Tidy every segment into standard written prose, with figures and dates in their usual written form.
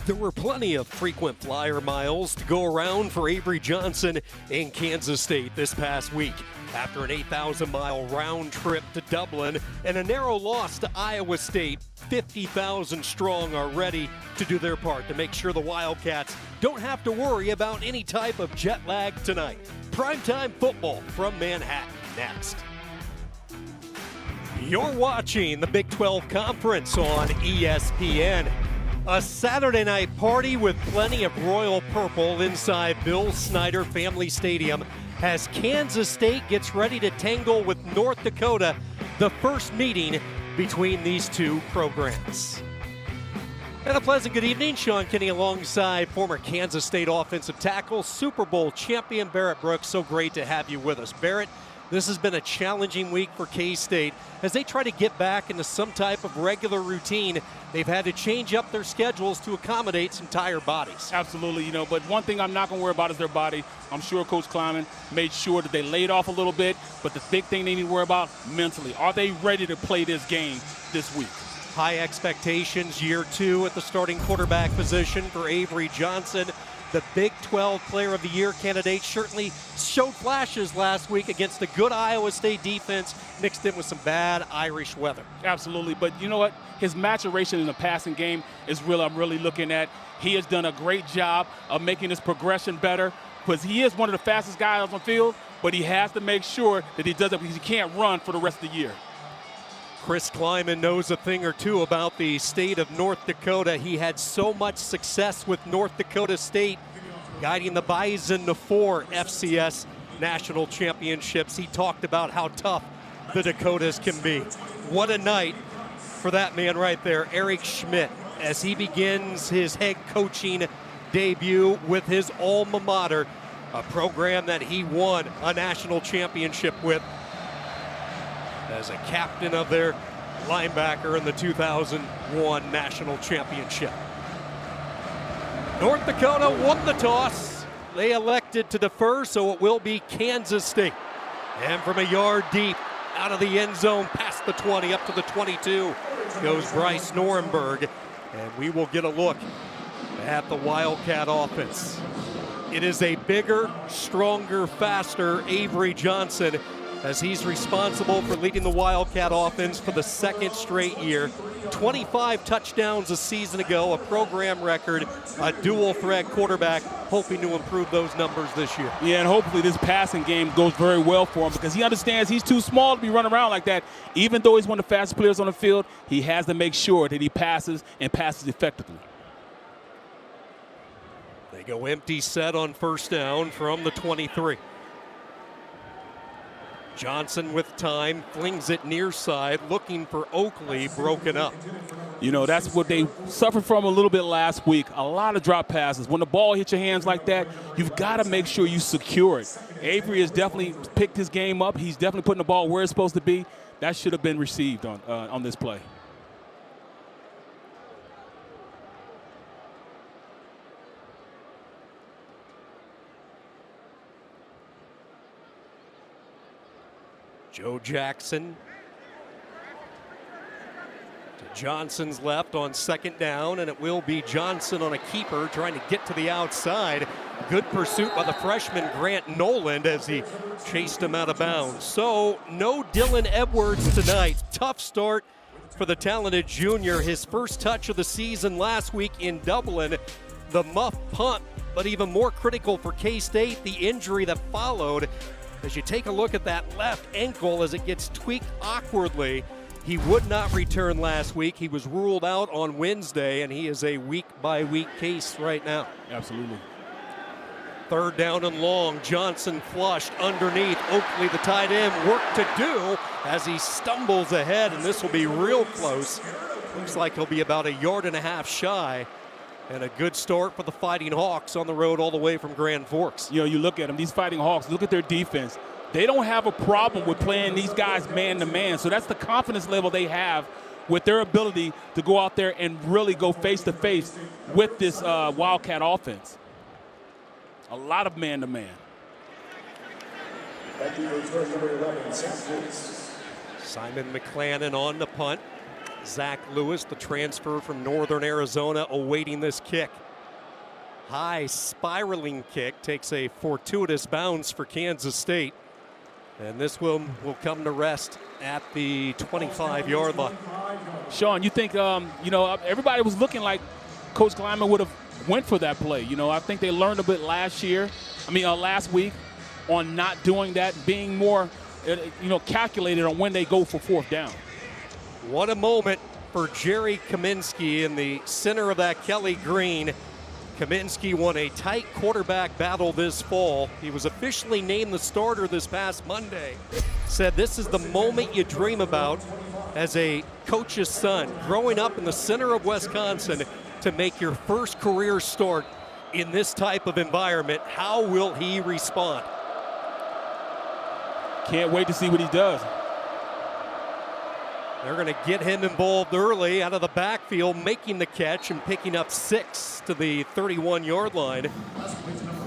There were plenty of frequent flyer miles to go around for Avery Johnson in Kansas State this past week. After an 8,000-mile round trip to Dublin and a narrow loss to Iowa State, 50,000 strong are ready to do their part to make sure the Wildcats don't have to worry about any type of jet lag tonight. Primetime football from Manhattan next. You're watching the Big 12 Conference on ESPN. A Saturday night party with plenty of royal purple inside Bill Snyder Family Stadium as Kansas State gets ready to tangle with North Dakota, the first meeting between these two programs. And a pleasant good evening. Sean Kinney alongside former Kansas State offensive tackle, Super Bowl champion Barrett Brooks. So great to have you with us. Barrett, this has been a challenging week for K-State as they try to get back into some type of regular routine. They've had to change up their schedules to accommodate some tired bodies. Absolutely, but one thing I'm not going to worry about is their body. I'm sure Coach Kleiman made sure that they laid off a little bit, but the big thing they need to worry about mentally, are they ready to play this game this week? High expectations, year two at the starting quarterback position for Avery Johnson. The Big 12 Player of the Year candidate certainly showed flashes last week against a good Iowa State defense, mixed in with some bad Irish weather. Absolutely, but you know what? His maturation in the passing game is real. I'm really looking at. He has done a great job of making his progression better because he is one of the fastest guys on the field, but he has to make sure that he does it because he can't run for the rest of the year. Chris Kleiman knows a thing or two about the state of North Dakota. He had so much success with North Dakota State, guiding the Bison to 4 FCS national championships. He talked about how tough the Dakotas can be. What a night for that man right there, Eric Schmidt, as he begins his head coaching debut with his alma mater, a program that he won a national championship with as a captain of their linebacker in the 2001 national championship. North Dakota won the toss. They elected to defer, so it will be Kansas State. And from a yard deep, out of the end zone, past the 20, up to the 22, goes Bryce Norenberg. And we will get a look at the Wildcat offense. It is a bigger, stronger, faster Avery Johnson as he's responsible for leading the Wildcat offense for the second straight year. 25 touchdowns a season ago, a program record, a dual threat quarterback, hoping to improve those numbers this year. Yeah, and hopefully this passing game goes very well for him because he understands he's too small to be running around like that. Even though he's one of the fastest players on the field, he has to make sure that he passes and passes effectively. They go empty set on first down from the 23. Johnson with time, flings it near side, looking for Oakley, broken up. That's what they suffered from a little bit last week. A lot of drop passes. When the ball hits your hands like that, you've got to make sure you secure it. Avery has definitely picked his game up. He's definitely putting the ball where it's supposed to be. That should have been received on this play. Joe Jackson to Johnson's left on second down, and it will be Johnson on a keeper trying to get to the outside. Good pursuit by the freshman Grant Noland as he chased him out of bounds. So no Dylan Edwards tonight. Tough start for the talented junior. His first touch of the season last week in Dublin. The muff punt, but even more critical for K-State, the injury that followed. As you take a look at that left ankle as it gets tweaked awkwardly, he would not return last week. He was ruled out on Wednesday, and he is a week-by-week case right now. Absolutely. Third down and long. Johnson flushed underneath. Oakley, the tight end, work to do as he stumbles ahead, and this will be real close. Looks like he'll be about 1.5 yards shy. And a good start for the Fighting Hawks on the road all the way from Grand Forks. You look at them, these Fighting Hawks, look at their defense. They don't have a problem with playing these guys man-to-man. So that's the confidence level they have with their ability to go out there and really go face-to-face with this Wildcat offense. A lot of man-to-man. Simon McClannon on the punt. Zach Lewis, the transfer from Northern Arizona, awaiting this kick. High spiraling kick, takes a fortuitous bounce for Kansas State. And this will come to rest at the 25-yard line. Sean, you think, everybody was looking like Coach Kleiman would have went for that play. I think they learned a bit last week on not doing that, being more, calculated on when they go for fourth down. What a moment for Jerry Kaminsky in the center of that Kelly Green. Kaminsky won a tight quarterback battle this fall. He was officially named the starter this past Monday. Said this is the moment you dream about as a coach's son, growing up in the center of Wisconsin to make your first career start in this type of environment. How will he respond? Can't wait to see what he does. They're going to get him involved early out of the backfield, making the catch and picking up 6 to the 31-yard line.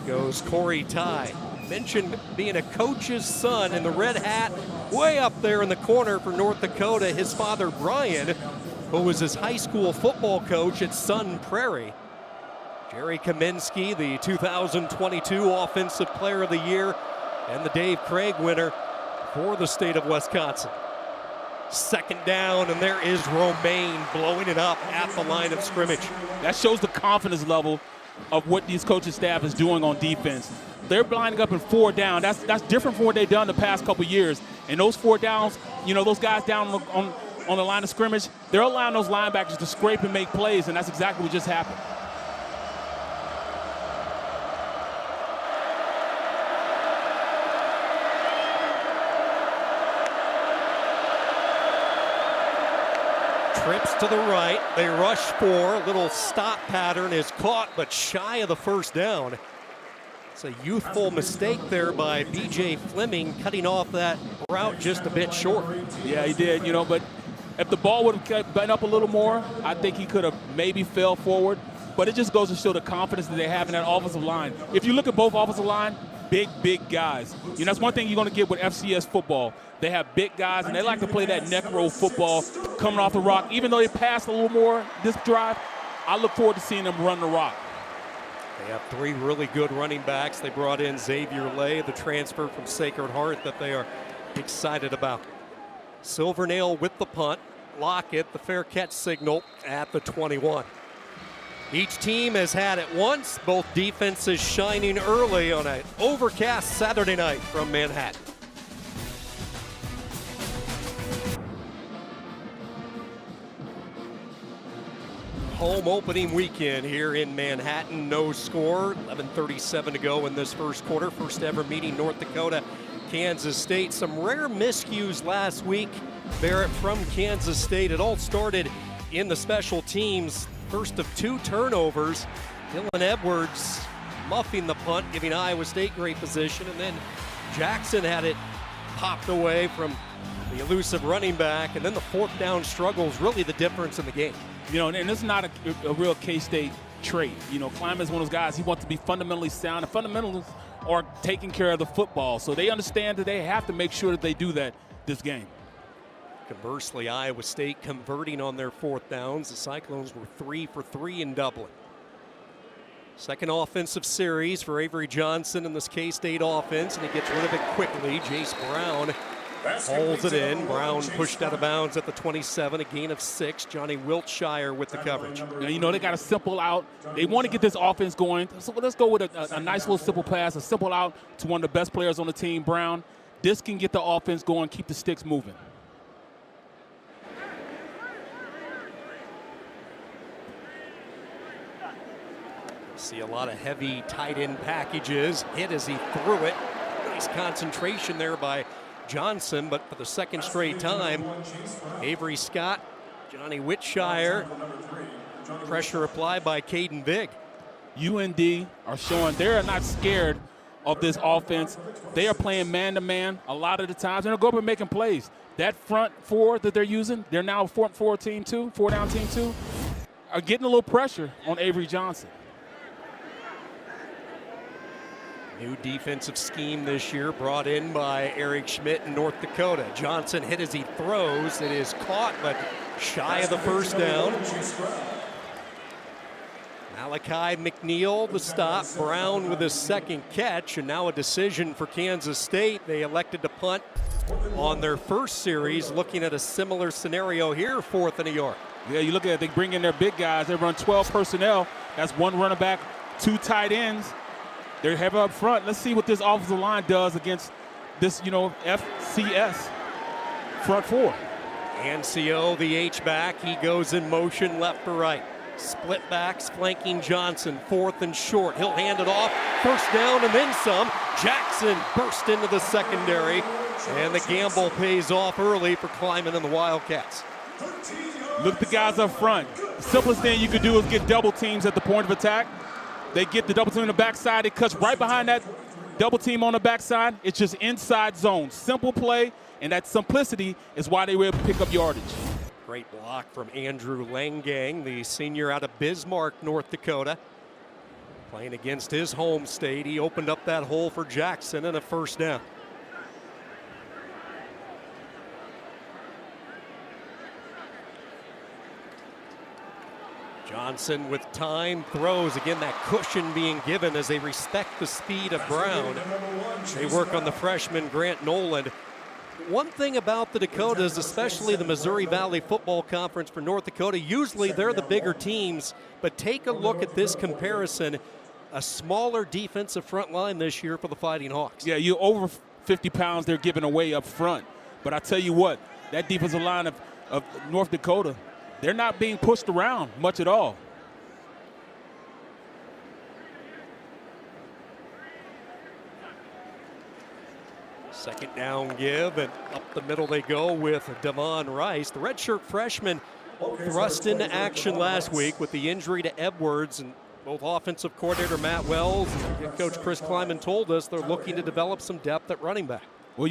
Goes Corey Ty. Mentioned being a coach's son in the red hat, way up there in the corner for North Dakota. His father, Brian, who was his high school football coach at Sun Prairie. Jerry Kaminsky, the 2022 Offensive Player of the Year and the Dave Craig winner for the state of Wisconsin. Second down, and there is Romaine blowing it up at the line of scrimmage. That shows the confidence level of what these coaching staff is doing on defense. They're lining up in 4 down. That's different from what they've done the past couple years. And those 4 downs, those guys down on the line of scrimmage, they're allowing those linebackers to scrape and make plays, and that's exactly what just happened. Trips to the right, they rush 4, a little stop pattern is caught, but shy of the first down. It's a youthful mistake there by B.J. Fleming, cutting off that route just a bit short. Yeah, he did, but if the ball would have been up a little more, I think he could have maybe fell forward. But it just goes to show the confidence that they have in that offensive line. If you look at both offensive line, big guys. That's one thing you're going to get with FCS football. They have big guys, and they like to play that neck roll football coming off the rock. Even though they passed a little more this drive, I look forward to seeing them run the rock. They have 3 really good running backs. They brought in Xavier Lay, the transfer from Sacred Heart, that they are excited about. Silvernail with the punt. Lockett, the fair catch signal at the 21. Each team has had it once. Both defenses shining early on an overcast Saturday night from Manhattan. Home opening weekend here in Manhattan. No score, 11:37 to go in this first quarter. First ever meeting North Dakota, Kansas State. Some rare miscues last week. Barrett from Kansas State. It all started in the special teams. First of 2 turnovers. Dylan Edwards muffing the punt, giving Iowa State great position. And then Jackson had it popped away from the elusive running back. And then the 4th down struggle is really the difference in the game. And this is not a real K-State trait. Kleiman is one of those guys, he wants to be fundamentally sound. And fundamentals are taking care of the football. So they understand that they have to make sure that they do that this game. Conversely, Iowa State converting on their 4th downs. The Cyclones were 3 for 3 in Dublin. Second offensive series for Avery Johnson in this K-State offense, and he gets rid of it quickly. Jace Brown holds it in. Brown pushed out of bounds at the 27, a gain of 6. Johnny Wiltshire with the coverage. Now, they got a simple out. They want to get this offense going. So let's go with a nice little simple pass, a simple out to one of the best players on the team, Brown. This can get the offense going, keep the sticks moving. See a lot of heavy tight end packages. Hit as he threw it. Nice concentration there by Johnson, but for the second straight time, Avery Scott, Johnny Wiltshire, pressure applied by Caden Vig. UND are showing they're not scared of this offense. They are playing man-to-man a lot of the times, and they're going up and making plays. That front 4 that they're using, they're now a 4 team 2, 4 down team 2, are getting a little pressure on Avery Johnson. New defensive scheme this year brought in by Eric Schmidt in North Dakota. Johnson hit as he throws. It is caught, but shy of the first down. Malachi McNeil the stop. Brown with his second catch, and now a decision for Kansas State. They elected to punt on their first series, looking at a similar scenario here, 4th and a yard. Yeah, you look at it, they bring in their big guys. They run 12 personnel. That's 1 running back, 2 tight ends. They're heavy up front. Let's see what this offensive line does against this, FCS front 4. Ancio, the H-back, he goes in motion left to right. Split backs flanking Johnson, 4th and short. He'll hand it off, first down and then some. Jackson burst into the secondary, and the gamble pays off early for Kleiman and the Wildcats. Look at the guys up front. The simplest thing you could do is get double teams at the point of attack. They get the double team on the backside. It cuts right behind that double team on the backside. It's just inside zone. Simple play, and that simplicity is why they were able to pick up yardage. Great block from Andrew Langang, the senior out of Bismarck, North Dakota. Playing against his home state, he opened up that hole for Jackson and a first down. Johnson with time throws. Again, that cushion being given as they respect the speed of Brown. They work on the freshman Grant Noland. One thing about the Dakotas, especially the Missouri Valley Football Conference for North Dakota, usually they're the bigger teams, but take a look at this comparison. A smaller defensive front line this year for the Fighting Hawks. Yeah, you over 50 pounds they're giving away up front. But I tell you what, that defensive line of North Dakota, they're not being pushed around much at all. Second down give, and up the middle they go with Devon Rice. The redshirt freshman thrust into action last week with the injury to Edwards, and both offensive coordinator Matt Wells and head coach Chris Kleiman told us they're looking to develop some depth at running back. Well,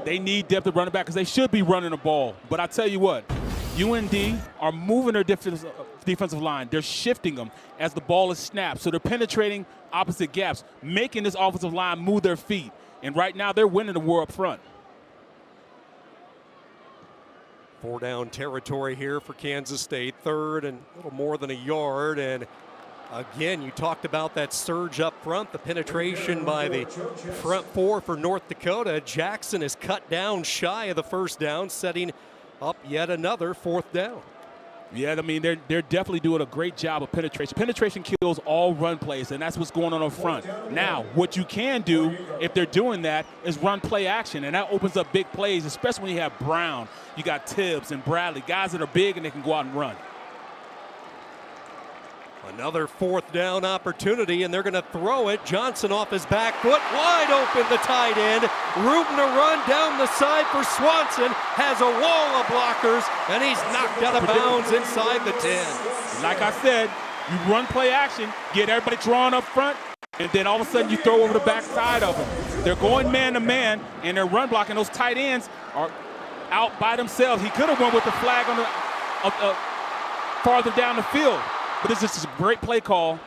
they need depth at running back because they should be running the ball. But I tell you what, UND are moving their defensive line. They're shifting them as the ball is snapped. So they're penetrating opposite gaps, making this offensive line move their feet. And right now they're winning the war up front. 4 down territory here for Kansas State. 3rd and a little more than a yard. And again, you talked about that surge up front, the penetration by the front 4 for North Dakota. Jackson is cut down shy of the first down, setting up yet another 4th down. Yeah, I mean, they're definitely doing a great job of penetration. Penetration kills all run plays, and that's what's going on up front. Now, what you can do if they're doing that is run play action, and that opens up big plays, especially when you have Brown. You got Tibbs and Bradley, guys that are big and they can go out and run. Another 4th down opportunity, and they're going to throw it. Johnson off his back foot, wide open, the tight end. Rooting to run down the side for Swanson. Has a wall of blockers, and he's knocked out of bounds inside the 10. Like I said, you run play action, get everybody drawn up front, and then all of a sudden you throw over the backside of them. They're going man-to-man, and they're run blocking. Those tight ends are out by themselves. He could have went with the flag on the farther down the field. But this is just a great play call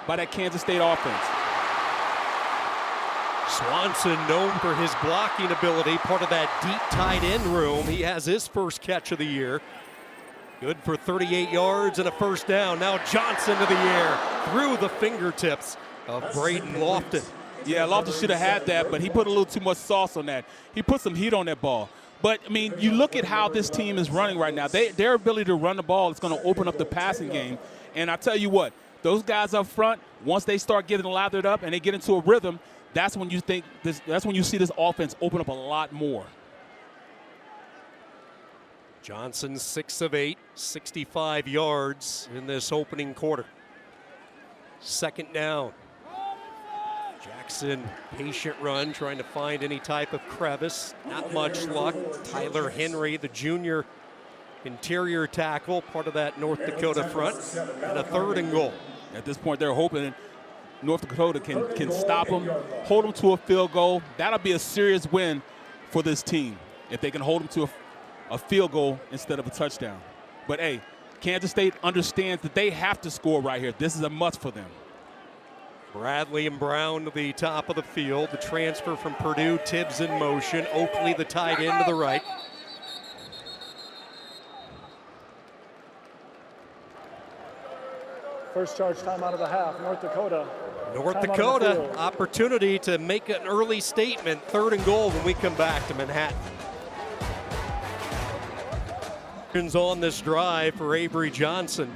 by that Kansas State offense. Swanson known for his blocking ability, part of that deep tight end room. He has his first catch of the year. Good for 38 yards and a first down. Now Johnson to the air through the fingertips of Braden Lofton. Yeah, Lofton should have had that, but he put a little too much sauce on that. He put some heat on that ball. But, I mean, you look at how this team is running right now. Their ability to run the ball is going to open up the passing game. And I tell you what, those guys up front, once they start getting lathered up and they get into a rhythm, that's when you see this offense open up a lot more. Johnson 6 of 8, 65 yards in this opening quarter. Second down. Jackson, patient run, trying to find any type of crevice. Not much luck. Tyler Henry, the junior interior tackle, part of that North Dakota front, and a 3rd and goal. At this point, they're hoping North Dakota can stop them, hold them to a field goal. That'll be a serious win for this team if they can hold them to a field goal instead of a touchdown. But, hey, Kansas State understands that they have to score right here. This is a must for them. Bradley and Brown to the top of the field. The transfer from Purdue, Tibbs in motion. Oakley, the tight end, to the right. First charge time out of the half, North Dakota. North Dakota, opportunity to make an early statement. 3rd and goal when we come back to Manhattan. On this drive for Avery Johnson.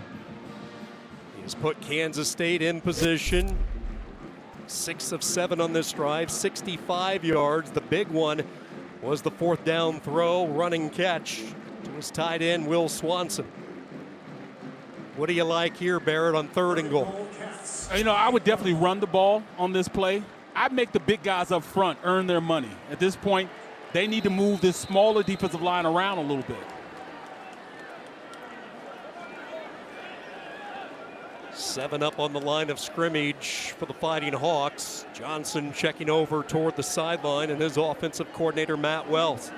He's put Kansas State in position. 6 of 7 on this drive, 65 yards. The big one was the 4th down throw, running catch to his tight end, Will Swanson. What do you like here, Barrett, on 3rd and goal? You know, I would definitely run the ball on this play. I'd make the big guys up front earn their money. At this point, they need to move this smaller defensive line around a little bit. 7 up on the line of scrimmage for the Fighting Hawks. Johnson checking over toward the sideline, and his offensive coordinator, Matt Wells.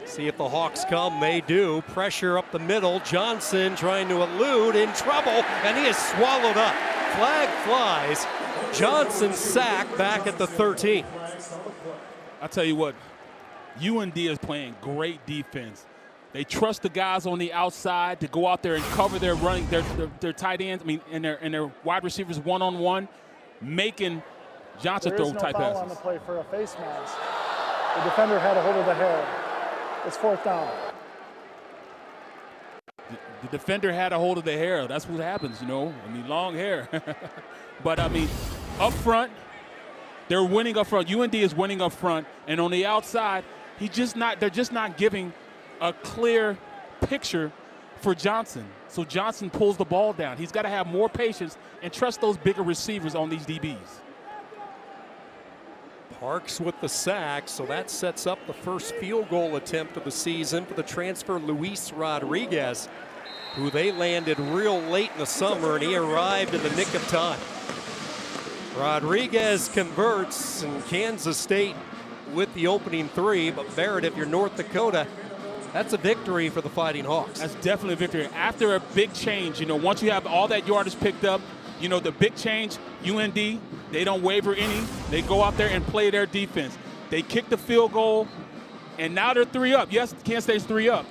See if the Hawks come. They do. Pressure up the middle. Johnson trying to elude, in trouble, and he is swallowed up. Flag flies. Johnson sacked back at the 13. I'll tell you what, UND is playing great defense. They trust the guys on the outside to go out there and cover their running, their tight ends, and their wide receivers one-on-one, making Johnson throw tight passes. There is no foul on the play for a face mask. The defender had a hold of the hair. It's 4th down. The defender had a hold of the hair. That's what happens, you know. Long hair. But, up front, they're winning up front. UND is winning up front. And on the outside, they're just not giving a clear picture for Johnson. So Johnson pulls the ball down. He's got to have more patience and trust those bigger receivers on these DBs. Parks with the sack, so that sets up the first field goal attempt of the season for the transfer Luis Rodriguez, who they landed real late in the summer, and he arrived in the nick of time. Rodriguez converts, and Kansas State with the opening 3, but Barrett, if you're North Dakota, that's a victory for the Fighting Hawks. That's definitely a victory. After a big change, once you have all that yardage picked up, the big change, UND, they don't waver any. They go out there and play their defense. They kick the field goal, and now they're 3 up. Yes, Kansas State's 3 up,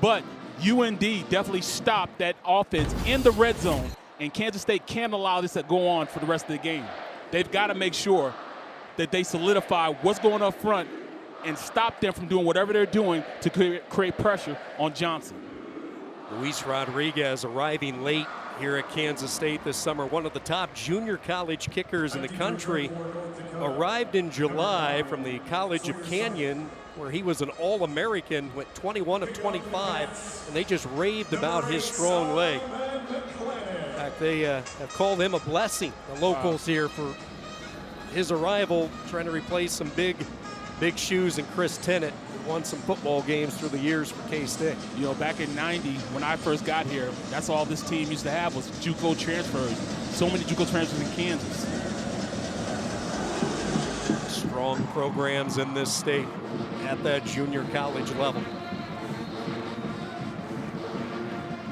but UND definitely stopped that offense in the red zone, and Kansas State can't allow this to go on for the rest of the game. They've got to make sure that they solidify what's going up front and stop them from doing whatever they're doing to create pressure on Johnson. Luis Rodriguez arriving late here at Kansas State this summer, one of the top junior college kickers in the country. Arrived in July from the College of Canyon, where he was an All-American, went 21 of 25, and they just raved about his strong leg. In fact, they have called him a blessing, the locals here, for his arrival, trying to replace some big shoes, and Chris Tennant won some football games through the years for K-State. Back in '90, when I first got here, that's all this team used to have was JUCO transfers. So many JUCO transfers in Kansas. Strong programs in this state at that junior college level.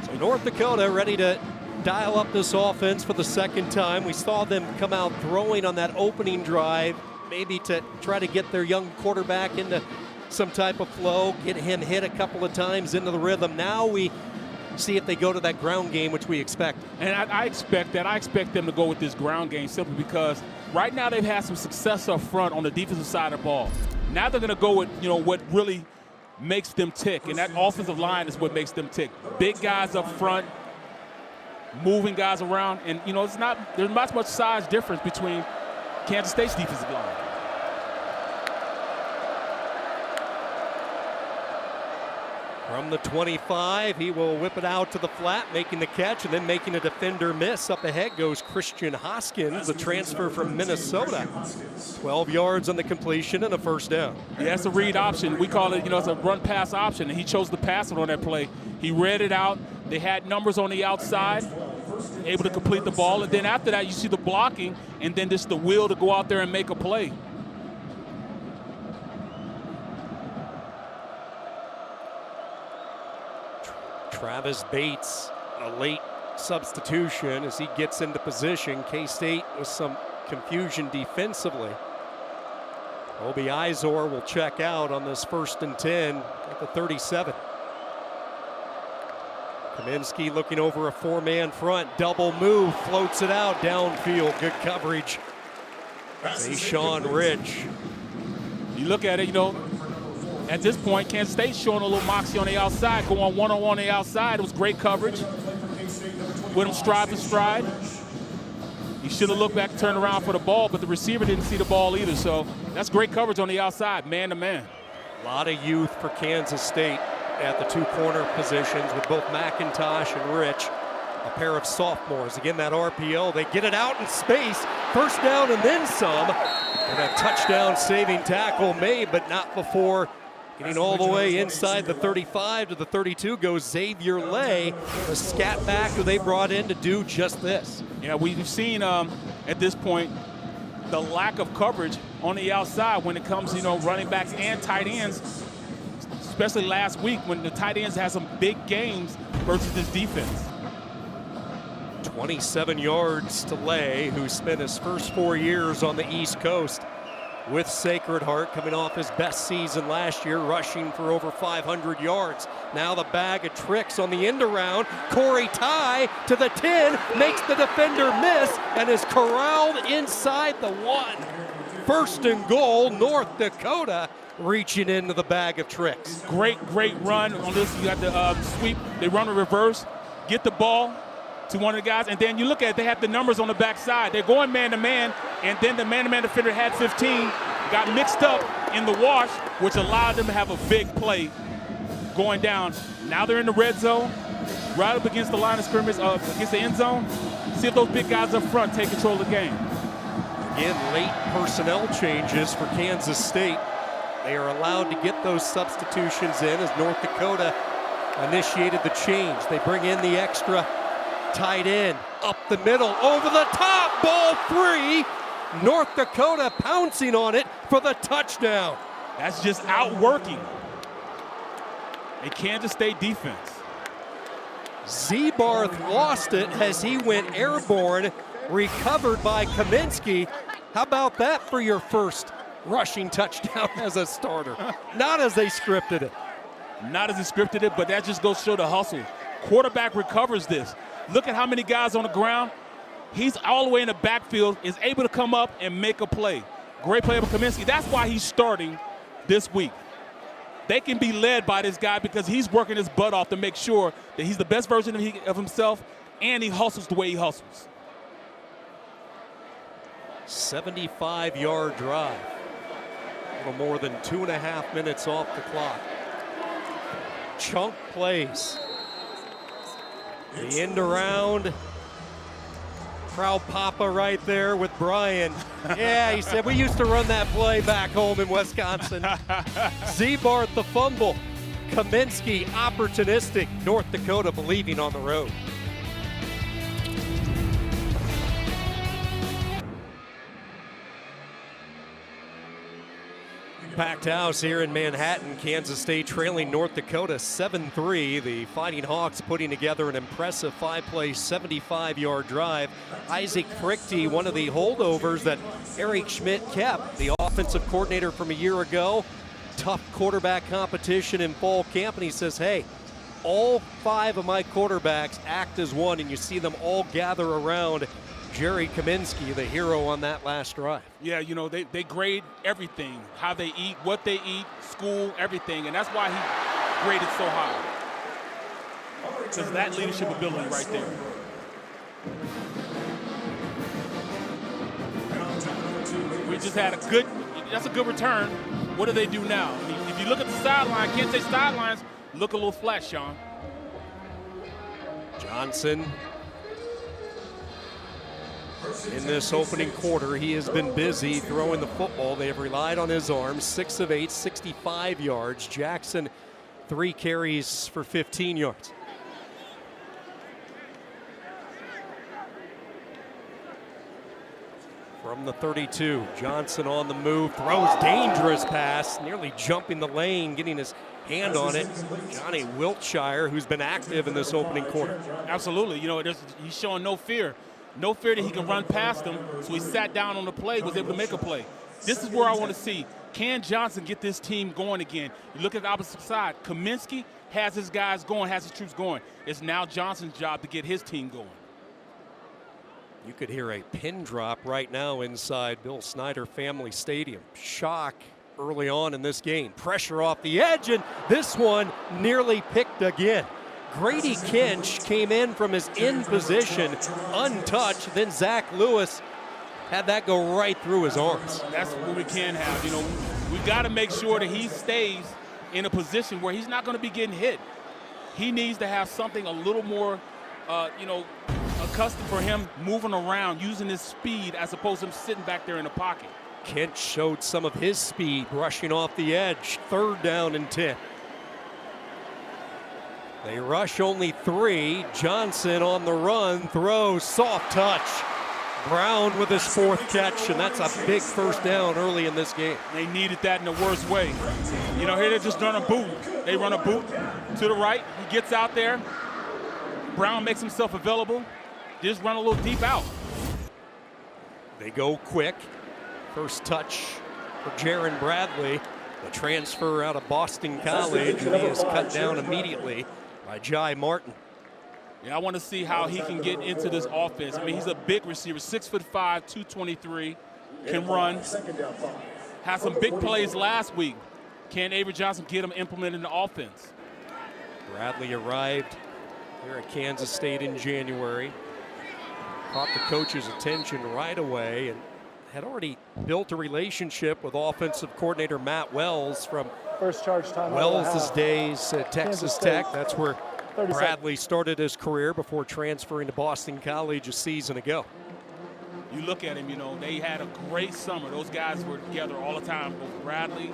So North Dakota ready to dial up this offense for the 2nd time. We saw them come out throwing on that opening drive, maybe to try to get their young quarterback into some type of flow, get him hit a couple of times into the rhythm. Now we see if they go to that ground game, which we expect. And I expect that. I expect them to go with this ground game simply because right now they've had some success up front on the defensive side of the ball. Now they're going to go with, what really makes them tick, and that offensive line is what makes them tick. Big guys up front, moving guys around, and, there's not much size difference between Kansas State's defensive line. From the 25, he will whip it out to the flat, making the catch, and then making a defender miss. Up ahead goes Christian Hoskins, the transfer from Minnesota. 12 yards on the completion and a 1st down. Yeah, it's a read option. We call it, it's a run-pass option, and he chose to pass it on that play. He read it out. They had numbers on the outside, able to complete the ball, and then after that, you see the blocking, and then just the will to go out there and make a play. Travis Bates, a late substitution as he gets into position. K-State with some confusion defensively. Obi Izor will check out on this 1st and 10 at the 37. Kaminsky looking over a 4-man front, double move, floats it out downfield. Good coverage. Mayshawn Rich. You look at it, at this point, Kansas State showing a little moxie on the outside, going one-on-one on the outside. It was great coverage. With him stride for stride. He should have looked back and turned around for the ball, but the receiver didn't see the ball either. So that's great coverage on the outside, man-to-man. A lot of youth for Kansas State at the 2 corner positions with both McIntosh and Rich. A pair of sophomores. Again, that RPO, they get it out in space. 1st down and then some. And a touchdown saving tackle made, but not before getting all the way inside the 35 to the 32 goes Xavier Lay, the scat back who they brought in to do just this. Yeah, we've seen at this point the lack of coverage on the outside when it comes to running backs and tight ends, especially last week when the tight ends had some big games versus this defense. 27 yards to Lay, who spent his first 4 years on the East Coast with Sacred Heart, coming off his best season last year, rushing for over 500 yards. Now the bag of tricks on the end around. Corey Ty to the 10, makes the defender miss, and is corralled inside the 1. 1st and goal, North Dakota reaching into the bag of tricks. Great run on this. You got the sweep. They run a reverse, get the ball to one of the guys, and then you look at it, they have the numbers on the backside. They're going man-to-man, and then the man-to-man defender had 15, got mixed up in the wash, which allowed them to have a big play going down. Now they're in the red zone, right up against the line of scrimmage, against the end zone. See if those big guys up front take control of the game. Again, late personnel changes for Kansas State. They are allowed to get those substitutions in as North Dakota initiated the change. They bring in the extra tight end, up the middle, over the top, ball 3. North Dakota pouncing on it for the touchdown. That's just outworking a Kansas State defense. Zebarth lost it as he went airborne, recovered by Kaminsky. How about that for your first rushing touchdown as a starter? Not as they scripted it. Not as they scripted it, but that just goes to show the hustle. Quarterback recovers this. Look at how many guys on the ground. He's all the way in the backfield, is able to come up and make a play. Great play by Kaminsky. That's why he's starting this week. They can be led by this guy because he's working his butt off to make sure that he's the best version of himself, and he hustles the way he hustles. 75-yard drive. A little more than 2.5 minutes off the clock. Chunk plays. The end around. Proud Papa right there with Brian. Yeah, he said, we used to run that play back home in Wisconsin. Zebarth the fumble. Kaminsky opportunistic. North Dakota believing on the road. Packed house here in Manhattan. Kansas State trailing North Dakota 7-3. The Fighting Hawks putting together an impressive 5-play, 75-yard drive. Isaac Frichte, one of the holdovers that Eric Schmidt kept, the offensive coordinator from a year ago. Tough quarterback competition in fall camp, and he says, hey, all 5 of my quarterbacks act as one, and you see them all gather around Jerry Kaminsky, the hero on that last drive. Yeah, they grade everything, how they eat, what they eat, school, everything, and that's why he graded so high. Because that leadership ability right there. We just had that's a good return. What do they do now? If you look at the sideline, Kansas State sidelines look a little flat, Sean. Johnson. In this opening quarter, he has been busy throwing the football. They have relied on his arms. 6 of 8, 65 yards. Jackson, 3 carries for 15 yards. From the 32, Johnson on the move, throws dangerous pass, nearly jumping the lane, getting his hand on it. Johnny Wiltshire, who's been active in this opening quarter. Absolutely. You know, he's showing no fear. No fear that he can run past him, so he sat down on the play, was able to make a play. This is where I want to see. Can Johnson get this team going again? You look at the opposite side. Kaminsky has his guys going, has his troops going. It's now Johnson's job to get his team going. You could hear a pin drop right now inside Bill Snyder Family Stadium. Shock early on in this game. Pressure off the edge, and this one nearly picked again. Grady Kinch came in from his in position, untouched. Then Zach Lewis had that go right through his arms. That's what we can have. You know, we've got to make sure that he stays in a position where he's not going to be getting hit. He needs to have something a little more, accustomed for him moving around, using his speed as opposed to him sitting back there in the pocket. Kent showed some of his speed, rushing off the edge. 3rd down and 10. They rush only 3. Johnson on the run, throws, soft touch. Brown with his 4th catch, and that's a big 1st down early in this game. They needed that in the worst way. You know, here they just run a boot. They run a boot to the right. He gets out there. Brown makes himself available. Just run a little deep out. They go quick. First touch for Jaron Bradley, the transfer out of Boston College, and he is cut down immediately by Jai Martin. Yeah, I want to see how he can get into this offense. I mean, he's a big receiver, 6'5", 223, can run. Had some big plays last week. Can Avery Johnson get him implemented in the offense? Bradley arrived here at Kansas State in January. Caught the coach's attention right away and had already built a relationship with offensive coordinator Matt Wells from First charge time. Wells' days at Texas Tech. That's where 30 Bradley started his career before transferring to Boston College a season ago. You look at him, you know, they had a great summer. Those guys were together all the time, both Bradley,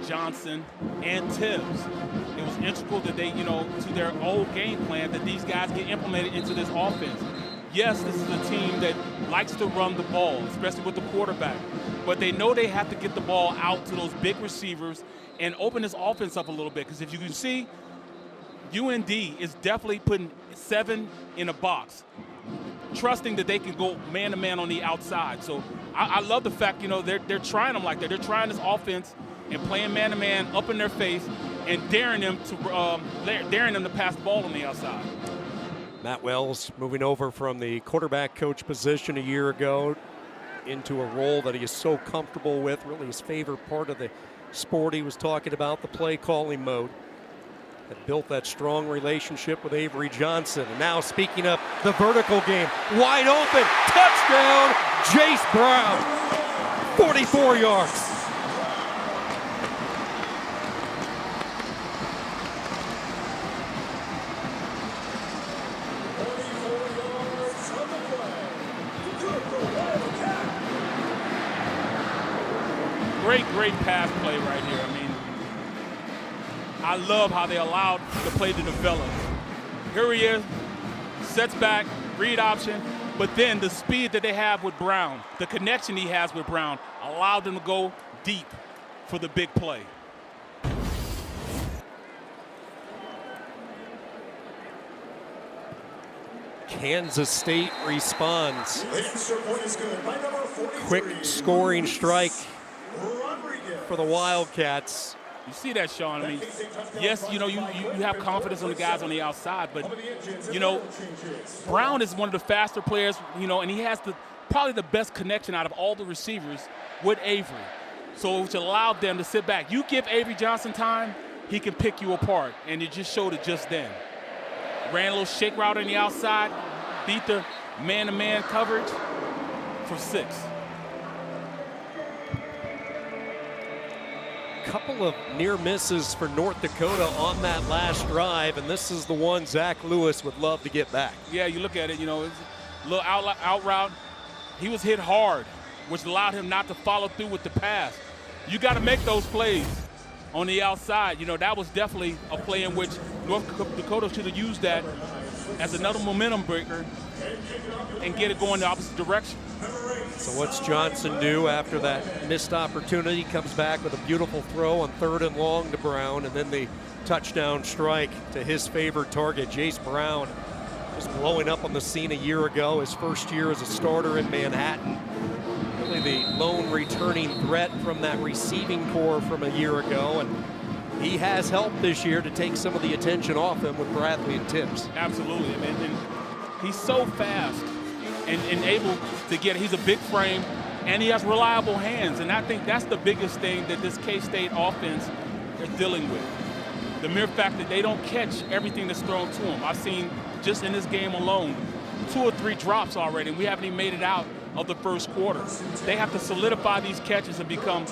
Johnson, and Tibbs. It was integral that they, you know, to their old game plan that these guys get implemented into this offense. Yes, this is a team that likes to run the ball, especially with the quarterback. But they know they have to get the ball out to those big receivers and open this offense up a little bit. Because if you can see, UND is definitely putting 7 in a box, trusting that they can go man-to-man on the outside. So I love the fact, you know, they're trying them like that. They're trying this offense and playing man-to-man up in their face and daring them to pass the ball on the outside. Matt Wells moving over from the quarterback coach position a year ago into a role that he is so comfortable with, really his favorite part of the sport. He was talking about the play calling mode. Had built that strong relationship with Avery Johnson. And now speaking of the vertical game, wide open, touchdown, Jace Brown, 44 yards. Great pass play right here. I mean, I love how they allowed the play to develop. Here he is, sets back, read option, but then the speed that they have with Brown, the connection he has with Brown, allowed them to go deep for the big play. Kansas State responds. Quick scoring strike for the Wildcats. You see that, Sean? I mean, yes, you know, you have confidence on the guys on the outside, but, you know, Brown is one of the faster players, you know, and he has probably the best connection out of all the receivers with Avery. So which allowed them to sit back. You give Avery Johnson time, he can pick you apart, and it just showed it just then. Ran a little shake route on the outside, beat the man-to-man coverage for 6. Couple of near misses for North Dakota on that last drive, and this is the one Zach Lewis would love to get back. Yeah, you look at it, you know, it's a little out route. He was hit hard, which allowed him not to follow through with the pass. You got to make those plays on the outside. You know, that was definitely a play in which North Dakota should have used that as another momentum breaker and get it going the opposite direction. So what's Johnson do after that missed opportunity? Comes back with a beautiful throw on 3rd and long to Brown, and then the touchdown strike to his favorite target, Jace Brown. Just blowing up on the scene a year ago, his first year as a starter in Manhattan. Really the lone returning threat from that receiving corps from a year ago, and he has helped this year to take some of the attention off him with Bradley and Tibbs. Absolutely, and he's so fast and able to get, he's a big frame, and he has reliable hands, and I think that's the biggest thing that this K-State offense is dealing with. The mere fact that they don't catch everything that's thrown to them. I've seen just in this game alone 2 or 3 drops already, and we haven't even made it out of the first quarter. They have to solidify these catches and become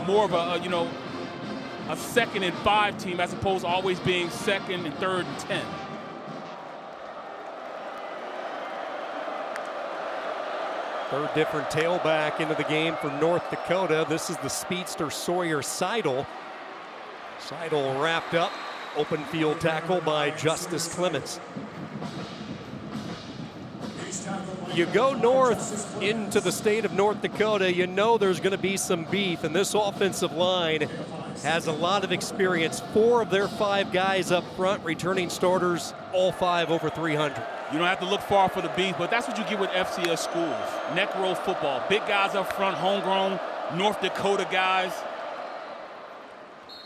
more of a 2nd and 5 team as opposed to always being 2nd and 3rd and 10. Third different tailback into the game for North Dakota. This is the speedster Sawyer Seidel. Seidel wrapped up. Open field tackle by Justice Clements. You go north into the state of North Dakota, you know there's going to be some beef, and this offensive line has a lot of experience. 4 of their 5 guys up front, returning starters, all 5 over 300. You don't have to look far for the beef, but that's what you get with FCS schools. Neck roll football. Big guys up front, homegrown, North Dakota guys.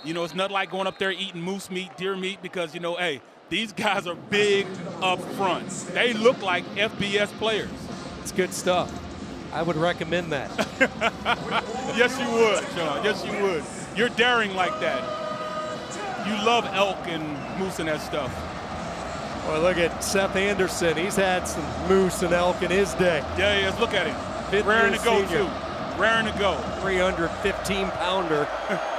You know, it's not like going up there eating moose meat, deer meat, because, you know, hey, these guys are big up front. They look like FBS players. It's good stuff. I would recommend that. Yes, you would, Sean. Yes, you would. You're daring like that. You love elk and moose and that stuff. Well, look at Seth Anderson. He's had some moose and elk in his day. Yeah, he is. Look at him. Raring to go, too. Raring to go. 315-pounder.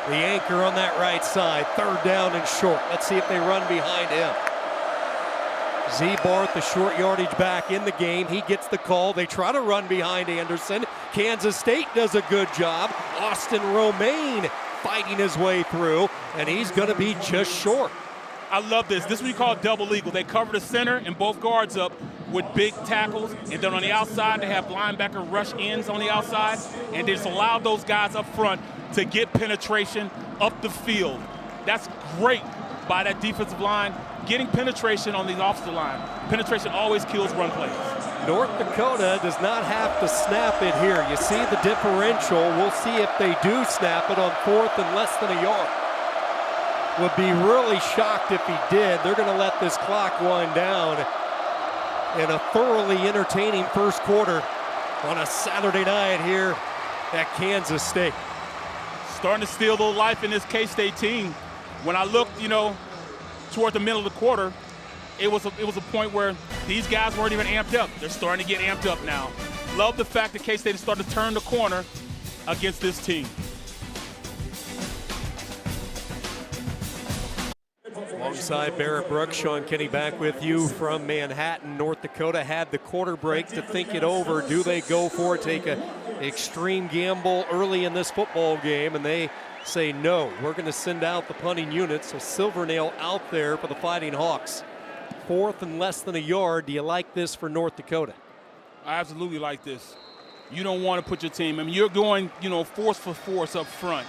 The anchor on that right side. 3rd down and short. Let's see if they run behind him. Z Barth, the short yardage back in the game. He gets the call. They try to run behind Anderson. Kansas State does a good job. Austin Romaine fighting his way through, and he's going to be just short. I love this. This is what we call double eagle. They cover the center and both guards up with big tackles, and then on the outside they have linebacker rush ends on the outside, and they just allow those guys up front to get penetration up the field. That's great by that defensive line, getting penetration on the offensive line. Penetration always kills run plays. North Dakota does not have to snap it here. You see the differential. We'll see if they do snap it on 4th and less than a yard. Would be really shocked if he did. They're going to let this clock wind down in a thoroughly entertaining first quarter on a Saturday night here at Kansas State. Starting to steal a little life in this K-State team. When I looked, toward the middle of the quarter, it was a point where these guys weren't even amped up. They're starting to get amped up now. Love the fact that K-State has started to turn the corner against this team. Alongside Barrett Brooks, Sean Kinney back with you from Manhattan. North Dakota had the quarter break to think it over. Do they go for it, take an extreme gamble early in this football game? And they say no. We're going to send out the punting unit. So Silvernail out there for the Fighting Hawks. 4th and less than a yard. Do you like this for North Dakota? I absolutely like this. You don't want to put your team, you're going, force for force up front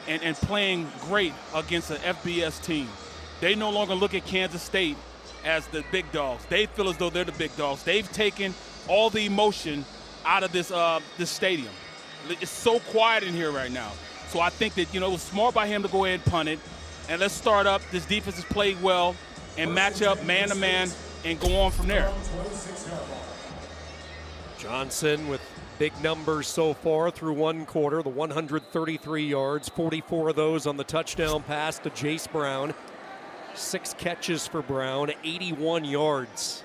and playing great against an FBS team. They no longer look at Kansas State as the big dogs. They feel as though they're the big dogs. They've taken all the emotion out of this stadium. It's so quiet in here right now. So I think that, it was smart by him to go ahead and punt it. And let's start up. This defense has played well and match up man-to-man and go on from there. Johnson with big numbers so far through one quarter. The 133 yards, 44 of those on the touchdown pass to Jace Brown. 6 catches for Brown, 81 yards.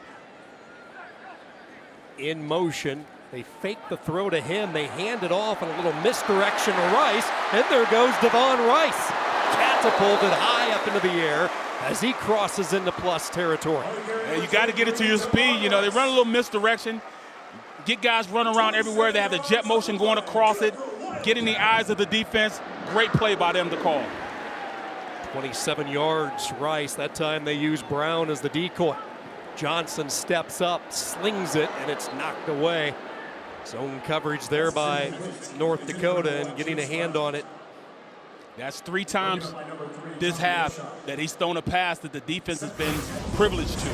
In motion, they fake the throw to him. They hand it off and a little misdirection to Rice. And there goes Devon Rice. Catapulted high up into the air as he crosses into plus territory. You got to get it to your speed. They run a little misdirection. Get guys running around everywhere. They have the jet motion going across it, getting the eyes of the defense. Great play by them to call. 27 yards, Rice. That time they used Brown as the decoy. Johnson steps up, slings it, and it's knocked away. Zone coverage there by North Dakota and getting a hand on it. That's 3 times this half that he's thrown a pass that the defense has been privileged to.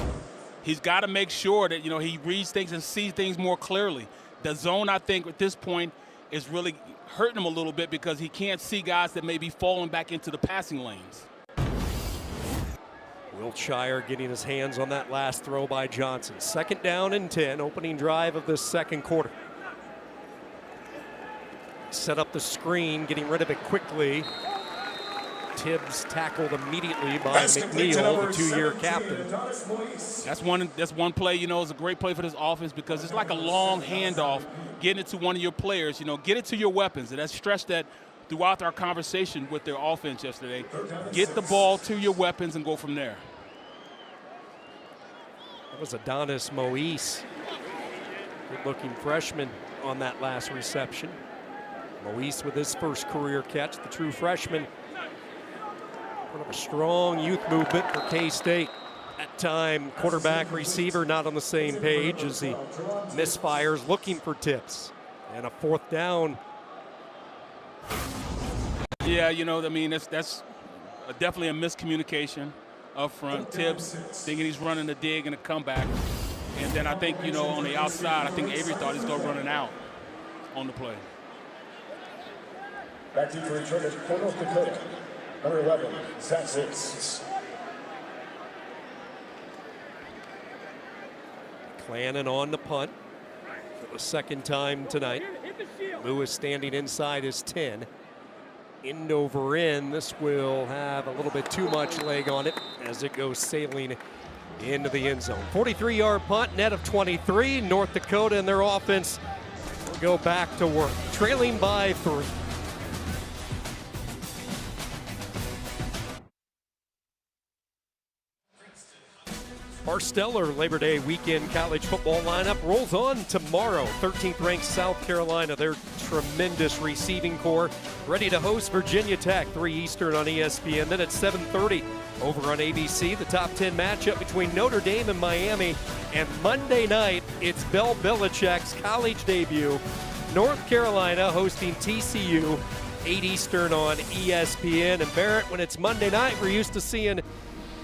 He's got to make sure that, he reads things and sees things more clearly. The zone, I think, at this point is really hurting him a little bit because he can't see guys that may be falling back into the passing lanes. Wiltshire getting his hands on that last throw by Johnson. 2nd down and 10, opening drive of the 2nd quarter. Set up the screen, getting rid of it quickly. Tibbs tackled immediately by McNeil, the 2-year captain. That's one play, is a great play for this offense because it's like a long handoff, getting it to one of your players, get it to your weapons. And that's stressed that throughout our conversation with their offense yesterday. Get the ball to your weapons and go from there. That was Adonis Moise, good-looking freshman on that last reception. Moise with his first career catch, the true freshman. Part of a strong youth movement for K-State. That time, quarterback, receiver not on the same page as he misfires, looking for tips. And a 4th down. Yeah, that's definitely a miscommunication up front. Tibbs thinking he's running a dig and a comeback. And then I think, on the outside, I think Avery thought he's going to run it out on the play. Back to your return is North Dakota. Number 11, Zach Lewis. Clannon on the punt for the 2nd time tonight. Lewis standing inside his 10. End over end. This will have a little bit too much leg on it as it goes sailing into the end zone. 43-yard punt, net of 23. North Dakota and their offense will go back to work, trailing by 3. Our stellar Labor Day weekend college football lineup rolls on tomorrow. 13th ranked South Carolina, their tremendous receiving core, ready to host Virginia Tech, 3 Eastern on ESPN. Then at 7:30 over on ABC, the top 10 matchup between Notre Dame and Miami. And Monday night, it's Bill Belichick's college debut. North Carolina hosting TCU, 8 Eastern on ESPN. And Barrett, when it's Monday night, we're used to seeing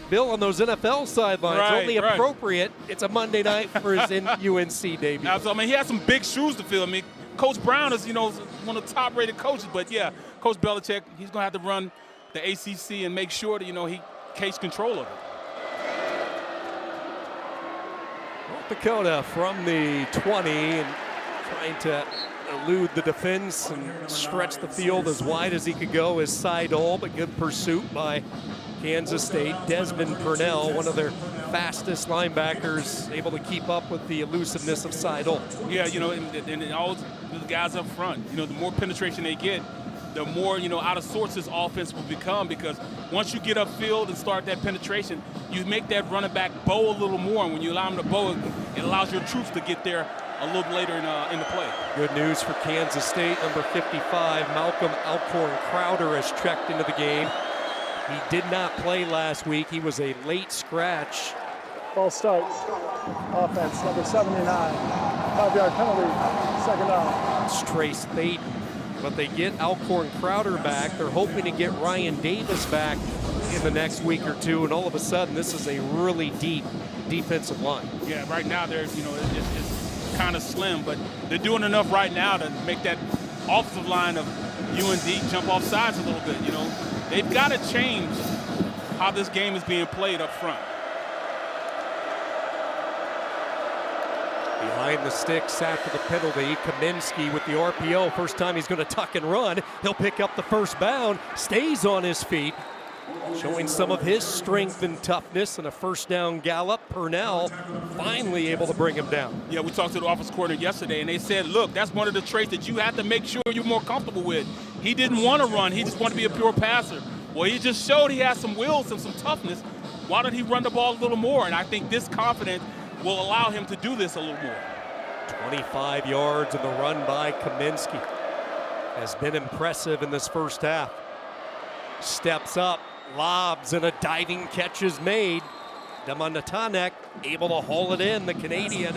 Bill on those NFL sidelines. Only appropriate. It's a Monday night for his UNC debut. Absolutely. He has some big shoes to fill. Coach Brown is, one of the top-rated coaches. But, yeah, Coach Belichick, he's going to have to run the ACC and make sure that, he takes control of it. North Dakota from the 20 and trying to elude the defense and stretch the field as wide as he could go is Seidel, but good pursuit by Kansas State. Desmond Purnell, one of their fastest linebackers, able to keep up with the elusiveness of Seidel. Yeah, and all the guys up front, the more penetration they get, the more, out of sorts this offense will become, because once you get upfield and start that penetration, you make that running back bow a little more, and when you allow him to bow, it allows your troops to get there a little later in the play. Good news for Kansas State. Number 55, Malcolm Alcorn Crowder, has checked into the game. He did not play last week. He was a late scratch. False start. Offense, number 79. 5-yard penalty, 2nd down. It's Trace Thaden. But they get Alcorn Crowder back. They're hoping to get Ryan Davis back in the next week or two. And all of a sudden, this is a really deep defensive line. Yeah, right now, it's kind of slim. But they're doing enough right now to make that offensive line of UND jump off sides a little bit, They've got to change how this game is being played up front. Behind the sticks after the penalty, Kaminsky with the RPO. First time he's going to tuck and run. He'll pick up the first bound, stays on his feet, showing some of his strength and toughness, and a first down gallop. Purnell finally able to bring him down. Yeah, we talked to the offense coordinator yesterday, and they said, look, that's one of the traits that you have to make sure you're more comfortable with. He didn't want to run. He just wanted to be a pure passer. Well, he just showed he has some wheels and some toughness. Why don't he run the ball a little more? And I think this confidence will allow him to do this a little more. 25 yards in the run by Kaminsky has been impressive in this first half. Steps up, lobs, and a diving catch is made. Demonatanek able to haul it in, the Canadian.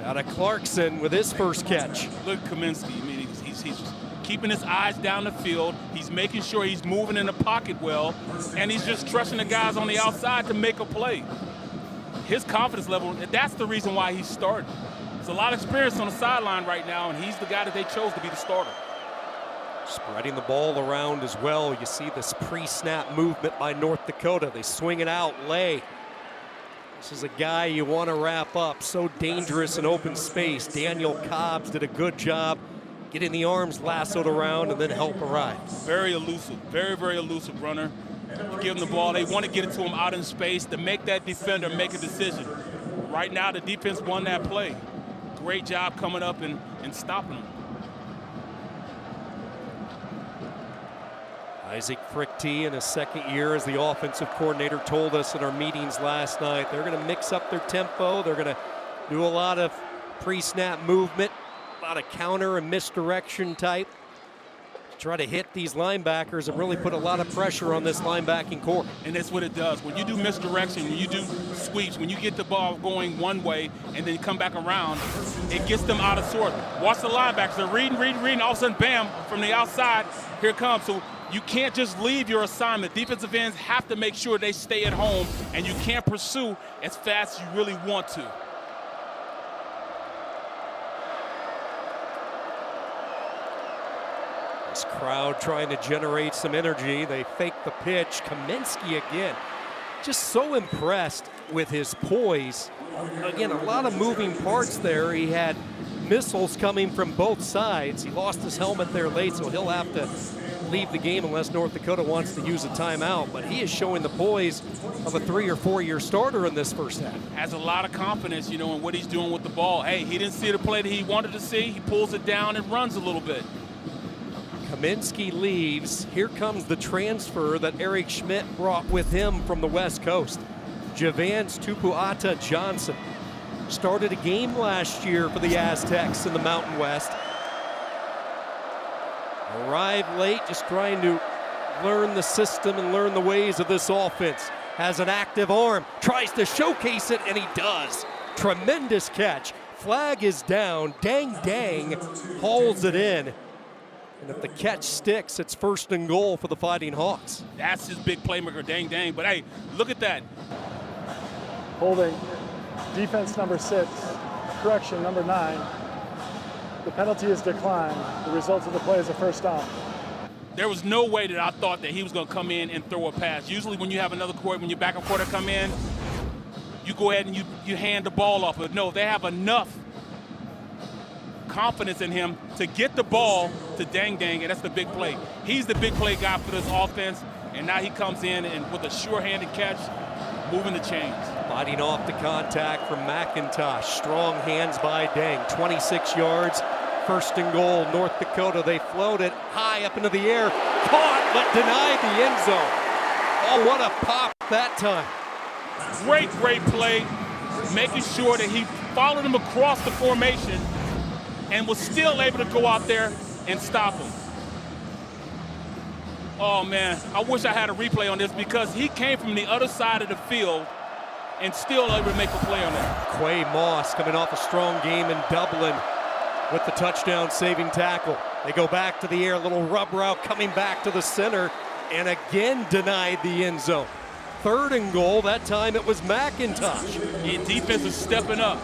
Out of Clarkson with his first catch. Look at Kaminsky. I mean, he's keeping his eyes down the field. He's making sure he's moving in the pocket well, and he's just trusting the guys on the outside to make a play. His confidence level, that's the reason why he's starting. There's a lot of experience on the sideline right now, and he's the guy that they chose to be the starter. Spreading the ball around as well. You see this pre-snap movement by North Dakota. They swing it out, lay. This is a guy you want to wrap up. So dangerous in open space. Daniel Cobbs did a good job getting the arms lassoed around and then help arrive. Very elusive, very, very elusive runner. You give him the ball, they want to get it to him out in space to make that defender make a decision. Right now, the defense won that play. Great job coming up and stopping him. Isaac Frickty in his second year as the offensive coordinator told us in our meetings last night. They're going to mix up their tempo. They're going to do a lot of pre-snap movement, a lot of counter and misdirection type. Try to hit these linebackers and really put a lot of pressure on this linebacking core. And that's what it does. When you do misdirection, when you do sweeps, when you get the ball going one way and then come back around, it gets them out of sorts. Watch the linebackers. They're reading. All of a sudden, bam, from the outside, here it comes. So you can't just leave your assignment. Defensive ends have to make sure they stay at home, and you can't pursue as fast as you really want to. This crowd trying to generate some energy. They fake the pitch. Kaminsky again, just so impressed with his poise. Again, a lot of moving parts there. He had missiles coming from both sides. He lost his helmet there late, so he'll have to leave the game unless North Dakota wants to use a timeout. But he is showing the poise of a 3 or 4 year starter in this first half. Has a lot of confidence, you know, in what he's doing with the ball. Hey, he didn't see the play that he wanted to see. He pulls it down and runs a little bit. Kaminsky leaves. Here comes the transfer that Eric Schmidt brought with him from the West Coast. Javance Tupuata Johnson started a game last year for the Aztecs in the Mountain West. Arrived late, just trying to learn the system and learn the ways of this offense. Has an active arm, tries to showcase it, and he does. Tremendous catch. Flag is down. Dang hauls it in. And if the catch sticks, it's 1st and goal for the Fighting Hawks. That's his big playmaker, dang. But hey, look at that. Holding. Defense number 6. Correction number 9. The penalty is declined. The result of the play is a first down. There was no way that I thought that he was going to come in and throw a pass. Usually when you have another quarter, when your backup quarter come in, you go ahead and you hand the ball off. But no, they have enough confidence in him to get the ball to Dang, and that's the big play. He's the big play guy for this offense, and now he comes in and with a sure-handed catch, moving the chains. Fighting off the contact from McIntosh. Strong hands by Dang. 26 yards, 1st and goal. North Dakota, they float it high up into the air. Caught, but denied the end zone. Oh, what a pop that time. Great play, making sure that he followed him across the formation and was still able to go out there and stop him. Oh, man, I wish I had a replay on this because he came from the other side of the field and still able to make a play on that. Quay Moss coming off a strong game in Dublin with the touchdown saving tackle. They go back to the air, a little rub route coming back to the center, and again denied the end zone. 3rd and goal, that time it was McIntosh. The defense is stepping up,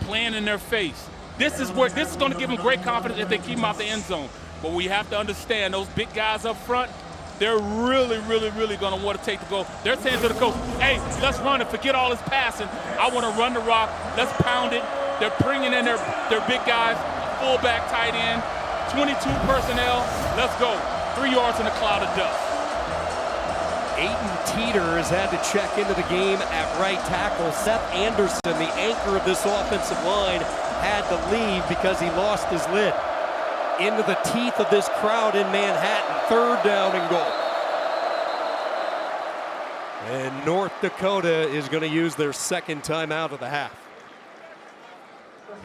playing in their face. This is going to give them great confidence if they keep them out the end zone. But we have to understand those big guys up front, they're really going to want to take the goal. They're saying to the coach, hey, let's run it. Forget all this passing. I want to run the rock. Let's pound it. They're bringing in their big guys, fullback, tight end, 22 personnel. Let's go. 3 yards in a cloud of dust. Aiden Teeter has had to check into the game at right tackle. Seth Anderson, the anchor of this offensive line, had to leave because he lost his lid. Into the teeth of this crowd in Manhattan. 3rd down and goal. And North Dakota is going to use their 2nd timeout of the half.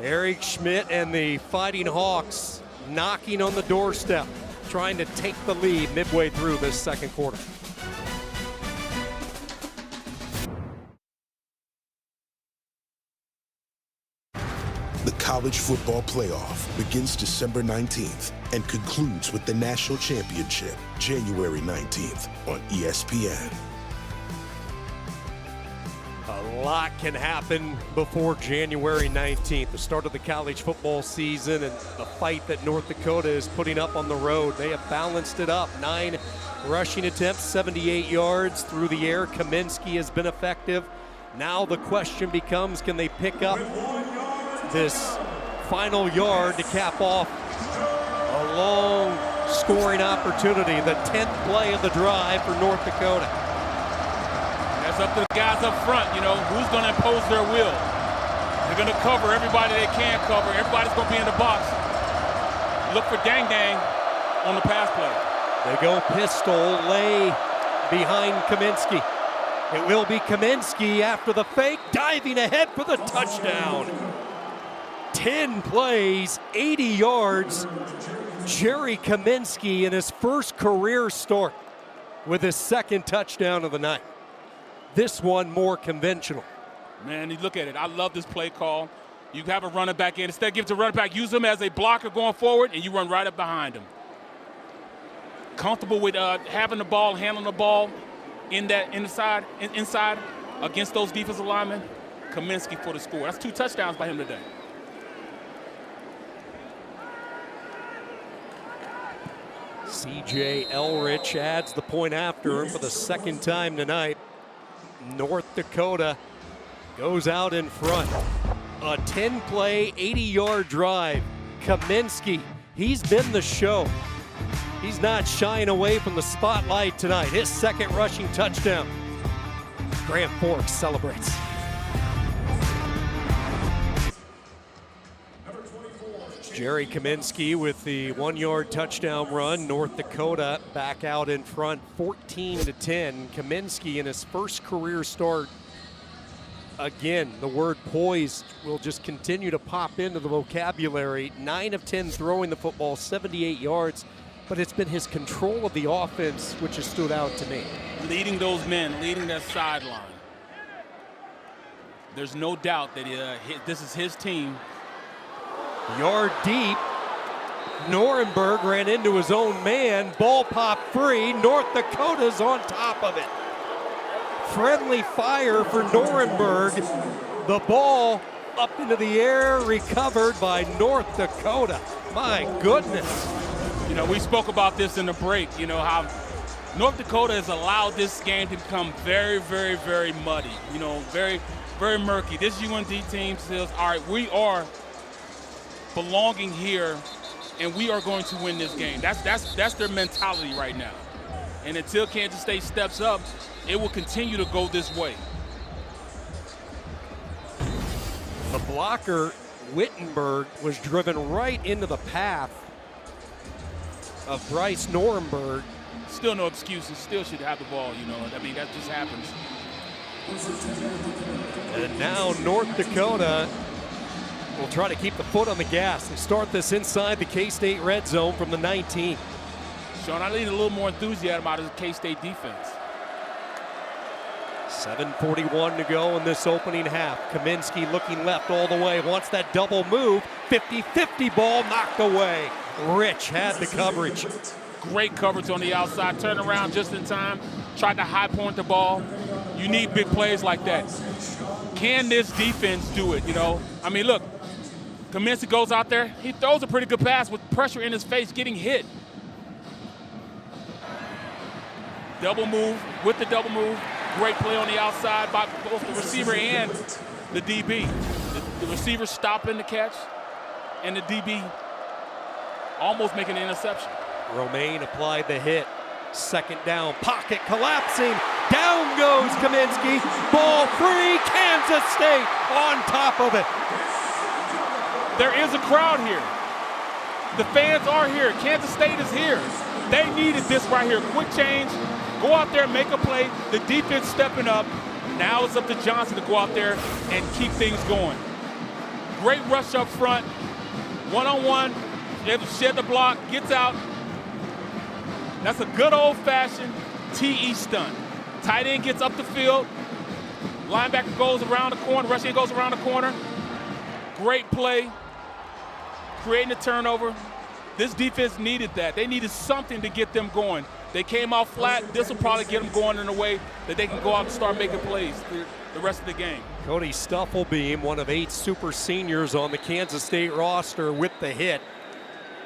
Eric Schmidt and the Fighting Hawks knocking on the doorstep, trying to take the lead midway through this 2nd quarter. college football playoff begins December 19th and concludes with the national championship January 19th on ESPN. A lot can happen before January 19th, the start of the college football season, and the fight that North Dakota is putting up on the road. They have balanced it up. 9 rushing attempts, 78 yards through the air. Kaminsky has been effective. Now the question becomes, can they pick up this final yard to cap off a long scoring opportunity, the 10th play of the drive for North Dakota? That's up to the guys up front, who's going to impose their will. They're going to cover everybody they can cover. Everybody's going to be in the box. Look for Dang Dang on the pass play. They go pistol, lay behind Kaminsky. It will be Kaminsky after the fake, diving ahead for the touchdown. 10 plays, 80 yards. Jerry Kaminsky in his first career start with his second touchdown of the night. This one more conventional. Man, you look at it. I love this play call. You have a running back in. Instead, give it to running back. Use him as a blocker going forward, and you run right up behind him. Comfortable with having the ball, handling the ball inside against those defensive linemen. Kaminsky for the score. That's 2 touchdowns by him today. C.J. Elrich adds the point after him for the second time tonight. North Dakota goes out in front. A 10-play, 80-yard drive. Kaminsky, he's been the show. He's not shying away from the spotlight tonight. His second rushing touchdown. Grand Forks celebrates. Jerry Kaminsky with the 1-yard touchdown run. North Dakota back out in front, 14-10. Kaminsky in his first career start. Again, the word poised will just continue to pop into the vocabulary. 9 of 10 throwing the football, 78 yards. But it's been his control of the offense which has stood out to me. Leading those men, leading that sideline. There's no doubt that this is his team. Yard deep. Norenberg ran into his own man. Ball popped free. North Dakota's on top of it. Friendly fire for Norenberg. The ball up into the air, recovered by North Dakota. My goodness. We spoke about this in the break, how North Dakota has allowed this game to become very, very, very muddy, very, very murky. This UND team says, all right, we are belonging here, and we are going to win this game. That's their mentality right now. And until Kansas State steps up, it will continue to go this way. The blocker, Wittenberg, was driven right into the path of Bryce Norenberg. Still no excuses. Still should have the ball, that just happens. And now North Dakota will try to keep the foot on the gas. They start this inside the K-State red zone from the 19. Sean, I need a little more enthusiasm out of the K-State defense. 7:41 to go in this opening half. Kaminsky looking left all the way, wants that double move. 50-50 ball knocked away. Rich had the coverage. Great coverage on the outside. Turn around just in time. Tried to high point the ball. You need big plays like that. Can this defense do it, Look, Kaminsky goes out there. He throws a pretty good pass with pressure in his face, getting hit. Double move with the double move. Great play on the outside by both the receiver and the DB. The receiver stopping the catch, and the DB almost making an interception. Romaine applied the hit. Second down, pocket collapsing. Down goes Kaminsky. Ball free, Kansas State on top of it. There is a crowd here. The fans are here. Kansas State is here. They needed this right here. Quick change. Go out there and make a play. The defense stepping up. Now it's up to Johnson to go out there and keep things going. Great rush up front. One-on-one. Able to shed the block. Gets out. That's a good old-fashioned TE stunt. Tight end gets up the field. Linebacker goes around the corner. Rush end goes around the corner. Great play. creating a turnover. This defense needed that. They needed something to get them going. They came out flat. This will probably get them going in a way that they can go out and start making plays for the rest of the game. Cody Stufflebeam, one of 8 super seniors on the Kansas State roster, with the hit.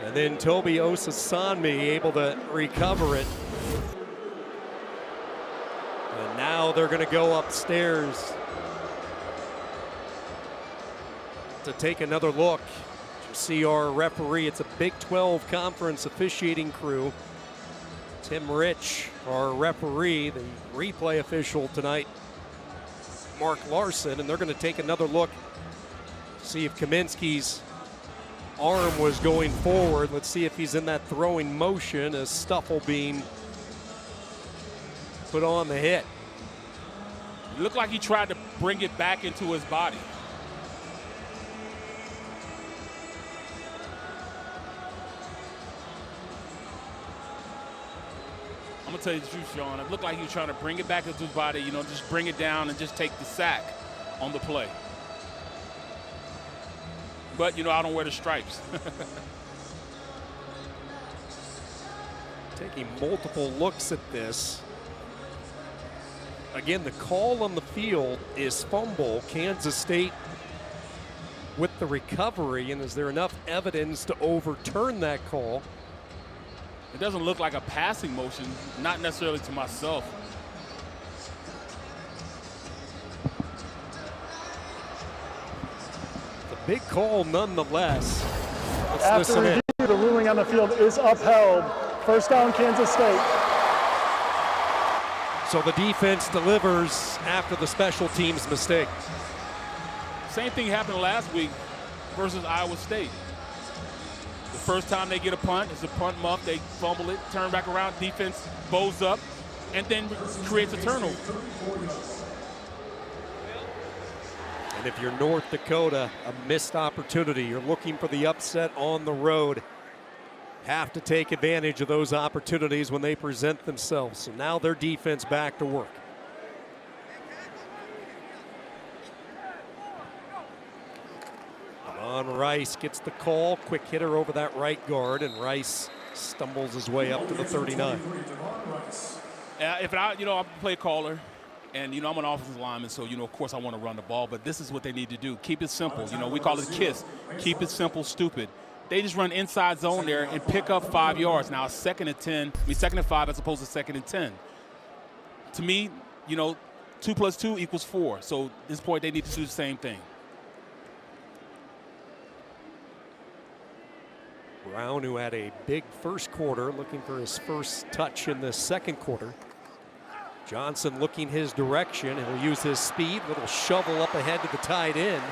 And then Toby Osasanmi able to recover it. And now they're going to go upstairs to take another look. You see our referee. It's a Big 12 conference officiating crew. Tim Rich, our referee, the replay official tonight, Mark Larson, and they're going to take another look to see if Kaminsky's arm was going forward. Let's see if he's in that throwing motion as Stufflebeam put on the hit. It looked like he tried to bring it back into his body. I'm gonna tell you the truth, Sean. It looked like he was trying to bring it back into his body, you know, just bring it down and just take the sack on the play. But, you know, I don't wear the stripes. Taking multiple looks at this. Again, the call on the field is fumble. Kansas State with the recovery, and is there enough evidence to overturn that call? It doesn't look like a passing motion, not necessarily to myself. The big call nonetheless. Let's After listen review, in. the ruling on the field is upheld. First down, Kansas State. So the defense delivers after the special teams mistake. Same thing happened last week versus Iowa State. The first time they get a punt, it's a punt muff, they fumble it, turn back around, defense bows up, and then creates a turnover. And if you're North Dakota, a missed opportunity. You're looking for the upset on the road. Have to take advantage of those opportunities when they present themselves. So now their defense back to work. On Rice gets the call, quick hitter over that right guard, and Rice stumbles his way up to the 39. If I'm a play caller, and I'm an offensive lineman, so of course I want to run the ball, but this is what they need to do. Keep it simple. We call it KISS. Keep it simple, stupid. They just run inside zone there and pick up 5 yards. Now, second and 5 as opposed to 2nd and 10. To me, 2 plus 2 equals 4. So at this point, they need to do the same thing. Brown, who had a big first quarter, looking for his first touch in the second quarter. Johnson looking his direction. He'll use his speed. Little shovel up ahead to the tight end.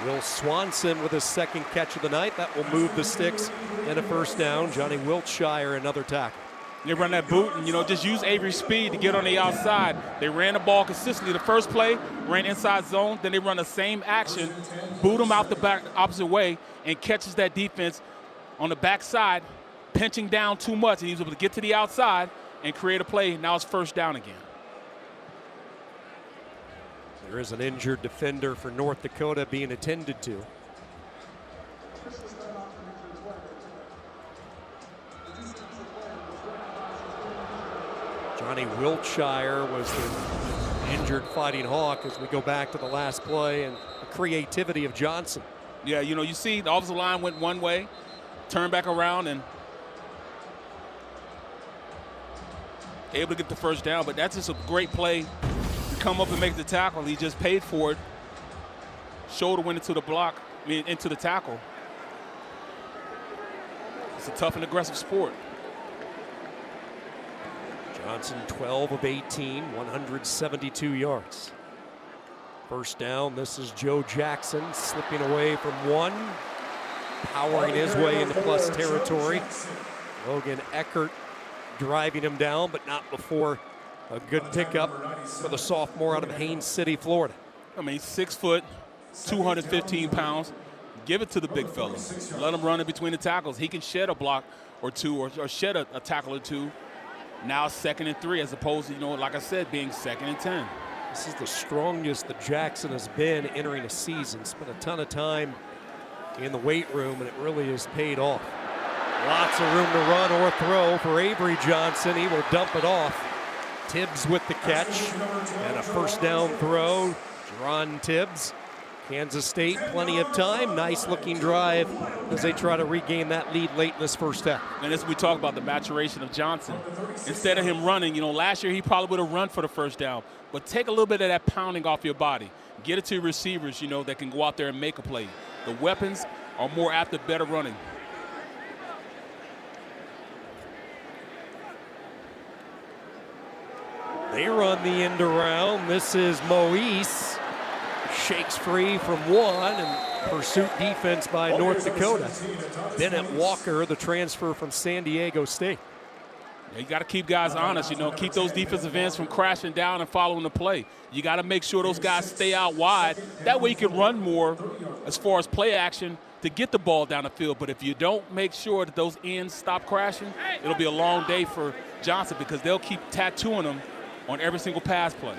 Will Swanson with his second catch of the night. That will move the sticks and a first down. Johnny Wiltshire, another tackle. They run that boot and, just use Avery's speed to get on the outside. They ran the ball consistently. The first play, ran inside zone. Then they run the same action, boot him out the back opposite way, and catches that defense on the backside, pinching down too much. And he was able to get to the outside and create a play. Now it's first down again. There is an injured defender for North Dakota being attended to. Johnny Wiltshire was the injured Fighting Hawk as we go back to the last play and the creativity of Johnson. Yeah, you see the offensive line went one way, turned back around and able to get the first down, but that's just a great play. Come up and make the tackle. He just paid for it. Shoulder went into the block, into the tackle. It's a tough and aggressive sport. Johnson 12 of 18, 172 yards. First down, this is Joe Jackson slipping away from one, powering his way into plus territory. Logan Eckert driving him down, but not before a good pickup for the sophomore out of Haines City, Florida. 6 foot, 215 pounds. Give it to the big fella. Let him run in between the tackles. He can shed a block or two or shed a tackle or two. Now 2nd and 3 as opposed to, like I said, being 2nd and 10. This is the strongest that Jackson has been entering a season. Spent a ton of time in the weight room, and it really has paid off. Lots of room to run or throw for Avery Johnson. He will dump it off. Tibbs with the catch and a first down throw. Jerron Tibbs. Kansas State, plenty of time. Nice looking drive as they try to regain that lead late in this first half. And as we talk about the maturation of Johnson, instead of him running, last year he probably would have run for the first down. But take a little bit of that pounding off your body. Get it to your receivers, that can go out there and make a play. The weapons are more apt to better running. They run the end around. This is Moise. Shakes free from one, and pursuit defense by North Dakota. Bennett Walker, the transfer from San Diego State. Yeah, you got to keep guys honest, keep those defensive ends from crashing down and following the play. You got to make sure those guys stay out wide. That way you can run more as far as play action to get the ball down the field. But if you don't make sure that those ends stop crashing, it'll be a long day for Johnson because they'll keep tattooing them on every single pass play.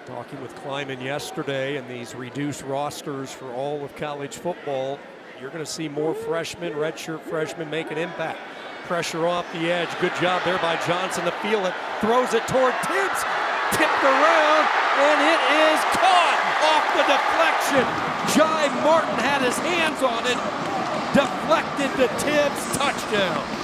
Talking with Kleiman yesterday, and these reduced rosters for all of college football, you're going to see more freshmen, redshirt freshmen make an impact. Pressure off the edge. Good job there by Johnson to feel it. Throws it toward Tibbs. Tipped around, and it is caught off the deflection. Jai Martin had his hands on it. Deflected to Tibbs. Touchdown.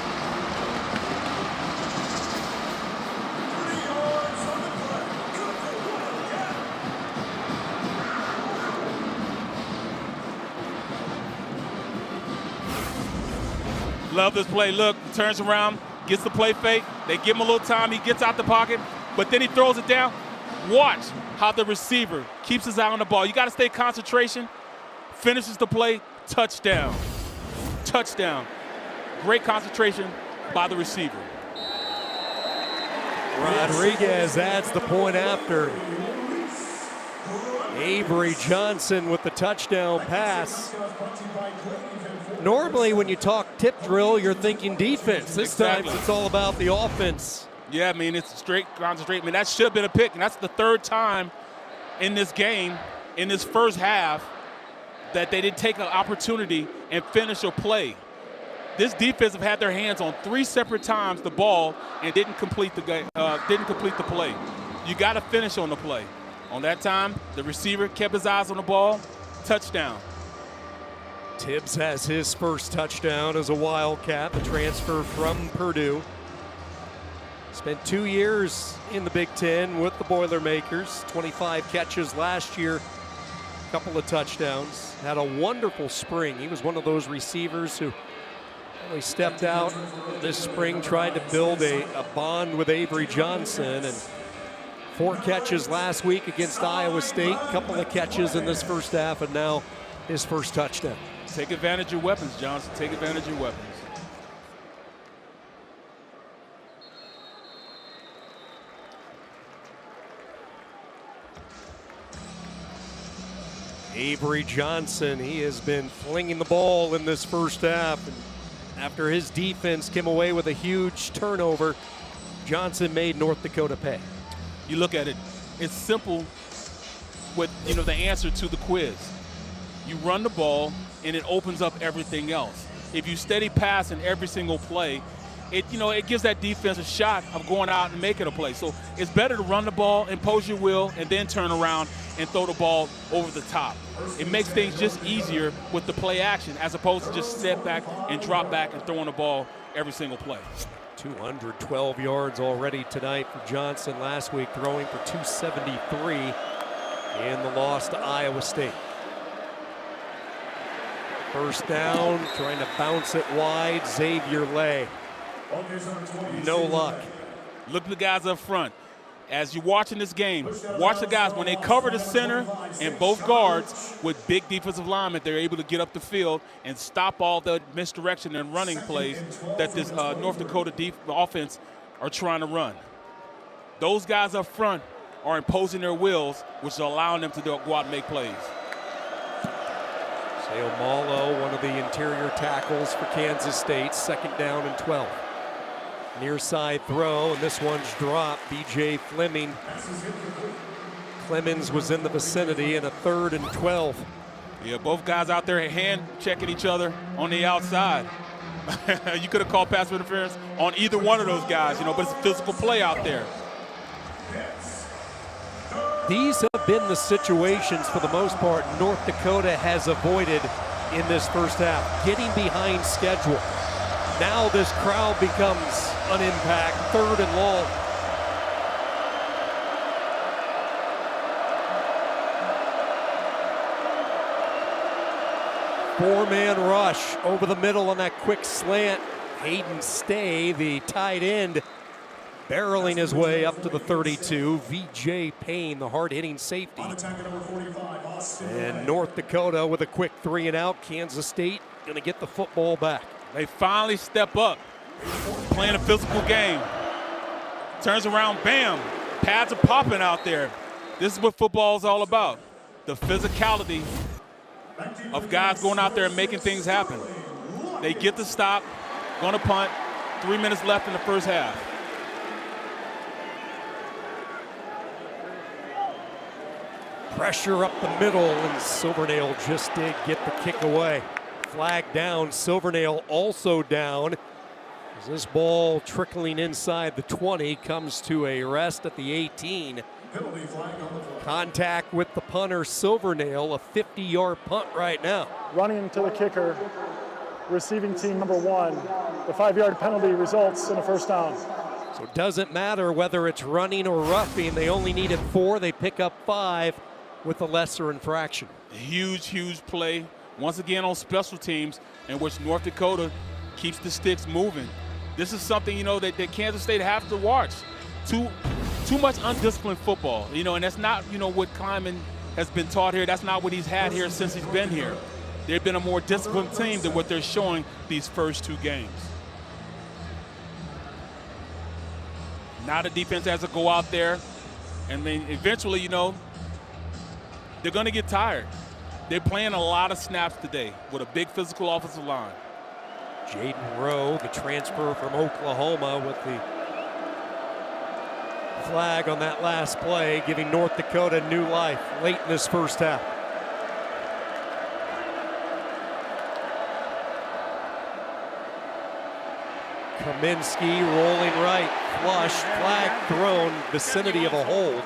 Love this play. Look, turns around, gets the play fake. They give him a little time. He gets out the pocket, but then he throws it down. Watch how the receiver keeps his eye on the ball. You got to stay concentration. Finishes the play. Touchdown. Touchdown. Great concentration by the receiver. Rodriguez adds the point after. Avery Johnson with the touchdown pass. Normally when you talk tip drill, you're thinking defense. This time it's all about the offense. Yeah, it's straight concentrate. That should have been a pick, and that's the third time in this game, in this first half, that they didn't take an opportunity and finish a play. This defense have had their hands on 3 separate times the ball and didn't complete the play. You got to finish on the play. On that time, the receiver kept his eyes on the ball. Touchdown. Tibbs has his first touchdown as a Wildcat, the transfer from Purdue. Spent 2 years in the Big Ten with the Boilermakers, 25 catches last year, a couple of touchdowns. Had a wonderful spring. He was one of those receivers who really stepped out this spring, tried to build a bond with Avery Johnson, and 4 catches last week against Iowa State, a couple of catches in this first half, and now his first touchdown. Take advantage of your weapons, Johnson. Take advantage of your weapons. Avery Johnson, he has been flinging the ball in this first half. And after his defense came away with a huge turnover, Johnson made North Dakota pay. You look at it, it's simple with the answer to the quiz. You run the ball and it opens up everything else. If you steady pass in every single play, it gives that defense a shot of going out and making a play. So it's better to run the ball, impose your will, and then turn around and throw the ball over the top. It makes things just easier with the play action as opposed to just step back and drop back and throwing the ball every single play. 212 yards already tonight for Johnson. Last week throwing for 273 in the loss to Iowa State. First down, trying to bounce it wide, Xavier Lay. No luck. Look at the guys up front. As you're watching this game, watch the guys. When they cover the center and both guards with big defensive linemen, they're able to get up the field and stop all the misdirection and running plays that this North Dakota offense are trying to run. Those guys up front are imposing their wills, which is allowing them to go out and make plays. Seumalo, one of the interior tackles for Kansas State, second down and 12. Near side throw, and this one's dropped. B.J. Fleming. Clemens was in the vicinity, and a 3rd and 12. Yeah, both guys out there hand checking each other on the outside. You could have called pass interference on either one of those guys, but it's a physical play out there. These have been the situations, for the most part, North Dakota has avoided in this first half, getting behind schedule. Now this crowd becomes an impact, 3rd and long. Four-man rush over the middle on that quick slant. Hayden Stay, the tight end, barreling his way up to the 32. VJ Payne, the hard-hitting safety. And North Dakota with a quick 3-and-out. Kansas State going to get the football back. They finally step up, playing a physical game. Turns around, bam, pads are popping out there. This is what football is all about, the physicality of guys going out there and making things happen. They get the stop, going to punt, 3 minutes left in the first half. Pressure up the middle, and Silvernail just did get the kick away. Flag down, Silvernail also down. As this ball trickling inside the 20 comes to a rest at the 18. Contact with the punter, Silvernail, a 50-yard punt right now. Running to the kicker, receiving team number 1. The 5-yard penalty results in a first down. So it doesn't matter whether it's running or roughing. They only needed 4. They pick up 5 with a lesser infraction. Huge, huge play. Once again on special teams, in which North Dakota keeps the sticks moving. This is something, that Kansas State have to watch. Too much undisciplined football, and that's not, what Kleiman has been taught here. That's not what he's had here since he's been here. They've been a more disciplined team than what they're showing these first 2 games. Now the defense has to go out there, and then eventually, they're going to get tired. They're playing a lot of snaps today with a big physical offensive line. Jaden Rowe, the transfer from Oklahoma, with the flag on that last play, giving North Dakota new life late in this first half. Kaminsky rolling right, flush, flag thrown, vicinity of a hold.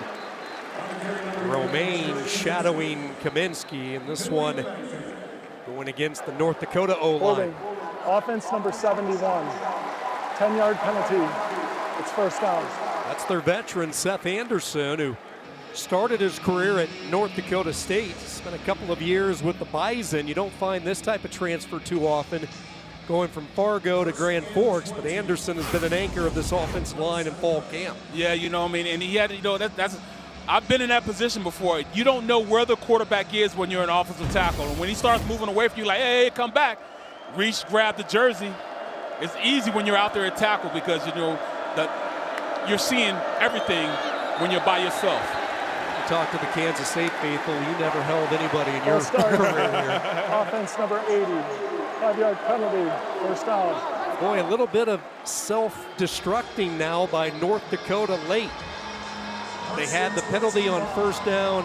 Romaine shadowing Kaminsky, and this one going against the North Dakota O-line. Offense number 71, 10-yard penalty. It's first down. That's their veteran, Seth Anderson, who started his career at North Dakota State, spent a couple of years with the Bison. You don't find this type of transfer too often, going from Fargo to Grand Forks, but Anderson has been an anchor of this offensive line in fall camp. Yeah, and he had, that's I've been in that position before. You don't know where the quarterback is when you're an offensive tackle. And when he starts moving away from you, like, hey, come back, reach, grab the jersey. It's easy when you're out there at tackle because, that you're seeing everything when you're by yourself. You talk to the Kansas State faithful, you never held anybody in your career here. Offense number 80, 5-yard penalty, first down. Boy, a little bit of self-destructing now by North Dakota late. They had the penalty on first down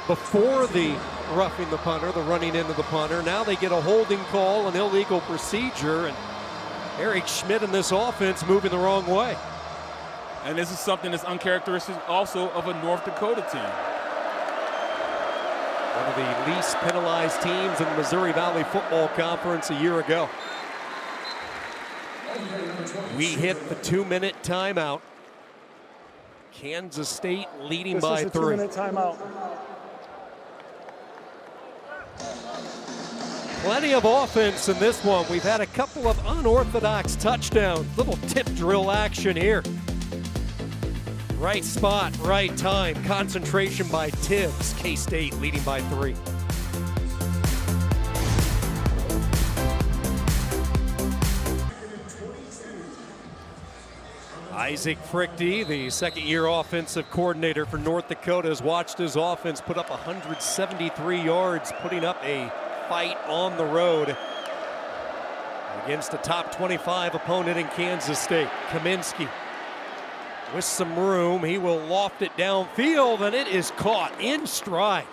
before the roughing the punter, the running into the punter. Now they get a holding call, an illegal procedure, and Eric Schmidt in this offense moving the wrong way. And this is something that's uncharacteristic also of a North Dakota team. One of the least penalized teams in the Missouri Valley Football Conference a year ago. We hit the 2-minute timeout. Kansas State leading by 3. This is a 2-minute timeout. Plenty of offense in this one. We've had a couple of unorthodox touchdowns. Little tip drill action here. Right spot, right time. Concentration by Tibbs. K-State leading by 3. Isaac Frichte, the second-year offensive coordinator for North Dakota, has watched his offense put up 173 yards, putting up a fight on the road against a top 25 opponent in Kansas State. Kaminsky with some room. He will loft it downfield, and it is caught in stride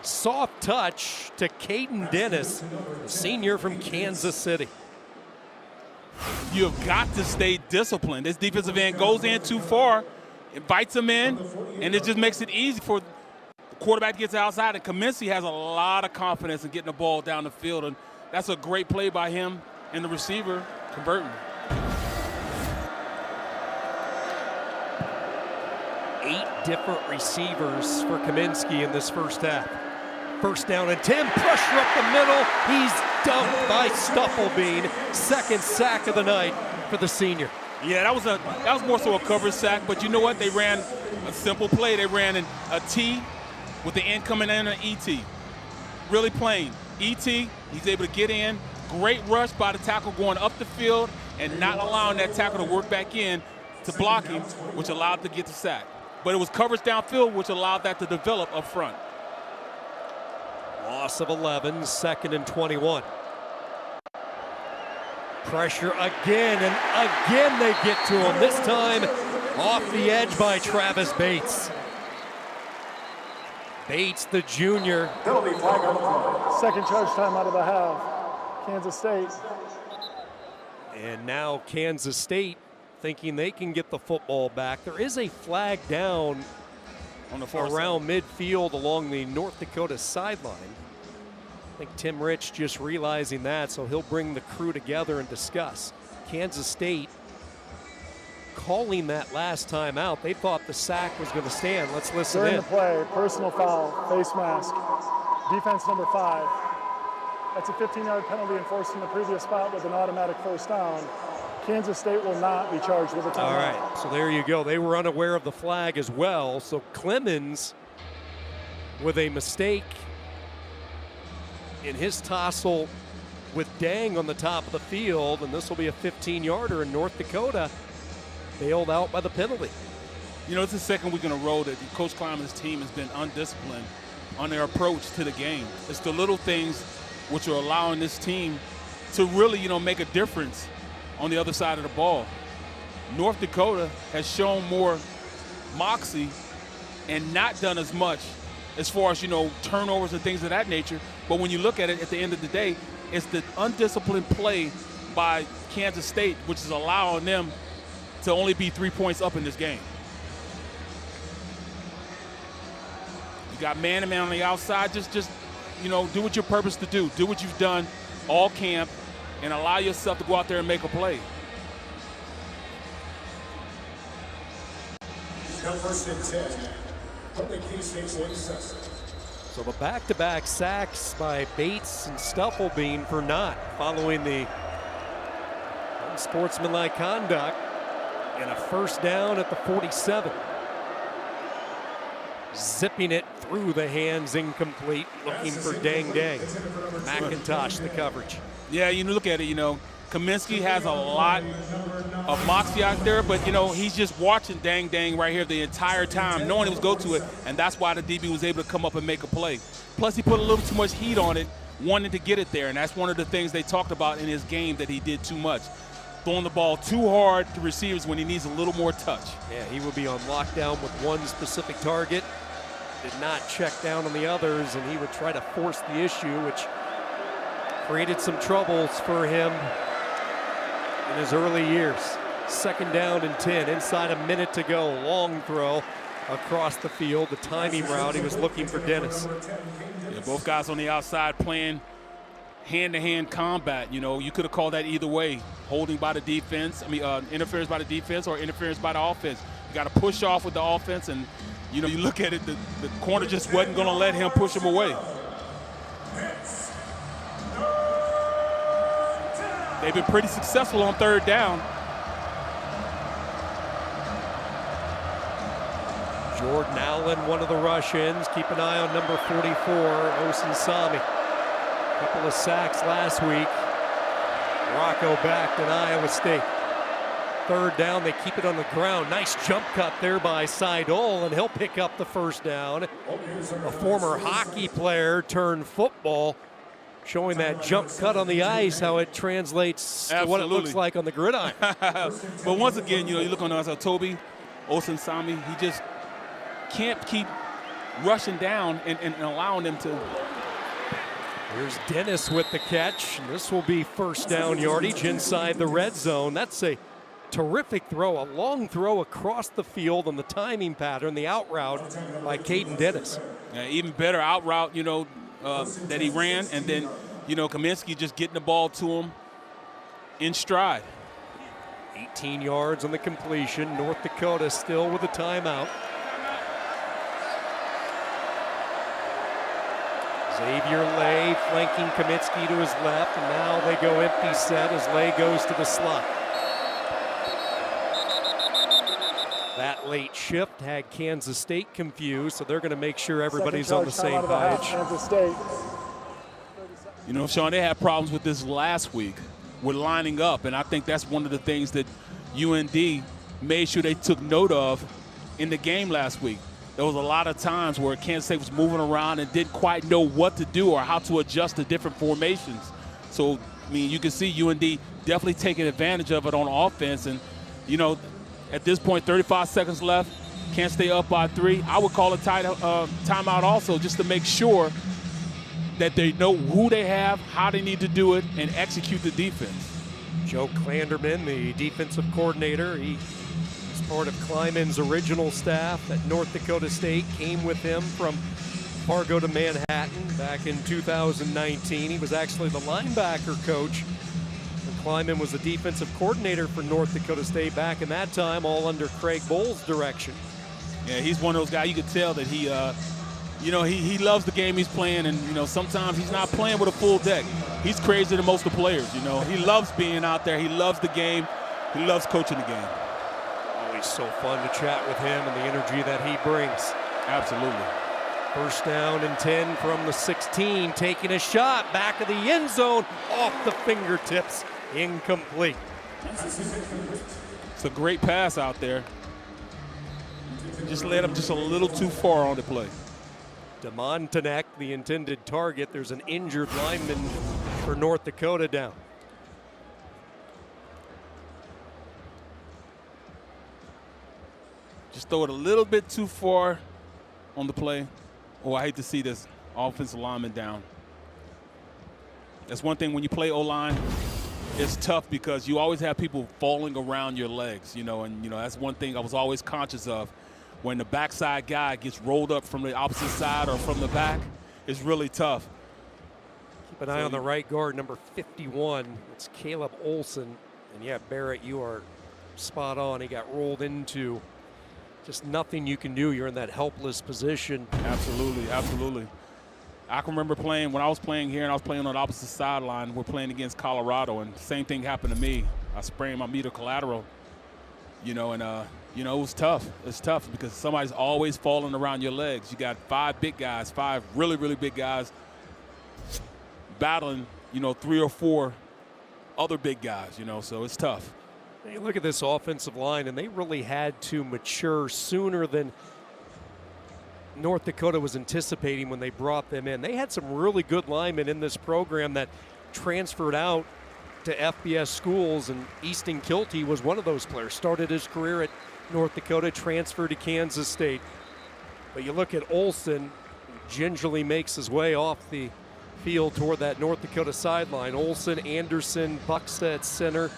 Soft touch to Caden Dennis, senior from Kansas City. You have got to stay disciplined. This defensive end goes in too far, invites him in, and it just makes it easy for the quarterback to get outside. And Kaminsky has a lot of confidence in getting the ball down the field, and that's a great play by him and the receiver converting. 8 different receivers for Kaminsky in this first half. First down and 10, pressure up the middle. He's dumped by Stufflebean. Second sack of the night for the senior. Yeah, that was more so a cover sack, but you know what? They ran a simple play. They ran a T with the end coming in an ET. Really plain. ET, he's able to get in. Great rush by the tackle going up the field and not allowing that tackle to work back in to block him, which allowed to get the sack. But it was coverage downfield, which allowed that to develop up front. Loss of 11, second and 21. Pressure again, and again they get to him. This time off the edge by Travis Bates. Bates, the junior. Second charge time out of the half. Kansas State. And now Kansas State thinking they can get the football back. There is a flag down on the far around midfield along the North Dakota sideline. I think Tim Rich just realizing that, so he'll bring the crew together and discuss. Kansas State calling that last time out. They thought the sack was going to stand. Let's listen During in. the play, personal foul, face mask, defense number 5. That's a 15-yard penalty enforced in the previous spot with an automatic first down. Kansas State will not be charged with a timeout. All right, so there you go. They were unaware of the flag as well. So Clemens with a mistake in his tussle with Dang on the top of the field, and this will be a 15-yarder in North Dakota. Bailed out by the penalty. You know, it's the second week in a row that Coach Kleiman's team has been undisciplined on their approach to the game. It's the little things which are allowing this team to really, make a difference on the other side of the ball. North Dakota has shown more moxie and not done as much as far as, turnovers and things of that nature. But when you look at it at the end of the day, it's the undisciplined play by Kansas State, which is allowing them to only be 3 points up in this game. You got man-to-man on the outside. Just do what you're purposed to do. Do what you've done all camp and allow yourself to go out there and make a play. First and 10 from the K-State 47. So the back-to-back sacks by Bates and Stufflebean for not following the unsportsmanlike conduct, and a first down at the 47. Zipping it through the hands, incomplete, looking for Dang. McIntosh, the coverage. Yeah, look at it, Kaminsky has a lot of moxie out there, but, he's just watching Dang right here the entire time, knowing it was go to it, and that's why the DB was able to come up and make a play. Plus, he put a little too much heat on it, wanting to get it there, and that's one of the things they talked about in his game, that he did too much. Throwing the ball too hard to receivers when he needs a little more touch. Yeah, he would be on lockdown with one specific target, did not check down on the others, and he would try to force the issue, which created some troubles for him in his early years. Second down and 10, inside a minute to go. Long throw across the field, the timing route. He was looking for Dennis. Yeah, both guys on the outside playing hand-to-hand combat. You could have called that either way. Holding by the defense, interference by the defense or interference by the offense. You got to push off with the offense, and you look at it, the corner just wasn't going to let him push him away. They've been pretty successful on third down. Jordan Allen, one of the rush-ins. Keep an eye on number 44, Osinsami. Couple of sacks last week. Rocco backed in Iowa State. Third down, they keep it on the ground. Nice jump cut there by Seidel, and he'll pick up the first down. A former hockey player turned football, showing that jump cut on the ice, how it translates to what it looks like on the gridiron. But once again, you look on us, Toby Osinsami, he just can't keep rushing down and allowing them to. Here's Dennis with the catch. This will be first down yardage inside the red zone. That's a terrific throw, a long throw across the field on the timing pattern, the out route by Caden Dennis. Yeah, even better out route, that he ran, and then, Kaminsky just getting the ball to him in stride. 18 yards on the completion. North Dakota still with a timeout. Xavier Lay flanking Kaminsky to his left, and now they go empty set as Lay goes to the slot. That late shift had Kansas State confused, so they're going to make sure everybody's on the same page. Kansas State. Sean, they had problems with this last week with lining up, and I think that's one of the things that UND made sure they took note of in the game last week. There was a lot of times where Kansas State was moving around and didn't quite know what to do or how to adjust to different formations. So, you can see UND definitely taking advantage of it on offense. And, at this point, 35 seconds left, Kansas State up by 3. I would call a timeout also just to make sure that they know who they have, how they need to do it, and execute the defense. Joe Klanderman, the defensive coordinator, he is part of Kleiman's original staff at North Dakota State, came with him from Fargo to Manhattan back in 2019. He was actually the linebacker coach. And Kleiman was the defensive coordinator for North Dakota State back in that time, all under Craig Bohl's direction. Yeah, he's one of those guys you could tell that he loves the game he's playing, and sometimes he's not playing with a full deck. He's crazier than most of the players. He loves being out there. He loves the game. He loves coaching the game. Always so fun to chat with him and the energy that he brings. Absolutely. First down and 10 from the 16, taking a shot back of the end zone, off the fingertips, incomplete. It's a great pass out there. Just led him just a little too far on the play. DeMontanek, the intended target. There's an injured lineman for North Dakota down. Just throw it a little bit too far on the play. Oh, I hate to see this offensive lineman down. That's one thing when you play O-line, it's tough because you always have people falling around your legs, and that's one thing I was always conscious of. When the backside guy gets rolled up from the opposite side or from the back, it's really tough. Keep an eye on the right guard, number 51. It's Caleb Olson. And yeah, Barrett, you are spot on. He got rolled into. Just nothing you can do. You're in that helpless position. Absolutely, absolutely. I can remember playing when I was playing here and I was playing on the opposite sideline. We're playing against Colorado, and the same thing happened to me. I sprained my medial collateral, and it was tough. It's tough because somebody's always falling around your legs. You got 5 big guys, 5 really, really big guys battling, 3 or 4 other big guys, so it's tough. You look at this offensive line, and they really had to mature sooner than North Dakota was anticipating when they brought them in. They had some really good linemen in this program that transferred out to FBS schools, and Easton Kilty was one of those players. Started his career at North Dakota, transferred to Kansas State. But you look at Olson, gingerly makes his way off the field toward that North Dakota sideline. Olson, Anderson, Buxta at center,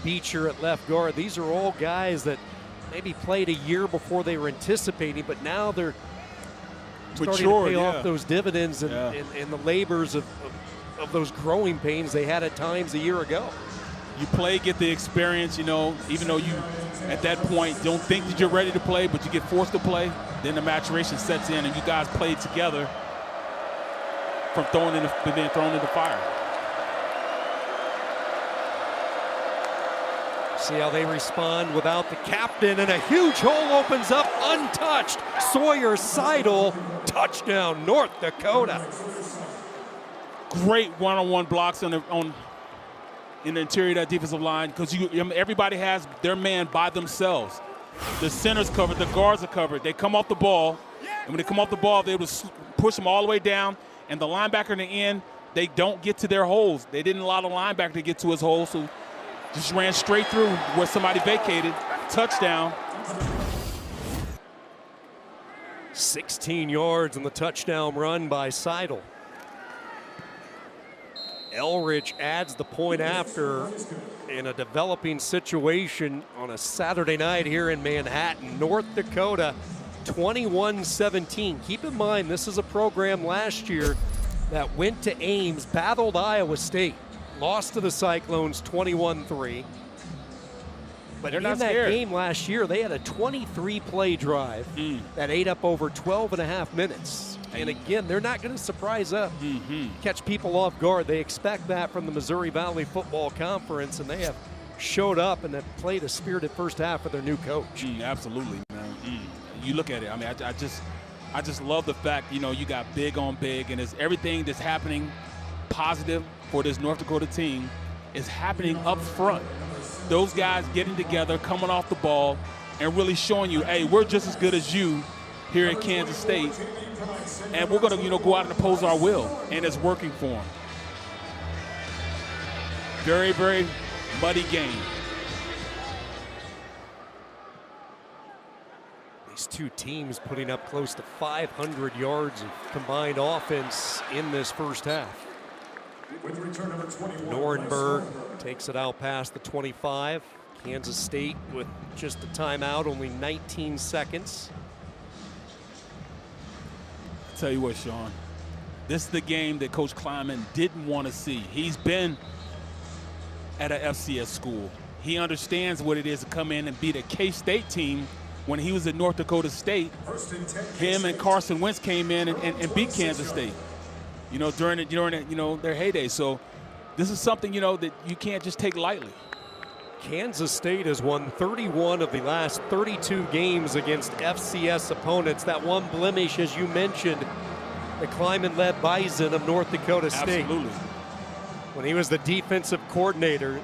Beecher at left guard. These are all guys that maybe played a year before they were anticipating, but now they're starting to pay off those dividends and the labors of those growing pains they had at times a year ago. You play, get the experience, even though you at that point don't think that you're ready to play, but you get forced to play, then the maturation sets in and you guys play together from being thrown into fire. See how they respond without the captain, and a huge hole opens up untouched. Sawyer Seidel, touchdown, North Dakota. Great one-on-one blocks in the interior of that defensive line because everybody has their man by themselves. The center's covered, the guards are covered. They come off the ball, and when they come off the ball, they would push them all the way down, and the linebacker in the end, they don't get to their holes. They didn't allow the linebacker to get to his hole, so just ran straight through where somebody vacated. Touchdown. 16 yards on the touchdown run by Seidel. Elrich adds the point after in a developing situation on a Saturday night here in Manhattan. North Dakota 21-17. Keep in mind, this is a program last year that went to Ames, battled Iowa State, lost to the Cyclones 21-3. But in that game last year, they had a 23-play drive that ate up over 12 and a half minutes. And again, they're not going to surprise up, catch people off guard. They expect that from the Missouri Valley Football Conference, and they have showed up and have played a spirited first half with their new coach. Absolutely, man. You look at it. I mean, I just love the fact, you know, you got big on big, and it's everything that's happening positive for this North Dakota team is happening up front. Those guys getting together, coming off the ball, and really showing you, hey, we're just as good as you here at Kansas State, and we're going to, you know, go out and oppose our will, and it's working for them. Very, very muddy game. These two teams putting up close to 500 yards of combined offense in this first half. Nuremberg takes it out past the 25. Kansas State with just a timeout, only 19 seconds. I'll tell you what, Sean, this is the game that Coach Kleiman didn't want to see. He's been at an FCS school. He understands what it is to come in and beat a K-State team. When he was at North Dakota State, him and Carson Wentz came in and beat Kansas State, you know, during their heyday. So this is something, you know, that you can't just take lightly. Kansas State has won 31 of the last 32 games against FCS opponents. That one blemish, as you mentioned, the Kleiman-led Bison of North Dakota State. Absolutely. When he was the defensive coordinator.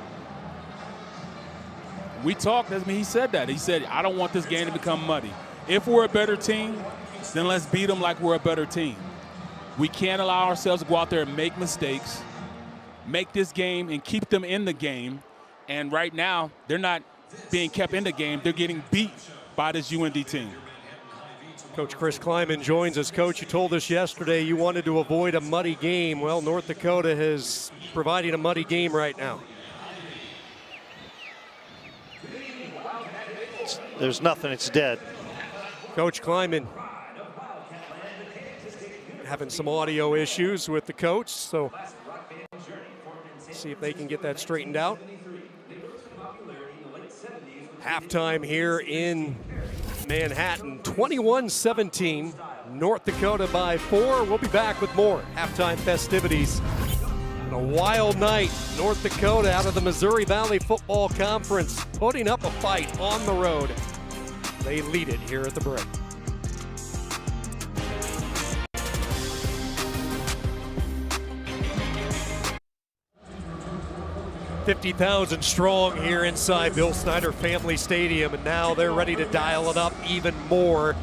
We talked, I mean, he said that. He said, I don't want this game to become muddy. If we're a better team, then let's beat them like we're a better team. We can't allow ourselves to go out there and make mistakes, make this game and keep them in the game. And right now, they're not being kept in the game. They're getting beat by this UND team. Coach Chris Kleiman joins us. Coach, you told us yesterday you wanted to avoid a muddy game. Well, North Dakota is providing a muddy game right now. There's nothing, it's dead. Coach Kleiman having some audio issues with the coach, so see if they can get that straightened out. Halftime here in Manhattan, 21-17, North Dakota by 4. We'll be back with more halftime festivities. A wild night, North Dakota out of the Missouri Valley Football Conference, putting up a fight on the road. They lead it here at the break. $50,000 strong here inside Bill Snyder Family Stadium, and now they're ready to dial it up even more.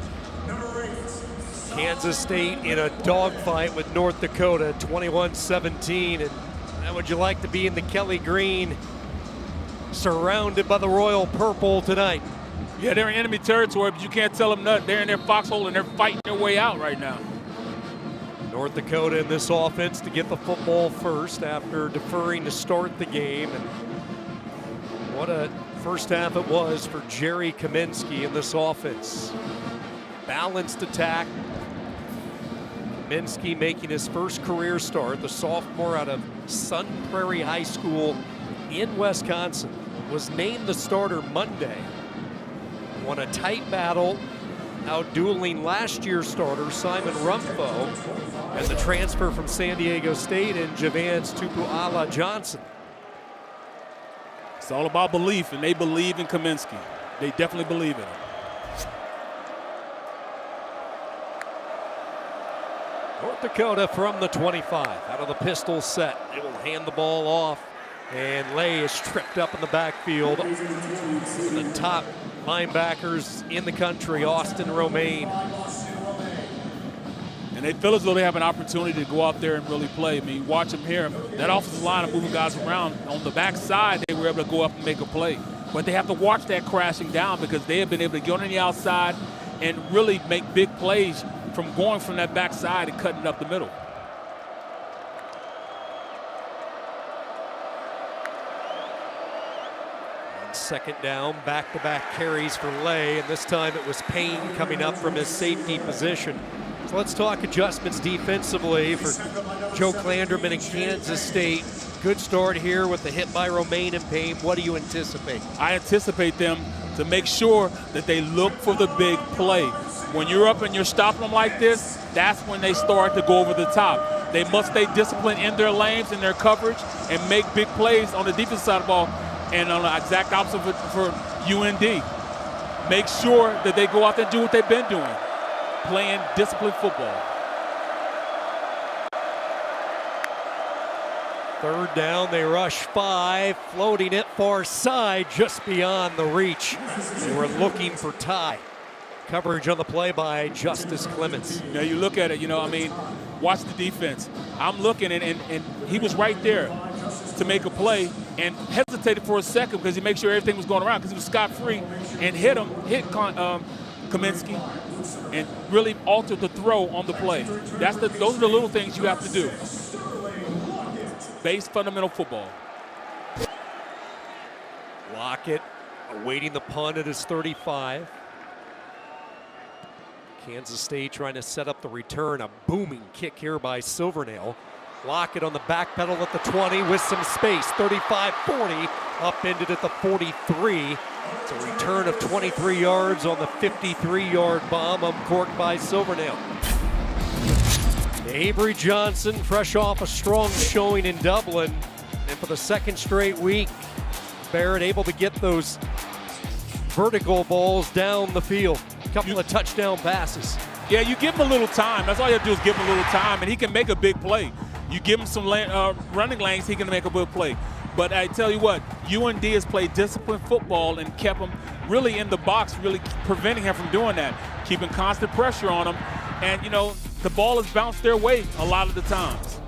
Kansas State in a dogfight with North Dakota, 21-17. And how would you like to be in the Kelly Green, surrounded by the Royal Purple tonight? Yeah, they're in enemy territory, but you can't tell them nothing. They're in their foxhole, and they're fighting their way out right now. North Dakota in this offense to get the football first after deferring to start the game. And what a first half it was for Jerry Kaminsky in this offense. Balanced attack. Kaminsky making his first career start, the sophomore out of Sun Prairie High School in Wisconsin, was named the starter Monday. Won a tight battle, outdueling last year's starter Simon Rumfo and the transfer from San Diego State in Javance Tupuala Johnson. It's all about belief, and they believe in Kaminsky. They definitely believe in him. North Dakota from the 25, out of the pistol set. They will hand the ball off, and Lay is tripped up in the backfield. The top linebackers in the country, Austin Romaine. And they feel as though they have an opportunity to go out there and really play. I mean, watch them here. That offensive line of moving guys around. On the backside, they were able to go up and make a play. But they have to watch that crashing down, because they have been able to get on the outside and really make big plays from going from that backside and cutting up the middle. Second down, back-to-back carries for Lay, and this time it was Payne coming up from his safety position. So let's talk adjustments defensively for Joe Clanderman in Kansas State. Good start here with the hit by Romaine and Payne. What do you anticipate? I anticipate them to make sure that they look for the big play. When you're up and you're stopping them like this, that's when they start to go over the top. They must stay disciplined in their lanes, in their coverage, and make big plays on the defensive side of the ball. And on the exact opposite for UND. Make sure that they go out there and do what they've been doing, playing disciplined football. Third down, they rush 5, floating it far side, just beyond the reach. They were looking for Ty. Coverage on the play by Justice Clements. Now you look at it, I mean, watch the defense. I'm looking, and he was right there to make a play and hesitated for a second because he made sure everything was going around because he was scot-free and hit Kaminsky and really altered the throw on the play. Those are the little things you have to do. Base fundamental football. Lockett awaiting the punt at his 35. Kansas State trying to set up the return. A booming kick here by Silvernail. Lockett on the back pedal at the 20 with some space. 35-40, upended at the 43. It's a return of 23 yards on the 53-yard bomb, uncorked by Silvernail. Avery Johnson, fresh off a strong showing in Dublin. And for the second straight week, Barrett able to get those vertical balls down the field. A couple of touchdown passes. Yeah, you give him a little time. That's all you have to do is give him a little time, and he can make a big play. You give him some running lanes, he can make a big play. But I tell you what, UND has played disciplined football and kept him really in the box, really preventing him from doing that, keeping constant pressure on him. And, the ball has bounced their way a lot of the times.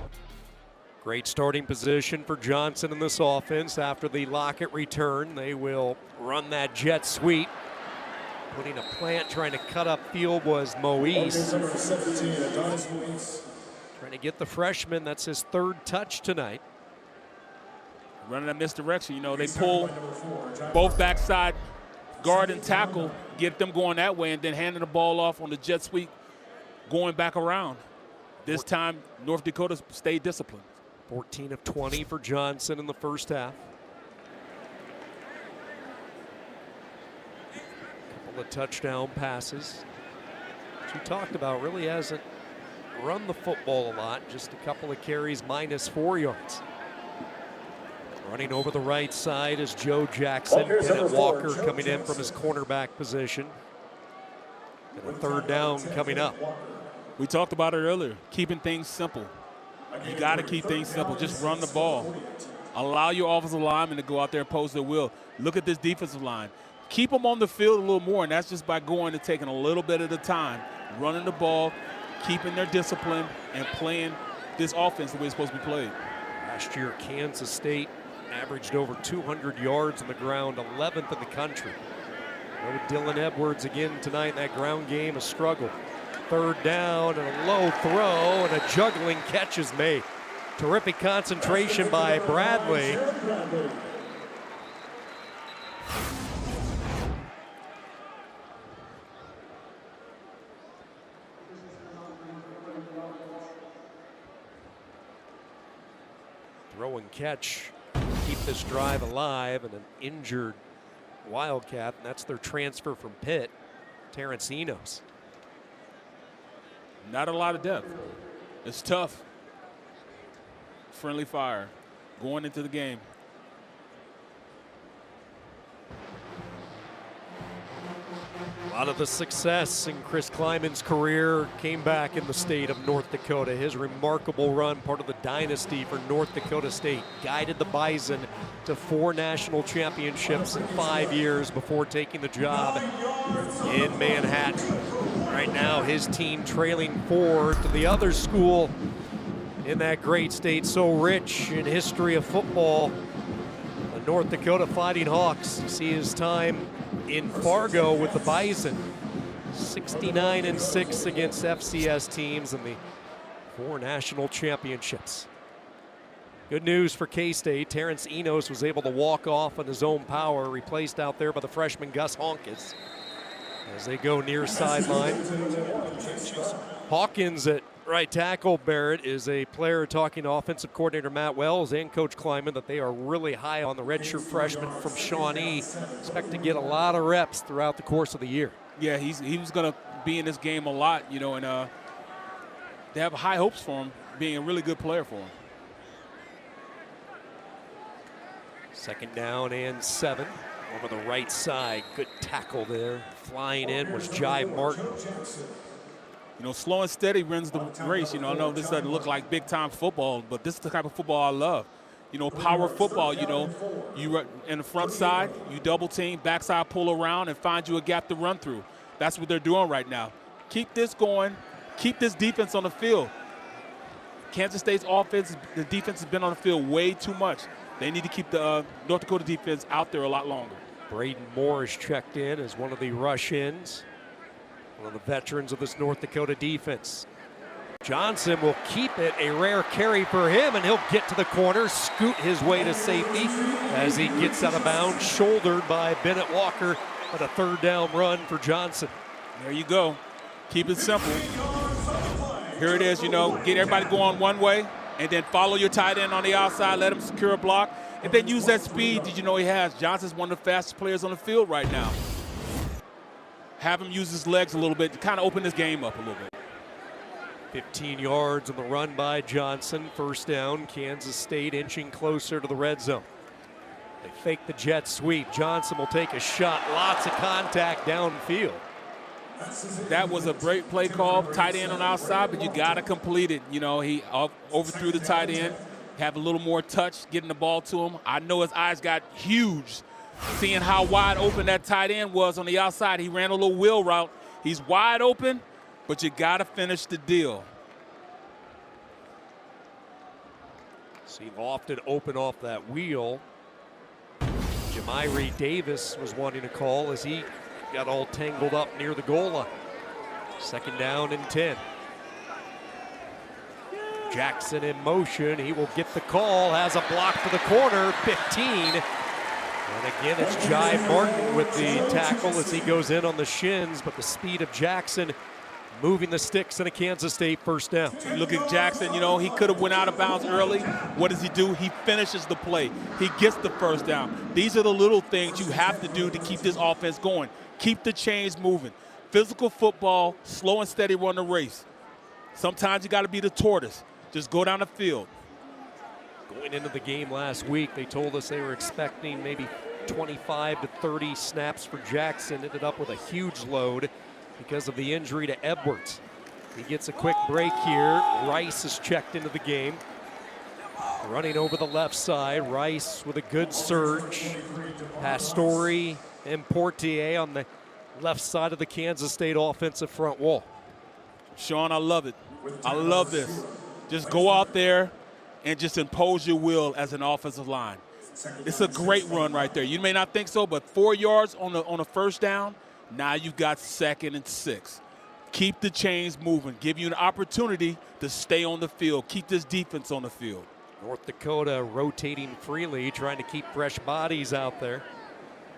Great starting position for Johnson in this offense after the Lockett return. They will run that jet sweep. Putting a plant, trying to cut up field was Moise. Trying to get the freshman. That's his third touch tonight. Running that misdirection. They pull both backside guard and tackle, get them going that way, and then handing the ball off on the jet sweep, going back around. This time, North Dakota stayed disciplined. 14 of 20 for Johnson in the first half. Couple of touchdown passes. As we talked about, really hasn't run the football a lot. Just a couple of carries, -4 yards. Running over the right side is Joe Jackson. Kenneth Walker coming in from his cornerback position. And a third down coming up. We talked about it earlier, keeping things simple. You got to keep things simple. Just run the ball. Allow your offensive linemen to go out there and pose their will. Look at this defensive line. Keep them on the field a little more, and that's just by going and taking a little bit at a time, running the ball, keeping their discipline, and playing this offense the way it's supposed to be played. Last year, Kansas State averaged over 200 yards on the ground, 11th in the country. No Dylan Edwards again tonight in that ground game, a struggle. Third down and a low throw, and a juggling catch is made. Terrific concentration by Bradley. Throw and catch, keep this drive alive, and an injured Wildcat, and that's their transfer from Pitt, Terrence Enos. Not a lot of depth. It's tough. Friendly fire going into the game. A lot of the success in Chris Kleiman's career came back in the state of North Dakota. His remarkable run, part of the dynasty for North Dakota State, guided the Bison to 4 national championships in 5 years before taking the job in Manhattan. Right now, his team trailing 4 to the other school in that great state, so rich in history of football, the North Dakota Fighting Hawks. You see his time in Fargo with the Bison. 69-6 against FCS teams in the 4 national championships. Good news for K-State. Terrence Enos was able to walk off on his own power, replaced out there by the freshman Gus Honkes as they go near sideline. Hawkins at right tackle. Barrett is a player talking to offensive coordinator Matt Wells and Coach Kleiman that they are really high on the redshirt freshman from Shawnee. Expect to get a lot of reps throughout the course of the year. Yeah, he was going to be in this game a lot, you know, and they have high hopes for him being a really good player for him. 2nd down and 7 over the right side. Good tackle there. Flying in was Jai Martin. You know, slow and steady wins the race. You know, I know this doesn't look like big-time football, but this is the type of football I love. You know, power football, you know, you in the front side, you double team, backside pull around and find you a gap to run through. That's what they're doing right now. Keep this going. Keep this defense on the field. Kansas State's offense, the defense has been on the field way too much. They need to keep the North Dakota defense out there a lot longer. Braden Moore is checked in as one of the rush-ins, one of the veterans of this North Dakota defense. Johnson will keep it, a rare carry for him, and he'll get to the corner, scoot his way to safety as he gets out of bounds, shouldered by Bennett Walker, but a 3rd down run for Johnson. There you go. Keep it simple. Here it is, you know, get everybody going one way, and then follow your tight end on the outside, let him secure a block, and then use that speed that you know he has. Johnson's one of the fastest players on the field right now. Have him use his legs a little bit to kind of open this game up a little bit. 15 yards on the run by Johnson. 1st down, Kansas State inching closer to the red zone. They fake the jet sweep. Johnson will take a shot. Lots of contact downfield. That was a great play call, tight end on outside, but you got to complete it. You know, he overthrew the tight end, have a little more touch, getting the ball to him. I know his eyes got huge, seeing how wide open that tight end was on the outside. He ran a little wheel route. He's wide open, but you got to finish the deal. See Lofton open off that wheel. Jamiri Davis was wanting to call as he got all tangled up near the goal line. 2nd down and 10. Jackson in motion. He will get the call. Has a block to the corner. 15. And again, it's Jai Martin with the tackle as he goes in on the shins. But the speed of Jackson moving the sticks in a Kansas State 1st down. Look at Jackson. You know, he could have went out of bounds early. What does he do? He finishes the play. He gets the 1st down. These are the little things you have to do to keep this offense going. Keep the chains moving. Physical football, slow and steady run the race. Sometimes you got to be the tortoise. Just go down the field. Going into the game last week, they told us they were expecting maybe 25 to 30 snaps for Jackson. Ended up with a huge load because of the injury to Edwards. He gets a quick break here. Rice is checked into the game. Running over the left side, Rice with a good surge. Pastore and Portier on the left side of the Kansas State offensive front wall. Sean, I love it. I love this. Just go out there and just impose your will as an offensive line. It's a great run right there. You may not think so, but 4 yards on a 1st down, now you've got 2nd and 6. Keep the chains moving. Give you an opportunity to stay on the field. Keep this defense on the field. North Dakota rotating freely, trying to keep fresh bodies out there.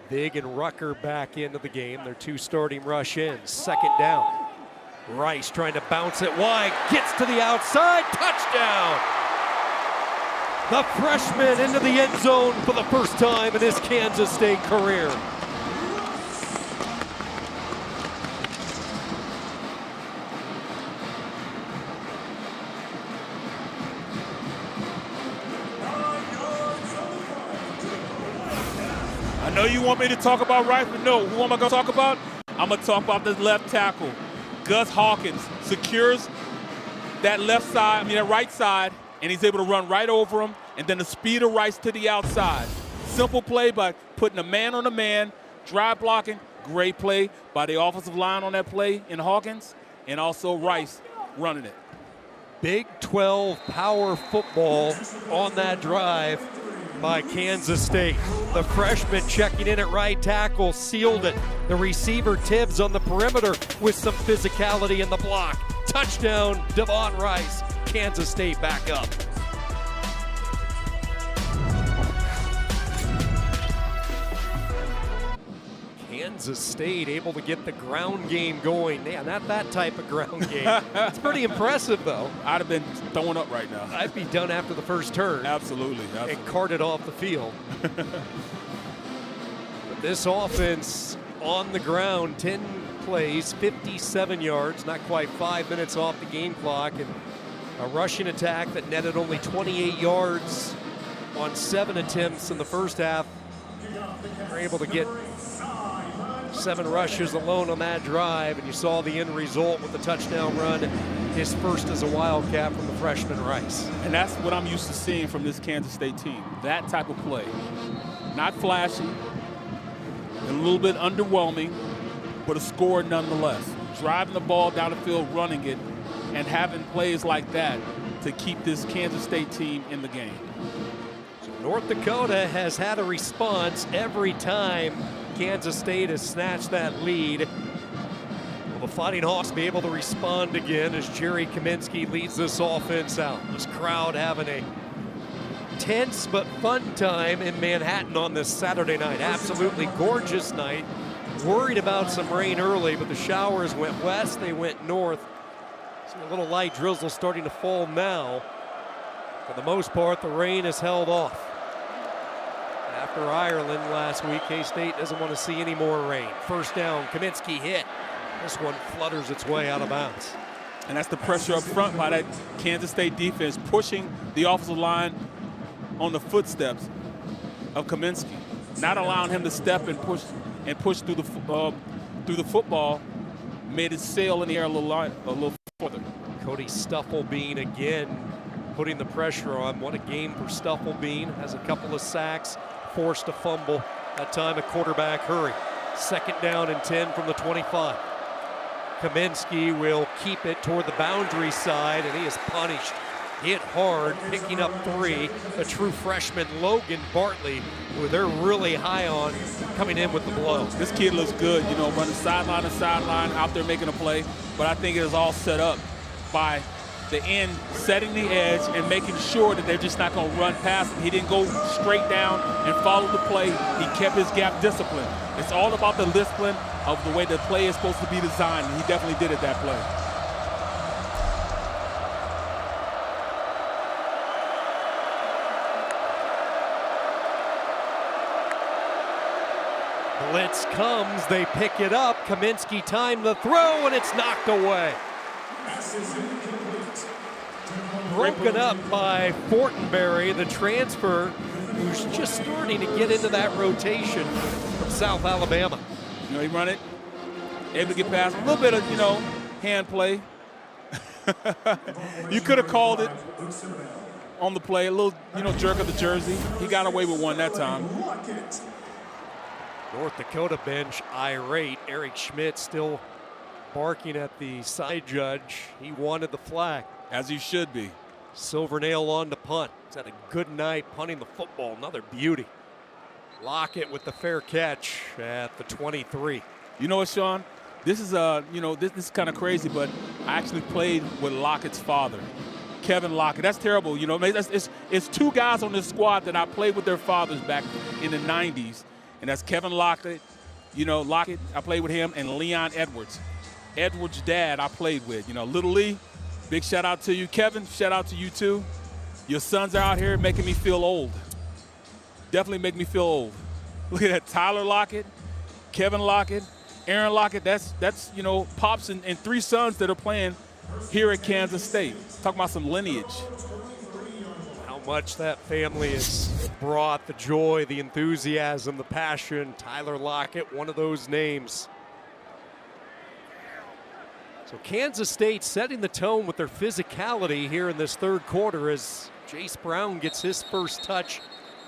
Big and Rucker back into the game. Their 2 starting rush ins. 2nd down. Rice trying to bounce it wide. Gets to the outside. Touchdown! The freshman into the end zone for the 1st time in his Kansas State career. I know you want me to talk about Rice, but no, who am I going to talk about? I'm going to talk about this left tackle. Gus Hawkins secures that that right side, and he's able to run right over him, and then the speed of Rice to the outside. Simple play by putting a man on a man, drive blocking. Great play by the offensive line on that play in Hawkins, and also Rice running it. Big 12 power football on that drive. by Kansas State. The freshman checking in at right tackle sealed it. The receiver Tibbs on the perimeter with some physicality in the block. Touchdown, Devon Rice. Kansas State back up. Kansas State able to get the ground game going. Yeah, not that type of ground game. It's pretty impressive, though. I'd have been throwing up right now. I'd be done after the first turn. Absolutely. And carted off the field. But this offense on the ground, 10 plays, 57 yards, not quite 5 minutes off the game clock, and a rushing attack that netted only 28 yards on 7 attempts in the first half. They're able to get 7 rushes alone on that drive, and you saw the end result with the touchdown run, his first as a Wildcat from the freshman Rice. And that's what I'm used to seeing from this Kansas State team, that type of play. Not flashy, and a little bit underwhelming, but a score nonetheless. Driving the ball down the field, running it, and having plays like that to keep this Kansas State team in the game. North Dakota has had a response every time Kansas State has snatched that lead. Will the Fighting Hawks be able to respond again as Jerry Kaminsky leads this offense out? This crowd having a tense but fun time in Manhattan on this Saturday night. Absolutely gorgeous night. Worried about some rain early, but the showers went west, they went north. See a little light drizzle starting to fall now. For the most part, the rain has held off. After Ireland last week, K-State doesn't want to see any more rain. First down, Kaminsky hit. This one flutters its way out of bounds. And that's the pressure up front by that Kansas State defense, pushing the offensive line on the footsteps of Kaminsky, not allowing him to step and push through the football, made it sail in the air a little further. Cody Stufflebean again putting the pressure on. What a game for Stufflebean. Has a couple of sacks, forced a fumble. That time a quarterback hurry. Second down and 10 from the 25. Kaminsky will keep it toward the boundary side, and he is punished. Hit hard, picking up 3. A true freshman, Logan Bartley, who they're really high on, coming in with the blow. This kid looks good, you know, running sideline to sideline, out there making a play. But I think it is all set up by the end, setting the edge and making sure that they're just not going to run past him. He didn't go straight down and follow the play. He kept his gap discipline. It's all about the discipline of the way the play is supposed to be designed, and he definitely did it that play. Blitz comes, they pick it up. Kaminsky time to throw, and it's knocked away. Broken up by Fortenberry, the transfer, who's just starting to get into that rotation from South Alabama. You know, he run it, able to get past a little bit of, you know, hand play. You could have called it on the play, a little, you know, jerk of the jersey. He got away with one that time. North Dakota bench irate. Eric Schmidt still barking at the side judge. He wanted the flag. As he should be. Silvernail on to punt. He's had a good night punting the football. Another beauty. Lockett with the fair catch at the 23. You know what, Sean? This is you know, this is kind of crazy, but I actually played with Lockett's father, Kevin Lockett. That's terrible. You know, it's 2 guys on this squad that I played with their fathers back in the 90s, and that's Kevin Lockett. You know, Lockett, I played with him, and Leon Edwards. Edwards' dad I played with. You know, Little Lee, big shout out to you. Kevin, shout out to you too. Your sons are out here making me feel old. Definitely make me feel old. Look at that, Tyler Lockett, Kevin Lockett, Aaron Lockett. That's you know, pops and 3 sons that are playing here at Kansas State. Talking about some lineage. How much that family has brought the joy, the enthusiasm, the passion. Tyler Lockett, one of those names. So Kansas State setting the tone with their physicality here in this third quarter as Jace Brown gets his first touch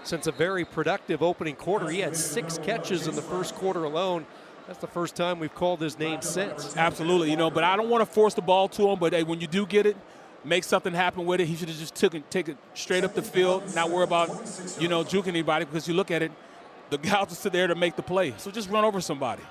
since a very productive opening quarter. He had 6 catches in the first quarter alone. That's the first time we've called his name since. Absolutely, you know, but I don't want to force the ball to him, but hey, when you do get it, make something happen with it. He should have just take it straight up the field, not worry about, juking anybody, because you look at it, the guys will sit there to make the play. So just run over somebody.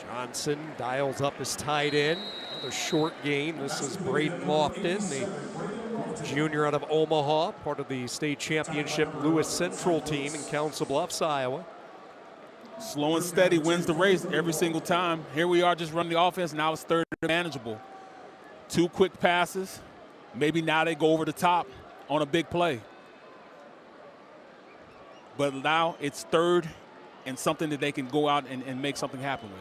Johnson dials up his tight end. Another short game. This is Braden Lofton, the junior out of Omaha, part of the state championship Lewis Central team in Council Bluffs, Iowa. Slow and steady wins the race every single time. Here we are just running the offense. Now it's third and manageable. 2 quick passes. Maybe now they go over the top on a big play. But now it's third and something that they can go out and make something happen with.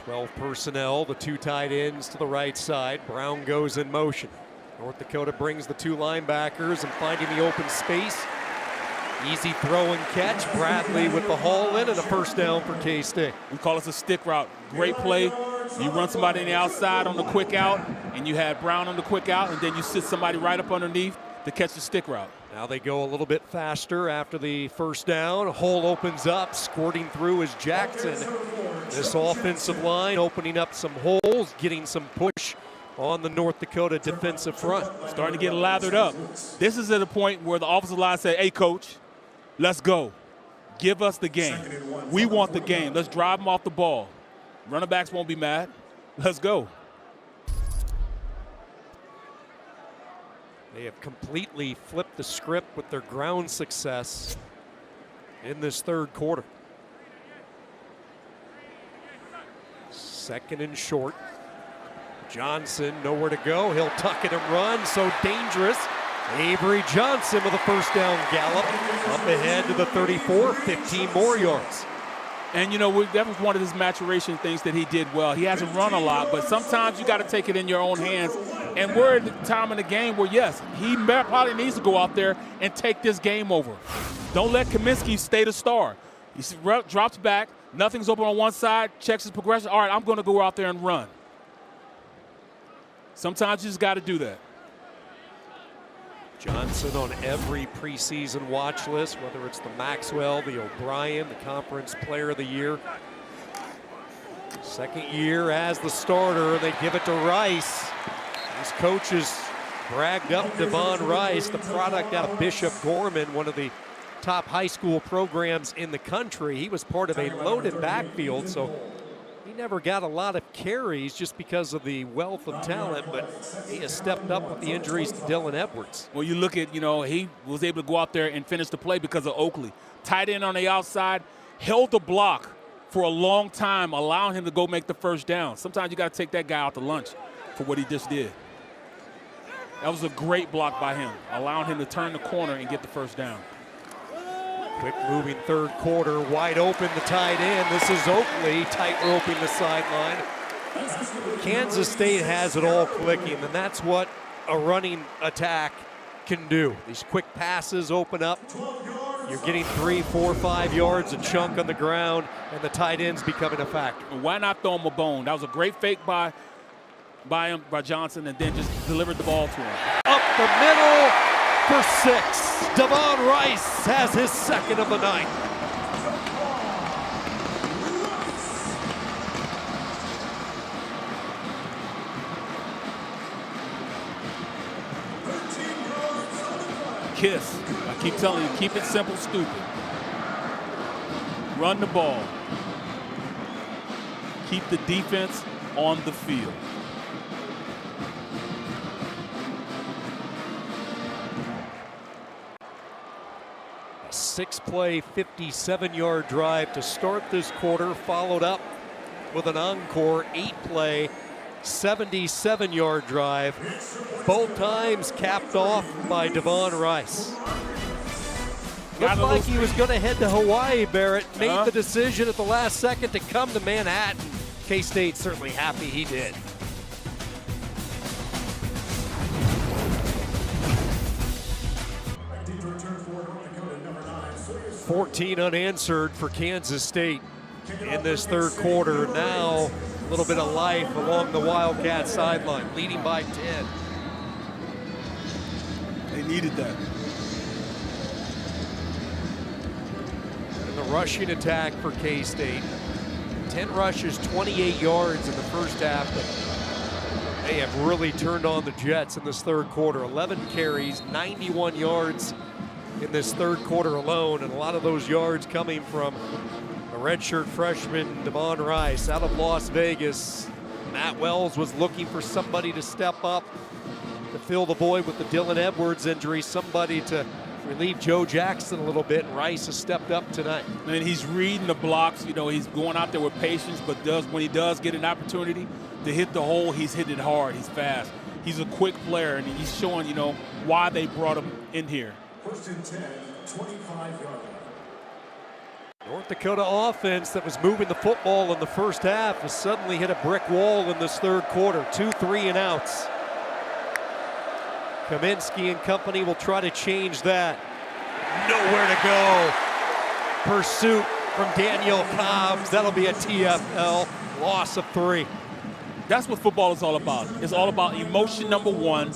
12 personnel, the 2 tight ends to the right side. Brown goes in motion. North Dakota brings the 2 linebackers and finding the open space. Easy throw and catch. Bradley with the haul in and a first down for K-State. We call this a stick route. Great play. You run somebody on the outside on the quick out, and you had Brown on the quick out, and then you sit somebody right up underneath to catch the stick route. Now they go a little bit faster after the first down. A hole opens up. Squirting through is Jackson. This offensive line opening up some holes, getting some push on the North Dakota defensive front. Starting to get lathered up. This is at a point where the offensive line said, hey, coach, let's go. Give us the game. We want the game. Let's drive them off the ball. Running backs won't be mad. Let's go. They have completely flipped the script with their ground success in this third quarter. Second and short. Johnson nowhere to go. He'll tuck it and run. So dangerous. Avery Johnson with a first down gallop. Up ahead to the 34, 15 more yards. And, that was one of his maturation things that he did well. He hasn't run a lot, but sometimes you got to take it in your own hands. And we're at the time in the game where, yes, he probably needs to go out there and take this game over. Don't let Kaminsky stay the star. He drops back, nothing's open on one side, checks his progression. All right, I'm going to go out there and run. Sometimes you just got to do that. Johnson on every preseason watch list, whether it's the Maxwell, the O'Brien, the Conference Player of the Year. Second year as the starter, they give it to Rice. These coaches bragged up Devon Rice, the product out of Bishop Gorman, one of the top high school programs in the country. He was part of a loaded backfield, so he never got a lot of carries just because of the wealth of talent, but he has stepped up with the injuries to Dylan Edwards. Well, you look at, he was able to go out there and finish the play because of Oakley. Tight end on the outside, held the block for a long time, allowing him to go make the first down. Sometimes you got to take that guy out to lunch for what he just did. That was a great block by him, allowing him to turn the corner and get the first down. Quick moving third quarter, wide open the tight end. This is Oakley tight roping the sideline. Kansas State has it all clicking, and that's what a running attack can do. These quick passes open up. You're getting 3, 4, 5 yards a chunk on the ground, and the tight end's becoming a factor. And why not throw him a bone? That was a great fake by Johnson, and then just delivered the ball to him. Up the middle for 6. Devon Rice has his second of the night. Kiss. I keep telling you, keep it simple, stupid. Run the ball. Keep the defense on the field. A 6-play, 57-yard drive to start this quarter, followed up with an encore 8-play, 77-yard drive. Both times capped off by Devon Rice. Looked like he was going to head to Hawaii, Barrett. Made the decision at the last second to come to Manhattan. K-State certainly happy he did. 14 unanswered for Kansas State in this third quarter. Now a little bit of life along the Wildcat sideline, leading by 10. They needed that. the rushing attack for K-State. 10 rushes, 28 yards in the first half, but they have really turned on the Jets in this third quarter. 11 carries, 91 yards in this third quarter alone, and a lot of those yards coming from a redshirt freshman, Devon Rice, out of Las Vegas. Matt Wells was looking for somebody to step up to fill the void with the Dylan Edwards injury, somebody to relieve Joe Jackson a little bit. Rice has stepped up tonight. And he's reading the blocks. You know, he's going out there with patience, but when he does get an opportunity to hit the hole, he's hitting it hard. He's fast. He's a quick player, and he's showing, you know, why they brought him in here. First and 10, 25-yard. North Dakota offense that was moving the football in the first half has suddenly hit a brick wall in this third quarter. 2 3-and-outs. Kaminsky and company will try to change that. Nowhere to go. Pursuit from Daniel Cobbs. That'll be a TFL. Loss of 3. That's what football is all about. It's all about emotion, number one.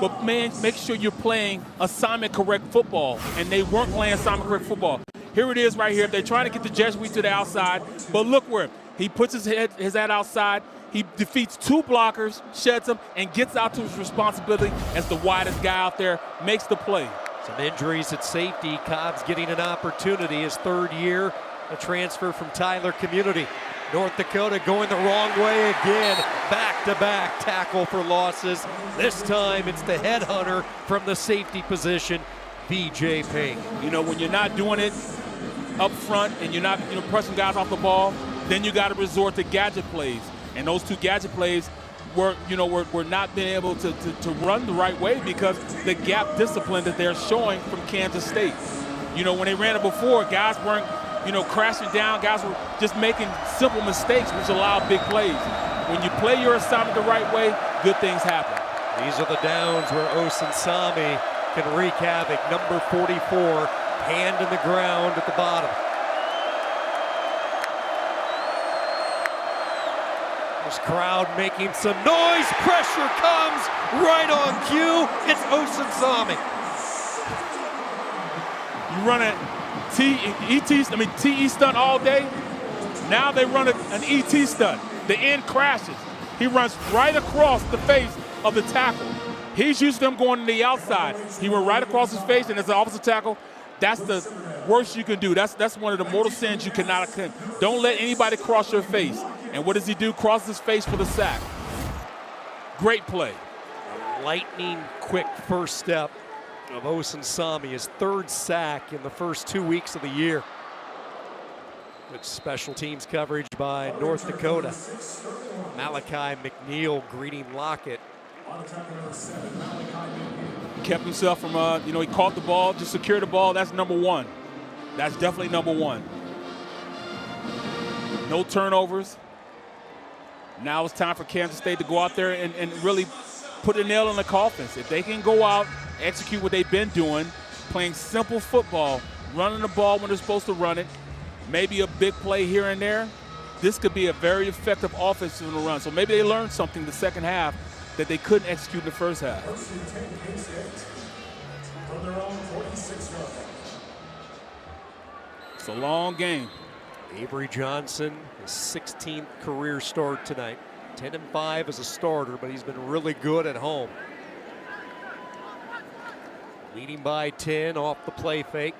But, man, make sure you're playing assignment-correct football. And they weren't playing assignment-correct football. Here it is right here. They're trying to get the Jesuit to the outside. But look where he puts his head outside. He defeats 2 blockers, sheds them, and gets out to his responsibility as the widest guy out there, makes the play. Some injuries at safety. Cobbs getting an opportunity. His third year, a transfer from Tyler Community. North Dakota going the wrong way again. Back-to-back tackle for losses. This time it's the headhunter from the safety position, B.J. Payne. You know, when you're not doing it up front and you're not pressing guys off the ball, then you got to resort to gadget plays. And those 2 gadget plays were not being able to run the right way because the gap discipline that they're showing from Kansas State. You know, when they ran it before, guys weren't, crashing down. Guys were just making simple mistakes, which allowed big plays. When you play your assignment the right way, good things happen. These are the downs where Osunsami can wreak havoc. Number 44, hand in the ground at the bottom. This crowd making some noise. Pressure comes right on cue. It's Osunsami. You run a TE stunt all day. Now they run an ET stunt. The end crashes. He runs right across the face of the tackle. He's used to them going to the outside. He went right across his face, and as an offensive tackle, that's the worst you can do. That's one of the mortal sins you cannot commit. Don't let anybody cross your face. And what does he do? Crosses his face for the sack. Great play. Lightning quick first step of Osunsami, his 3rd sack in the first 2 weeks of the year. Good special teams coverage by North Dakota. Malachi McNeil greeting Lockett. Kept himself from, he caught the ball, just secured the ball. That's number 1. That's definitely number 1. No turnovers. Now it's time for Kansas State to go out there and really put a nail in the coffin. If they can go out, execute what they've been doing, playing simple football, running the ball when they're supposed to run it, maybe a big play here and there, this could be a very effective offense in the run. So maybe they learned something the second half that they couldn't execute in the first half. It's a long game. Avery Johnson, his 16th career start tonight. 10-5 as a starter, but he's been really good at home. Leading by 10 off the play fake.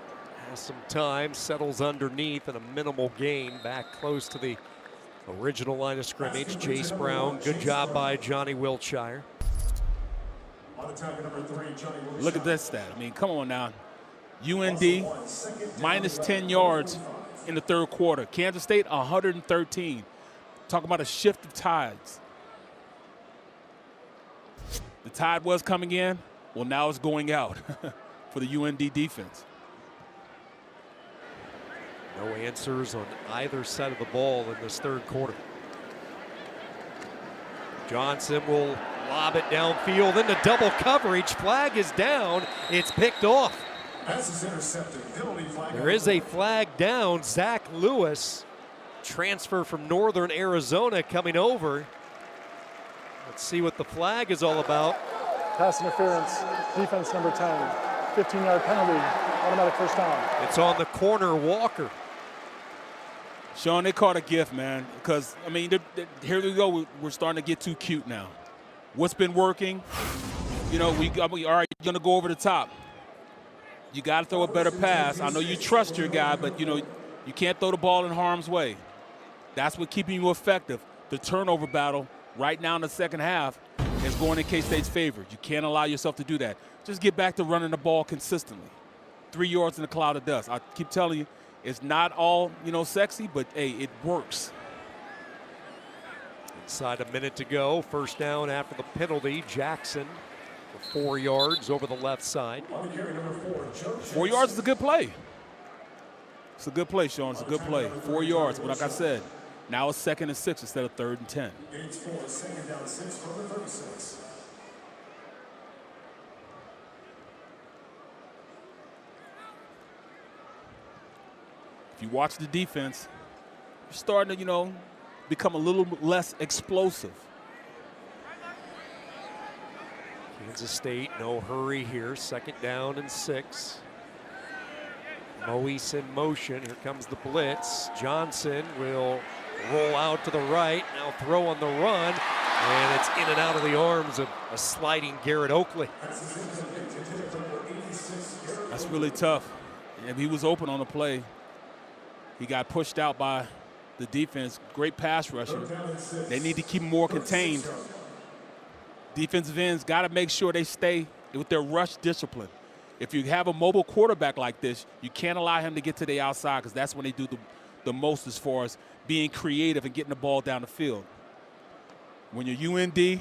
Has some time, settles underneath and a minimal gain back close to the original line of scrimmage. Jace Brown, good job by Johnny Wiltshire. Look at this stat. I mean, come on now. UND minus 10 yards in the third quarter. Kansas State 113. Talking about a shift of tides. The tide was coming in. Well, now it's going out for the UND defense. No answers on either side of the ball in this third quarter. Johnson will lob it downfield into double coverage. Flag is down. It's picked off. There is a flag down. Zach Lewis, transfer from Northern Arizona, coming over. Let's see what the flag is all about. Pass interference, defense number 10, 15-yard penalty, automatic first down. It's on the corner, Walker. Sean, they caught a gift, man, because, I mean, here we go. We're starting to get too cute now. What's been working? You know, all right, you're going to go over the top. You got to throw a better pass. I know you trust your guy, but, you know, you can't throw the ball in harm's way. That's what keeping you effective. The turnover battle right now in the second half is going in K-State's favor. You can't allow yourself to do that. Just get back to running the ball consistently. 3 yards in a cloud of dust. I keep telling you, it's not all, you know, sexy, but, hey, it works. Inside a minute to go. First down after the penalty. Jackson for 4 yards over the left side. 4 yards is a good play. It's a good play, Sean. It's a good play. 4 yards. But like I said, now it's 2nd and 6 instead of 3rd and 10. It's for second down 6 from the 36. If you watch the defense, you're starting to, you know, become a little less explosive. Kansas State, no hurry here. 2nd down and 6. Moise in motion. Here comes the blitz. Johnson will roll out to the right. Now throw on the run. And it's in and out of the arms of a sliding Garrett Oakley. That's really tough. And he was open on the play. He got pushed out by the defense. Great pass rusher. They need to keep him more contained. Defensive ends got to make sure they stay with their rush discipline. If you have a mobile quarterback like this, you can't allow him to get to the outside because that's when they do the most as far as being creative and getting the ball down the field. When you're UND,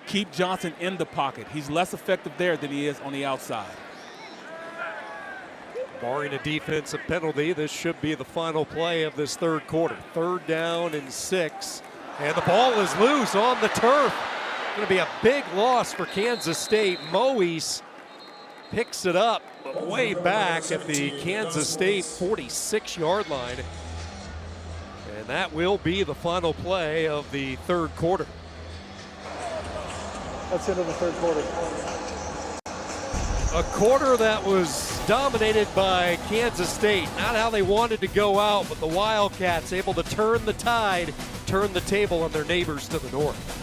keep Johnson in the pocket. He's less effective there than he is on the outside. Barring a defensive penalty, this should be the final play of this third quarter. 3rd down and 6. And the ball is loose on the turf. Going to be a big loss for Kansas State. Moise picks it up way back at the Kansas State 46-yard line. And that will be the final play of the third quarter. That's the end of the third quarter. A quarter that was dominated by Kansas State. Not how they wanted to go out, but the Wildcats able to turn the tide, turn the table on their neighbors to the north.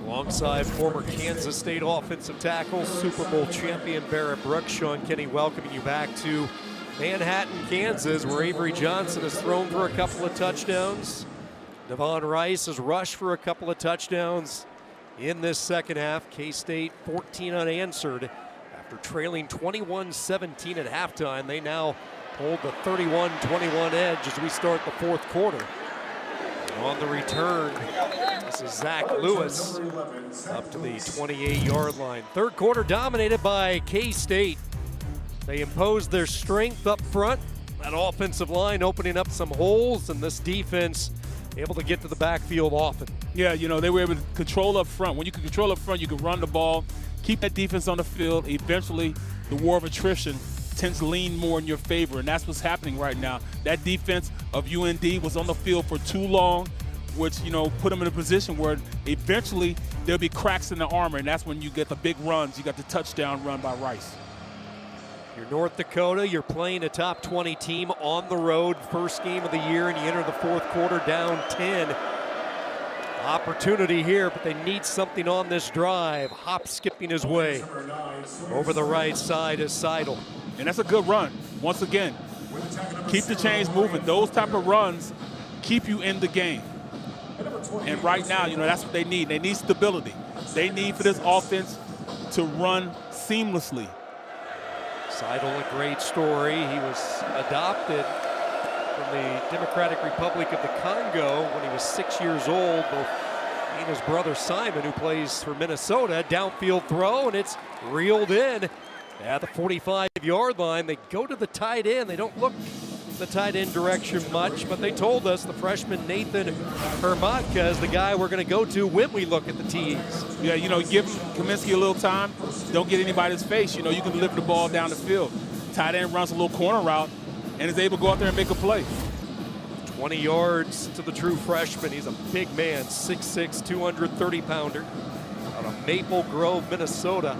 Alongside former Kansas State offensive tackle, Super Bowl champion Barrett Brooks. Sean Kenny welcoming you back to Manhattan, Kansas, where Avery Johnson has thrown for a couple of touchdowns. Devon Rice has rushed for a couple of touchdowns in this second half. K-State 14 unanswered after trailing 21-17 at halftime. They now hold the 31-21 edge as we start the fourth quarter. And on the return, this is Zach Lewis up to the 28-yard line. Third quarter dominated by K-State. They imposed their strength up front. That offensive line opening up some holes, and this defense able to get to the backfield often. Yeah, you know, they were able to control up front. When you can control up front, you can run the ball, keep that defense on the field. Eventually, the war of attrition tends to lean more in your favor, and that's what's happening right now. That defense of UND was on the field for too long, which, you know, put them in a position where eventually there'll be cracks in the armor, and that's when you get the big runs. You got the touchdown run by Rice. You're North Dakota, you're playing a top 20 team on the road, first game of the year, and you enter the fourth quarter down 10. Opportunity here, but they need something on this drive. Hop skipping his way over the right side is Seidel. And that's a good run. Once again, keep the chains moving. Those type of runs keep you in the game. And right now, you know, that's what they need. They need stability. They need for this offense to run seamlessly. Seidel, a great story. He was adopted from the Democratic Republic of the Congo when he was 6 years old. Both he and his brother Simon, who plays for Minnesota, downfield throw, and it's reeled in at the 45-yard line. They go to the tight end. They don't look the tight end direction much, but they told us the freshman Nathan Hermatka is the guy we're going to go to when we look at the tees. Yeah, you know, give Kaminsky a little time. Don't get anybody's face. You know, you can deliver the ball down the field. Tight end runs a little corner route and is able to go out there and make a play. 20 yards to the true freshman. He's a big man, 6'6", 230-pounder out of Maple Grove, Minnesota.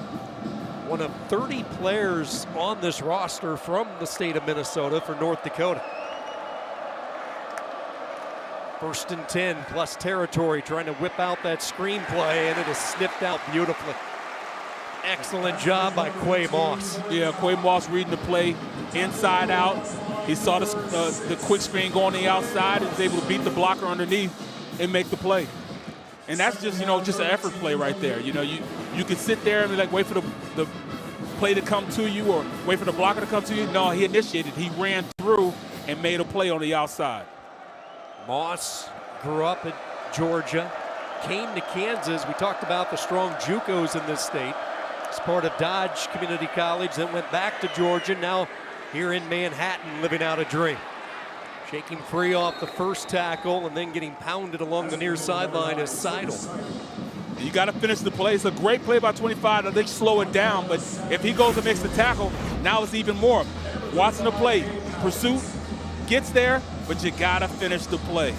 one of 30 players on this roster from the state of Minnesota for North Dakota. 1st and 10 plus territory, trying to whip out that screenplay, and it is snipped out beautifully. Excellent job by Quay Moss. Yeah, Quay Moss reading the play inside out. He saw the quick screen go on the outside and was able to beat the blocker underneath and make the play. And that's just, just an effort play right there. You can sit there and like wait for the play to come to you or wait for the blocker to come to you. No, he initiated. He ran through and made a play on the outside. Moss grew up in Georgia, came to Kansas. We talked about the strong JUCOs in this state. He's part of Dodge Community College, then went back to Georgia, now here in Manhattan living out a dream. Shaking free off the first tackle and then getting pounded along the near sideline is Seidel. You got to finish the play. It's a great play by 25. They slow it down, but if he goes and makes the tackle, now it's even more. Watching the play, pursuit, gets there, but you got to finish the play.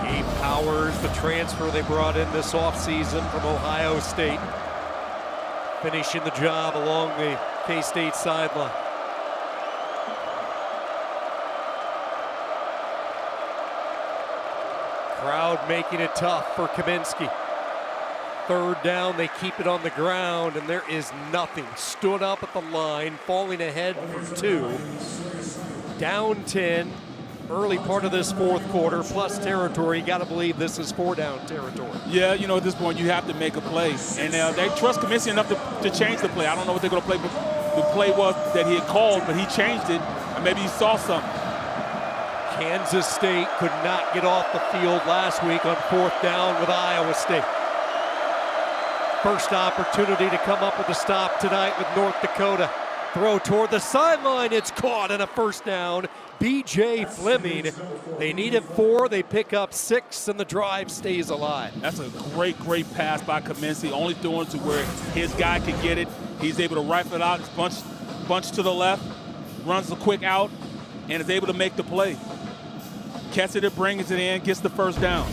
Gabe Powers, the transfer they brought in this offseason from Ohio State, finishing the job along the K-State sideline. Crowd making it tough for Kaminsky. 3rd down, they keep it on the ground, and there is nothing. Stood up at the line, falling ahead for 2. Down 10, early part of this 4th quarter, plus territory. Got to believe this is 4-down territory. Yeah, at this point, you have to make a play. And they trust Kaminsky enough to change the play. I don't know what they're going to play, but the play was that he had called, but he changed it, and maybe he saw something. Kansas State could not get off the field last week on 4th down with Iowa State. First opportunity to come up with a stop tonight with North Dakota. Throw toward the sideline, it's caught, and a 1st down. B.J. Fleming. They needed 4, they pick up 6, and the drive stays alive. That's a great pass by Kaminsky, only throwing to where his guy can get it. He's able to rifle it out, bunch to the left, runs a quick out, and is able to make the play. Catches it, brings it in, gets the 1st down.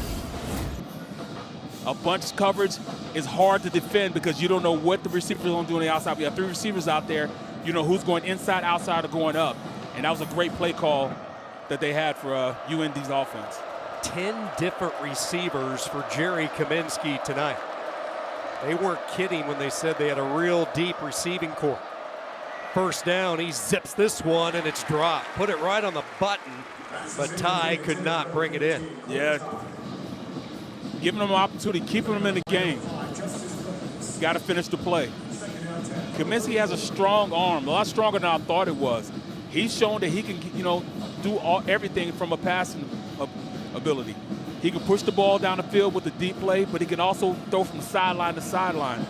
A bunch coverage is hard to defend because you don't know what the receivers are going to do on the outside. We have 3 receivers out there. You know who's going inside, outside, or going up. And that was a great play call that they had for UND's offense. 10 different receivers for Jerry Kaminsky tonight. They weren't kidding when they said they had a real deep receiving corps. 1st down, he zips this one, and it's dropped. Put it right on the button, but Ty could not bring it in. Yeah. Giving them an opportunity, keeping them in the game. Got to finish the play. Kaminsky has a strong arm, a lot stronger than I thought it was. He's shown that he can, do everything from a passing ability. He can push the ball down the field with a deep play, but he can also throw from sideline to sideline.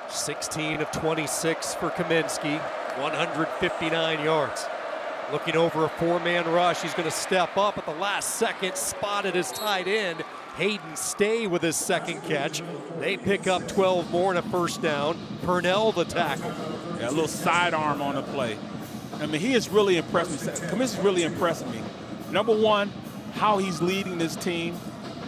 16 of 26 for Kaminsky, 159 yards. Looking over a 4-man rush. He's going to step up at the last second, spotted his tight end. Hayden Stay with his 2nd catch. They pick up 12 more and a 1st down. Purnell the tackle. Yeah, a little sidearm on the play. I mean, he has really impressed me. Kaminsky's really impressing me. Number 1, how he's leading this team.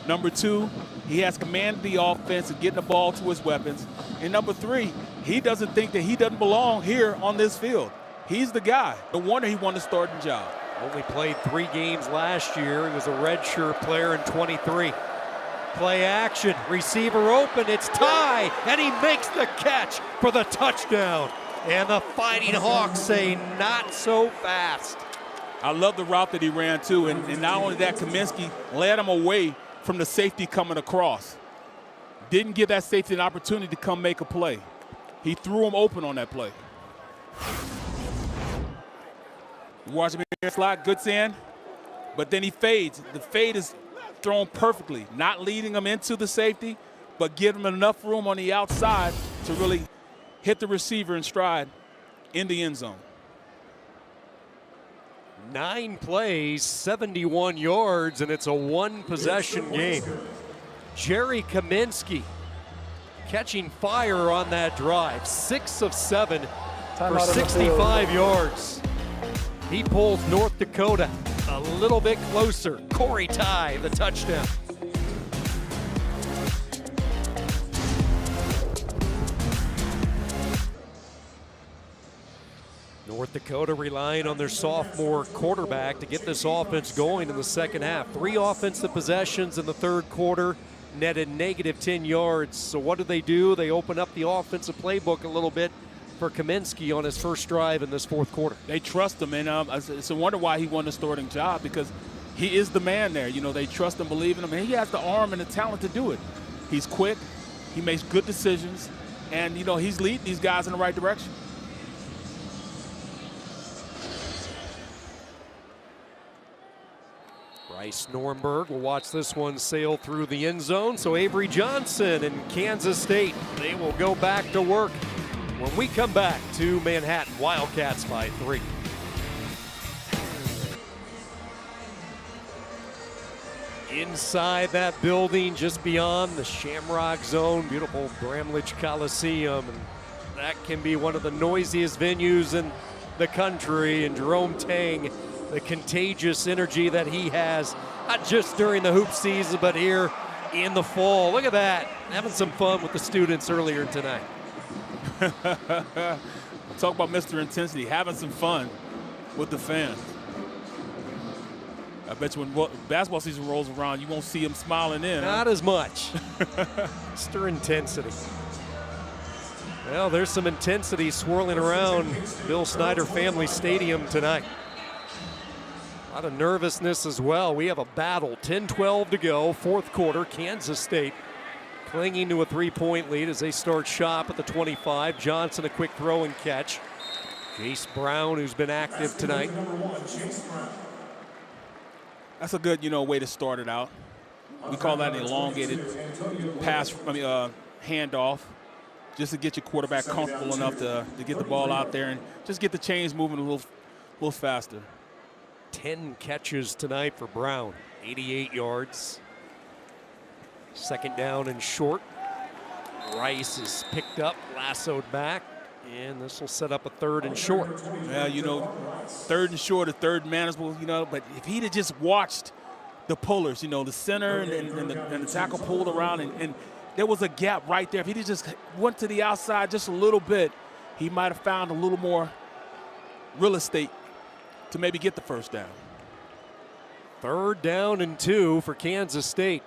Number 2, he has commanded the offense and getting the ball to his weapons. And number 3, he doesn't think that he doesn't belong here on this field. He's the guy. No wonder he won the starting job. Only played 3 games last year. He was a redshirt player in 23. Play action, receiver open, it's Ty, and he makes the catch for the touchdown. And the Fighting Hawks say not so fast. I love the route that he ran too, and not only that, Kaminsky led him away from the safety coming across. Didn't give that safety an opportunity to come make a play. He threw him open on that play. Watch him here, slide, good send, but then he fades. The fade is thrown perfectly, not leading him into the safety, but giving him enough room on the outside to really hit the receiver in stride in the end zone. 9 plays, 71 yards, and it's a 1-possession game. Jerry Kaminsky catching fire on that drive. 6 of 7 for 65 yards. He pulls North Dakota a little bit closer. Corey Ty, the touchdown. North Dakota relying on their sophomore quarterback to get this offense going in the second half. 3 offensive possessions in the third quarter, netted -10 yards. So what do? They open up the offensive playbook a little bit for Kaminsky on his first drive in this fourth quarter. They trust him, and it's a wonder why he won the starting job, because he is the man there. You know, they trust and believe in him, and he has the arm and the talent to do it. He's quick, he makes good decisions, and, you know, he's leading these guys in the right direction. Bryce Nornberg will watch this one sail through the end zone. So Avery Johnson and Kansas State, they will go back to work when we come back to Manhattan. Wildcats by 3. Inside that building, just beyond the Shamrock Zone, beautiful Bramlage Coliseum. And that can be one of the noisiest venues in the country. And Jerome Tang, the contagious energy that he has, not just during the hoop season, but here in the fall. Look at that, having some fun with the students earlier tonight. Talk about Mr. Intensity, having some fun with the fans. I bet you when basketball season rolls around, you won't see him smiling in. Not as much. Mr. Intensity. Well, there's some intensity swirling around Bill Snyder Family Stadium tonight. A lot of nervousness as well. We have a battle, 10-12 to go, fourth quarter. Kansas State clinging to a 3-point lead as they start shop at the 25. Johnson, a quick throw and catch. Jace Brown, who's been active tonight. That's a good, way to start it out. We call that an elongated pass, handoff, just to get your quarterback comfortable enough to get the ball out there and just get the chains moving a little faster. 10 catches tonight for Brown, 88 yards. Second down and short. Rice is picked up, lassoed back, and this will set up a 3rd and short. Yeah, 3rd and short, a 3rd manageable, but if he'd have just watched the pullers, the center and the tackle pulled around, and there was a gap right there. If he just went to the outside just a little bit, he might have found a little more real estate to maybe get the first down. 3rd down and 2 for Kansas State.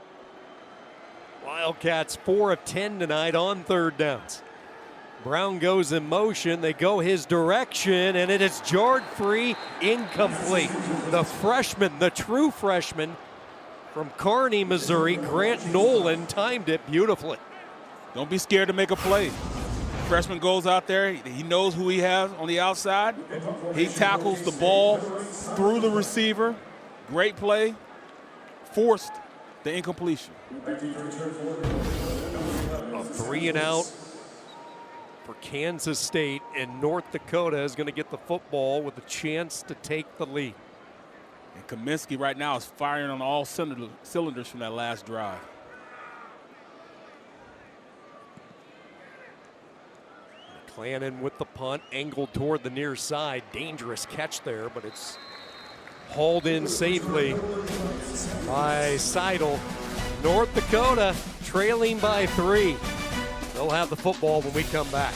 Wildcats 4 of 10 tonight on 3rd downs. Brown goes in motion, they go his direction, and it is jarred free, incomplete. The freshman, the true freshman from Kearney, Missouri, Grant Nolan, timed it beautifully. Don't be scared to make a play. Freshman goes out there, he knows who he has on the outside. He tackles the ball through the receiver. Great play, forced the incompletion. A 3 and out for Kansas State, and North Dakota is going to get the football with a chance to take the lead. And Kaminsky right now is firing on all cylinders from that last drive. McClannon with the punt, angled toward the near side. Dangerous catch there, but it's hauled in safely by Seidel. North Dakota trailing by 3. They'll have the football when we come back.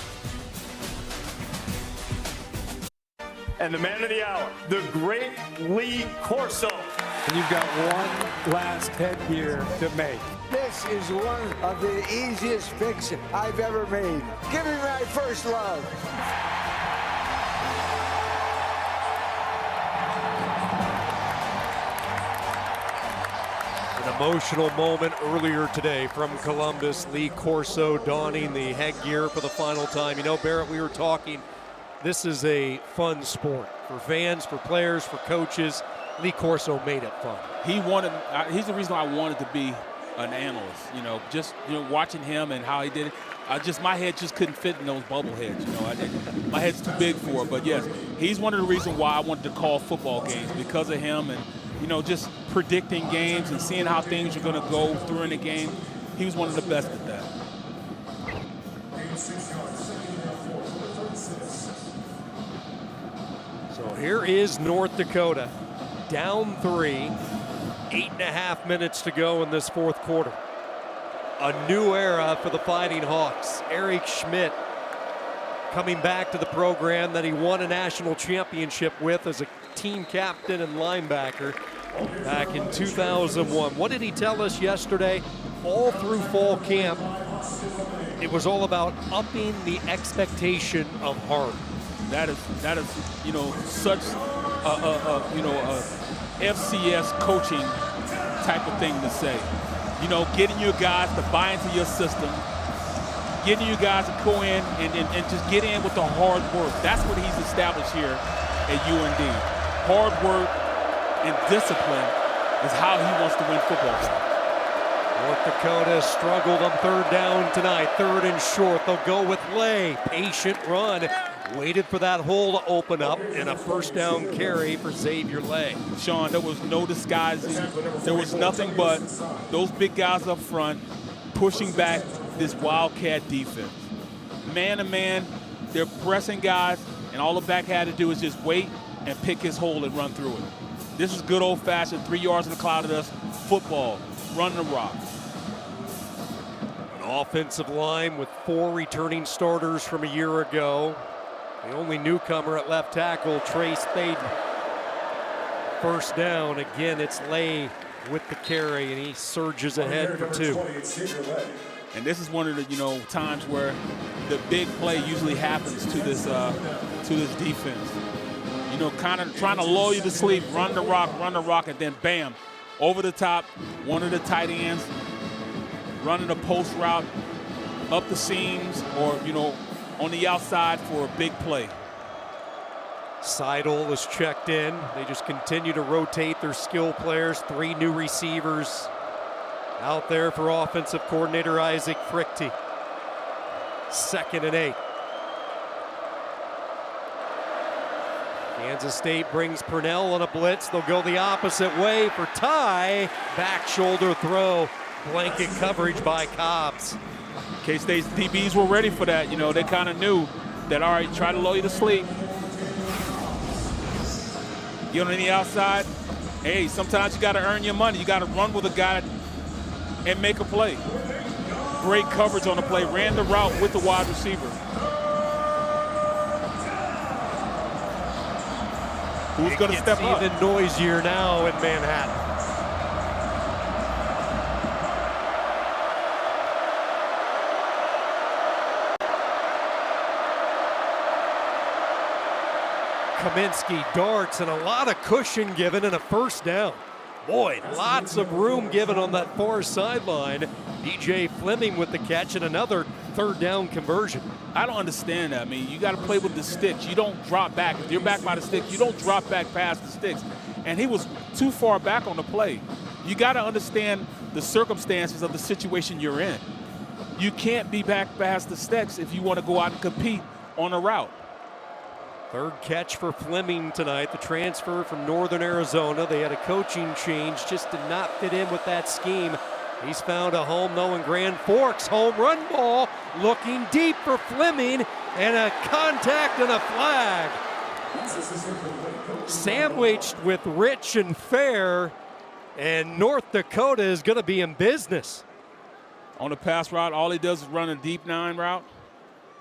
And the man of the hour, the great Lee Corso. And you've got one last headgear to make. This is one of the easiest picks I've ever made. Give me my first love. An emotional moment earlier today from Columbus. Lee Corso donning the headgear for the final time. Barrett, we were talking, this is a fun sport for fans, for players, for coaches. Lee Corso made it fun. He's the reason I wanted to be an analyst. Watching him and how he did it. My head just couldn't fit in those bubble heads. My head's too big for it. But yes, he's one of the reasons why I wanted to call football games, because of him and just predicting games and seeing how things are going to go through in the game. He was one of the best at that. So here is North Dakota, down 3, 8.5 minutes to go in this fourth quarter. A new era for the Fighting Hawks. Eric Schmidt coming back to the program that he won a national championship with as a team captain and linebacker back in 2001. What did he tell us yesterday? All through fall camp, it was all about upping the expectation of heart. That is, you know, such you know, a FCS coaching type of thing to say. You know, getting your guys to buy into your system, getting you guys to go in and just get in with the hard work. That's what he's established here at UND. Hard work and discipline is how he wants to win football games. North Dakota struggled on third down tonight. Third and short. They'll go with Lay. Patient run. Waited for that hole to open up, and a first down carry for Xavier Lay. Sean, there was no disguising. There was nothing but those big guys up front pushing back this Wildcat defense. Man to man, they're pressing guys, and all the back had to do is just wait and pick his hole and run through it. This is good old-fashioned 3 yards in the cloud of dust football. Run the rock. An offensive line with 4 returning starters from a year ago. The only newcomer at left tackle, Trace Thaden. First down, again, it's Lay with the carry, and he surges ahead for 2. And this is one of the, you know, times where the big play usually happens to this defense. You know, kind of trying to lull you to sleep, run the rock, and then bam, over the top, one of the tight ends running a post route up the seams, or, you know, on the outside for a big play. Seidel is checked in. They just continue to rotate their skill players. 3 new receivers out there for offensive coordinator Isaac Frichte. 2nd and 8. Kansas State brings Purnell on a blitz. They'll go the opposite way for Ty. Back shoulder throw. Blanket coverage by Cobbs. K-State's DBs were ready for that. You know, they kind of knew that, all right, try to lull you to sleep. Get on the outside. Hey, sometimes you got to earn your money. You got to run with a guy and make a play. Great coverage on the play. Ran the route with the wide receiver. Who's going to step up? Even noisier now in Manhattan. Kaminsky darts, and a lot of cushion given, and a first down. Boy, lots of room given on that far sideline. DJ Fleming with the catch, and another third down conversion. I don't understand that. I mean, you got to play with the sticks. You don't drop back. If you're back by the sticks, you don't drop back past the sticks. And he was too far back on the play. You got to understand the circumstances of the situation you're in. You can't be back past the sticks if you want to go out and compete on a route. Third catch for Fleming tonight, the transfer from Northern Arizona. They had a coaching change, just did not fit in with that scheme. He's found a home, though, in Grand Forks. Home run ball, looking deep for Fleming, and a contact and a flag. Sandwiched with Rich and Fair, and North Dakota is going to be in business. On the pass route, all he does is run a deep 9 route.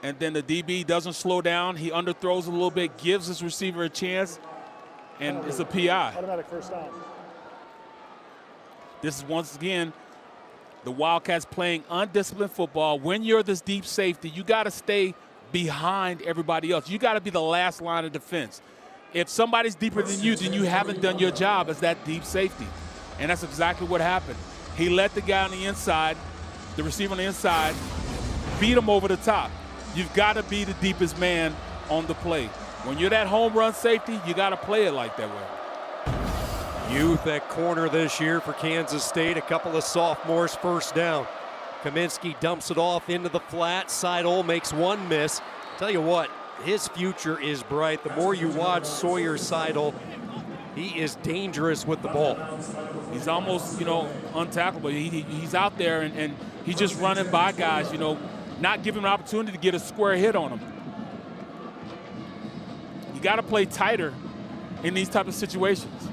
And then the DB doesn't slow down. He underthrows a little bit, gives his receiver a chance, and it's a PI. Automatic first down. This is once again the Wildcats playing undisciplined football. When you're this deep safety, you got to stay behind everybody else. You got to be the last line of defense. If somebody's deeper than you, then you haven't done your job as that deep safety. And that's exactly what happened. He let the guy on the inside, the receiver on the inside, beat him over the top. You've got to be the deepest man on the play. When you're that home run safety, you got to play it like that way. Youth at corner this year for Kansas State. A couple of sophomores first down. Kaminsky dumps it off into the flat. Seidel makes one miss. Tell you what, his future is bright. The more you watch Sawyer Seidel, he is dangerous with the ball. He's almost, you know, untackleable. He's out there and he's just running by guys, you know, not giving him an opportunity to get a square hit on him. You got to play tighter in these type of situations.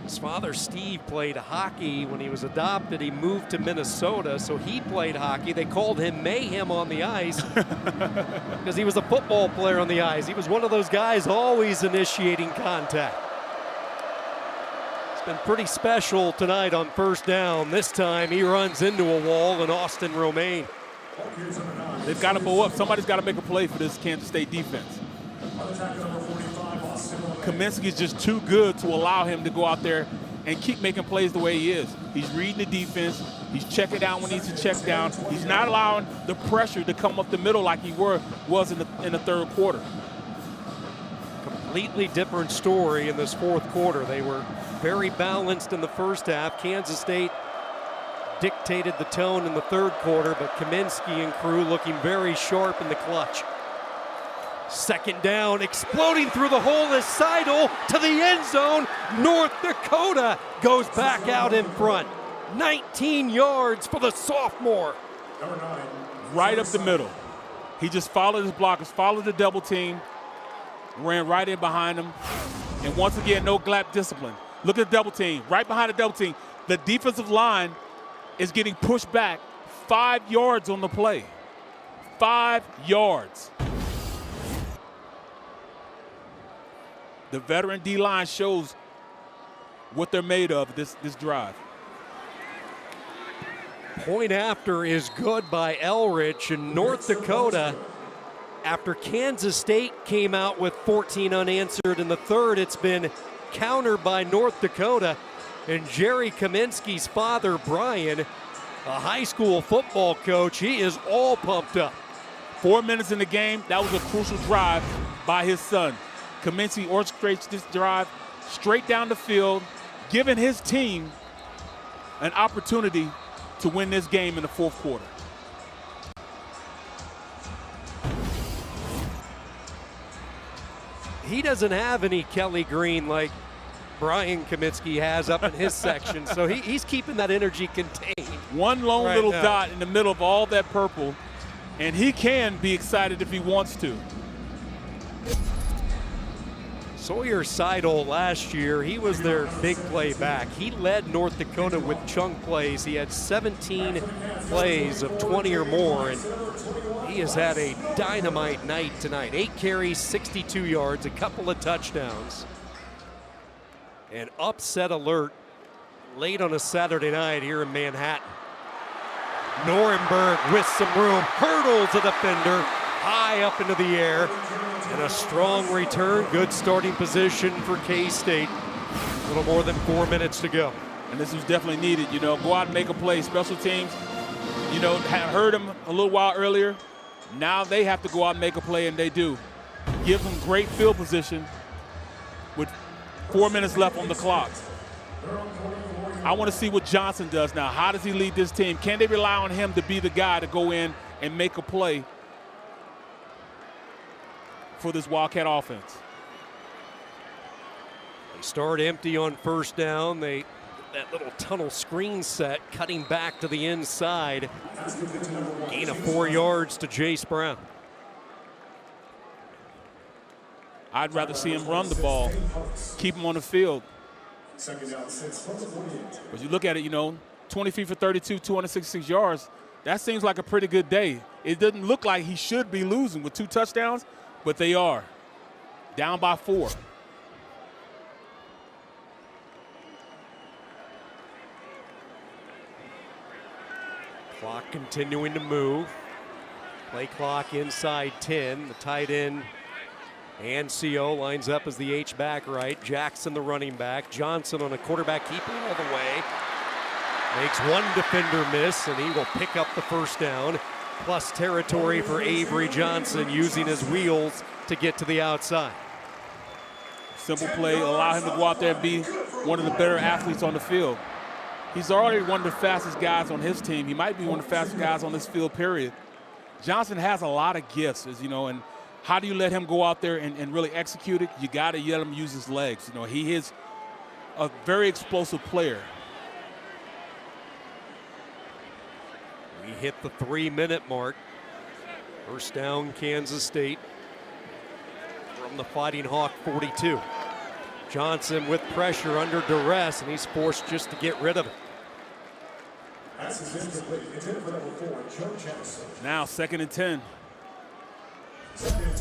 His father, Steve, played hockey. When he was adopted, he moved to Minnesota, so he played hockey. They called him Mayhem on the ice because he was a football player on the ice. He was one of those guys always initiating contact. It's been pretty special tonight on first down. This time he runs into a wall, and Austin Romaine. They've got to blow up. Somebody's got to make a play for this Kansas State defense. Kaminsky is just too good to allow him to go out there and keep making plays the way he is. He's reading the defense. He's checking down when he needs to check down. He's not allowing the pressure to come up the middle like he was in the third quarter. Completely different story in this fourth quarter. They were very balanced in the first half. Kansas State dictated the tone in the third quarter, but Kaminsky and crew looking very sharp in the clutch. Second down, exploding through the hole is Seidel to the end zone. North Dakota goes back out in front. 19 yards for the sophomore. Right up the middle. He just followed his blockers, followed the double team, ran right in behind him. And once again, no gap discipline. Look at the double team, right behind the double team. The defensive line is getting pushed back 5 yards on the play. 5 yards. The veteran D-line shows what they're made of this drive. Point after is good by Elrich, and North Dakota, after Kansas State came out with 14 unanswered in the third, it's been countered by North Dakota. And Jerry Kaminsky's father, Brian, a high school football coach, he is all pumped up. 4 minutes in the game, that was a crucial drive by his son. Kaminsky orchestrates this drive straight down the field, giving his team an opportunity to win this game in the fourth quarter. He doesn't have any Kelly Green like Brian Kaminsky has up in his section, so he's keeping that energy contained. One lone right little now. dot in the middle of all that purple, and he can be excited if he wants to. Sawyer Seidel last year, he was their big play back. He led North Dakota with chunk plays. He had 17 plays of 20 or more, and he has had a dynamite night tonight. 8 carries, 62 yards, a couple of touchdowns. An upset alert late on a Saturday night here in Manhattan. Norenberg with some room, hurdles a defender, high up into the air. And a strong return, good starting position for K-State. A little more than 4 minutes to go. And this was definitely needed, you know, go out and make a play. Special teams, you know, had heard them a little while earlier. Now they have to go out and make a play, and they do. Give them great field position with 4 minutes left on the clock. I want to see what Johnson does now. How does he lead this team? Can they rely on him to be the guy to go in and make a play for this Wildcat offense? They start empty on first down. That little tunnel screen set, cutting back to the inside. Gain of 4 yards to Jace Brown. I'd rather see him run the ball, keep him on the field. But you look at it, you know, 20 feet for 32, 266 yards. That seems like a pretty good day. It doesn't look like he should be losing with 2 touchdowns, but they are. Down by 4. Clock continuing to move. Play clock inside 10. The tight end, Ancio, lines up as the H-back right. Jackson the running back. Johnson on a quarterback keeper all the way. Makes one defender miss, and he will pick up the first down. Plus territory for Avery Johnson, using his wheels to get to the outside. Simple play, allow him to go out there and be one of the better athletes on the field. He's already one of the fastest guys on his team. He might be one of the fastest guys on this field, period. Johnson has a lot of gifts, as you know, and how do you let him go out there and really execute it? You got to let him use his legs. You know, he is a very explosive player. We hit the 3-minute mark. First down, Kansas State from the Fighting Hawk 42. Johnson with pressure under duress, and he's forced just to get rid of it. Now 2nd and 10.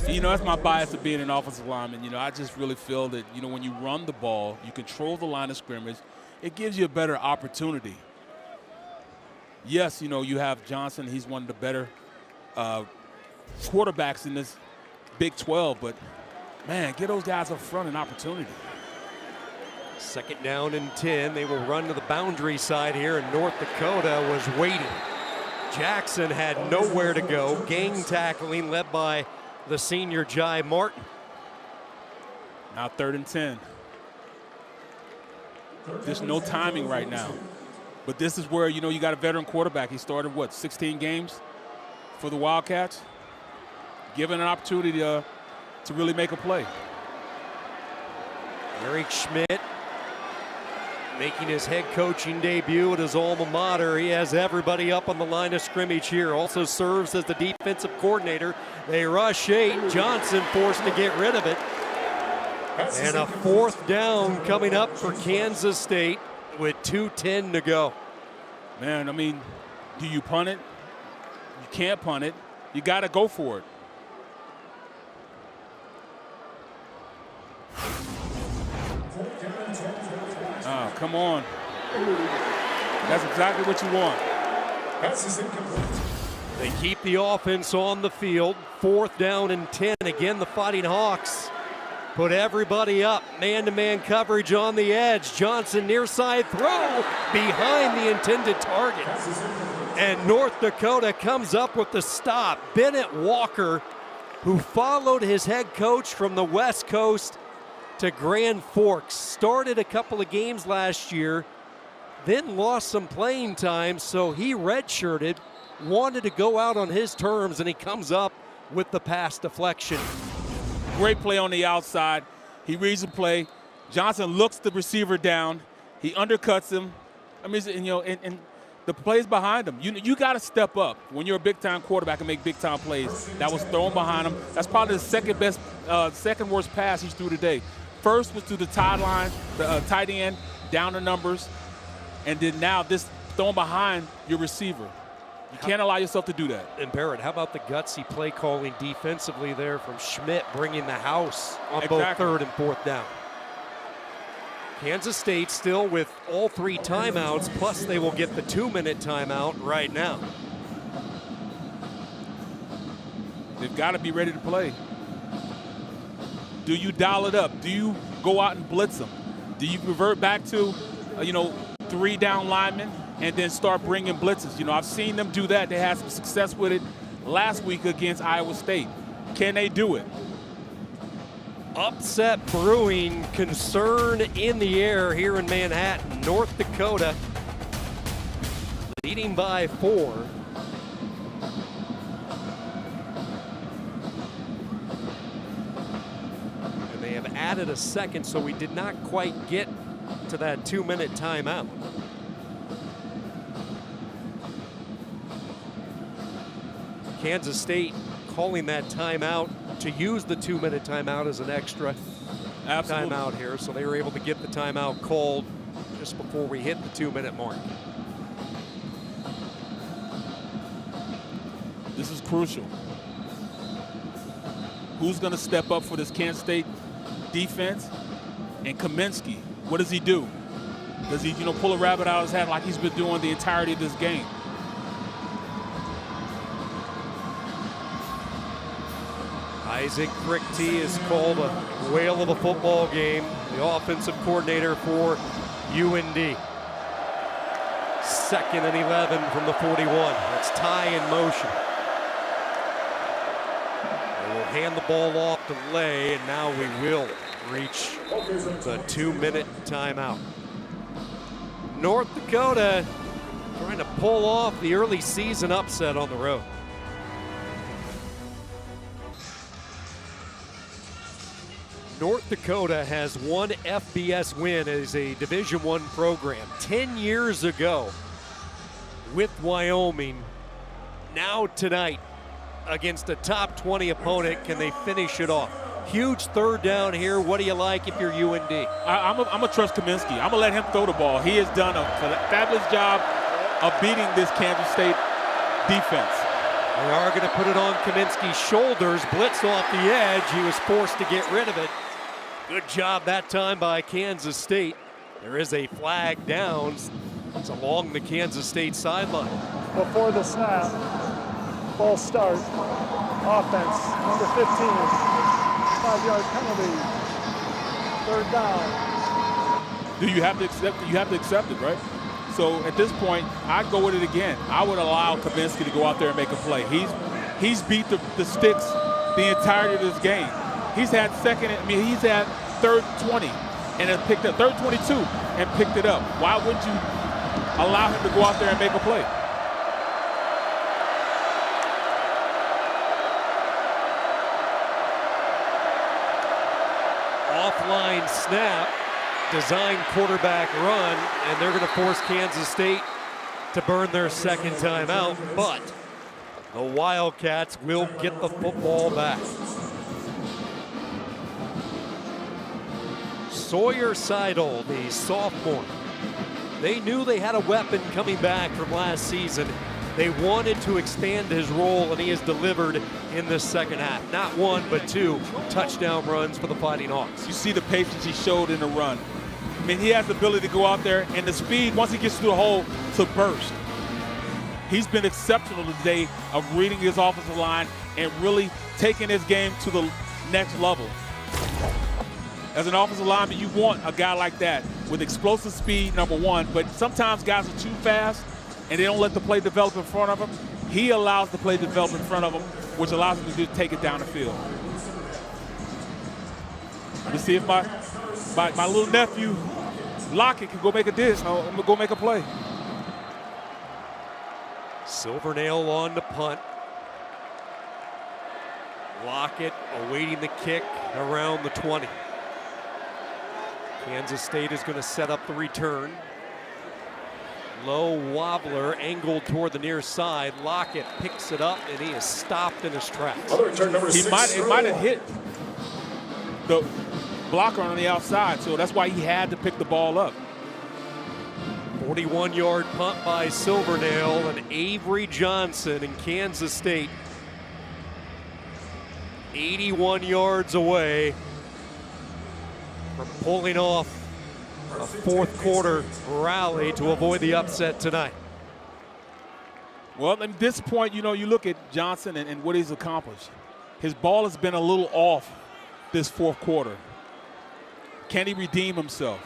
You know, that's my bias of being an offensive lineman. You know, I just really feel that, you know, when you run the ball, you control the line of scrimmage, it gives you a better opportunity. Yes, you know, you have Johnson. He's one of the better quarterbacks in this Big 12, but, man, get those guys up front an opportunity. 2nd down and 10. They will run to the boundary side here, and North Dakota was waiting. Jackson had nowhere to go. Gang tackling led by the senior Jai Martin. Now 3rd and 10. There's no timing right now. But this is where, you know, you got a veteran quarterback. He started, what, 16 games for the Wildcats? Given an opportunity to really make a play. Eric Schmidt making his head coaching debut at his alma mater. He has everybody up on the line of scrimmage here. Also serves as the defensive coordinator. They rush 8. Johnson forced to get rid of it. And a 4th down coming up for Kansas State with 2:10 to go. Man, I mean, do you punt it? You can't punt it. You got to go for it. Oh, come on. That's exactly what you want. They keep the offense on the field. 4th down and 10. Again, the Fighting Hawks put everybody up. Man-to-man coverage on the edge. Johnson near side throw behind the intended target. And North Dakota comes up with the stop. Bennett Walker, who followed his head coach from the West Coast to Grand Forks, started a couple of games last year, then lost some playing time, so he redshirted, wanted to go out on his terms, and he comes up with the pass deflection. Great play on the outside. He reads the play. Johnson looks the receiver down. He undercuts him. I mean, you know, and the plays behind him. You got to step up when you're a big-time quarterback and make big-time plays. That was thrown behind him. That's probably the second worst pass he's threw today. First was to the tight end, down the numbers, and then now this thrown behind your receiver. You can't allow yourself to do that. And Barrett, how about the gutsy play calling defensively there from Schmidt, bringing the house on both 3rd and 4th down. Kansas State still with all 3 timeouts, plus they will get the 2-minute timeout right now. They've got to be ready to play. Do you dial it up? Do you go out and blitz them? Do you revert back to, 3 down linemen and then start bringing blitzes? You know, I've seen them do that. They had some success with it last week against Iowa State. Can they do it? Upset brewing, concern in the air here in Manhattan. North Dakota leading by 4. And they have added a second, so we did not quite get to that 2-minute timeout. Kansas State calling that timeout to use the 2-minute timeout as an extra timeout here. So they were able to get the timeout called just before we hit the 2-minute mark. This is crucial. Who's going to step up for this Kansas State defense? And Kaminsky, what does he do? Does he, pull a rabbit out of his hat like he's been doing the entirety of this game? Isaac Krichty is called a whale of a football game, the offensive coordinator for UND. 2nd and 11 from the 41. That's Ty in motion. They will hand the ball off to Lay, and now we will reach the 2-minute timeout. North Dakota trying to pull off the early season upset on the road. North Dakota has one FBS win as a Division I program 10 years ago with Wyoming. Now tonight against a top 20 opponent, can they finish it off? Huge third down here. What do you like if you're UND? I'm a trust Kaminsky. I'm going to let him throw the ball. He has done a fabulous job of beating this Kansas State defense. They are going to put it on Kaminsky's shoulders. Blitz off the edge. He was forced to get rid of it. Good job that time by Kansas State. There is a flag down. It's along the Kansas State sideline. Before the snap, false start, offense, number 15, 5-yard penalty, third down. Do you have to accept it? You have to accept it, right? So at this point, I'd go with it again. I would allow Kaminsky to go out there and make a play. He's beat the sticks the entirety of this game. He's had he's had third 20 and has picked up third 22 and picked it up. Why wouldn't you allow him to go out there and make a play? Offline snap, design quarterback run, and they're going to force Kansas State to burn their second timeout, but the Wildcats will get the football back. Sawyer Seidel, the sophomore. They knew they had a weapon coming back from last season. They wanted to expand his role, and he has delivered in the second half. Not one, but two touchdown runs for the Fighting Hawks. You see the patience he showed in the run. I mean, he has the ability to go out there and the speed, once he gets through the hole, to burst. He's been exceptional today of reading his offensive line and really taking his game to the next level. As an offensive lineman, you want a guy like that with explosive speed, number one, but sometimes guys are too fast and they don't let the play develop in front of them. He allows the play to develop in front of him, which allows him to just take it down the field. Let's see if my little nephew, Lockett, can go make a dish. I'm going to go make a play. Silvernail on the punt. Lockett awaiting the kick around the 20. Kansas State is going to set up the return. Low wobbler angled toward the near side. Lockett picks it up and he is stopped in his tracks. He might have hit the blocker on the outside, so that's why he had to pick the ball up. 41-yard punt by Silvernail, and Avery Johnson in Kansas State 81 yards away from pulling off a fourth quarter rally to avoid the upset tonight. Well, at this point, you know, you look at Johnson and what he's accomplished. His ball has been a little off this fourth quarter. Can he redeem himself?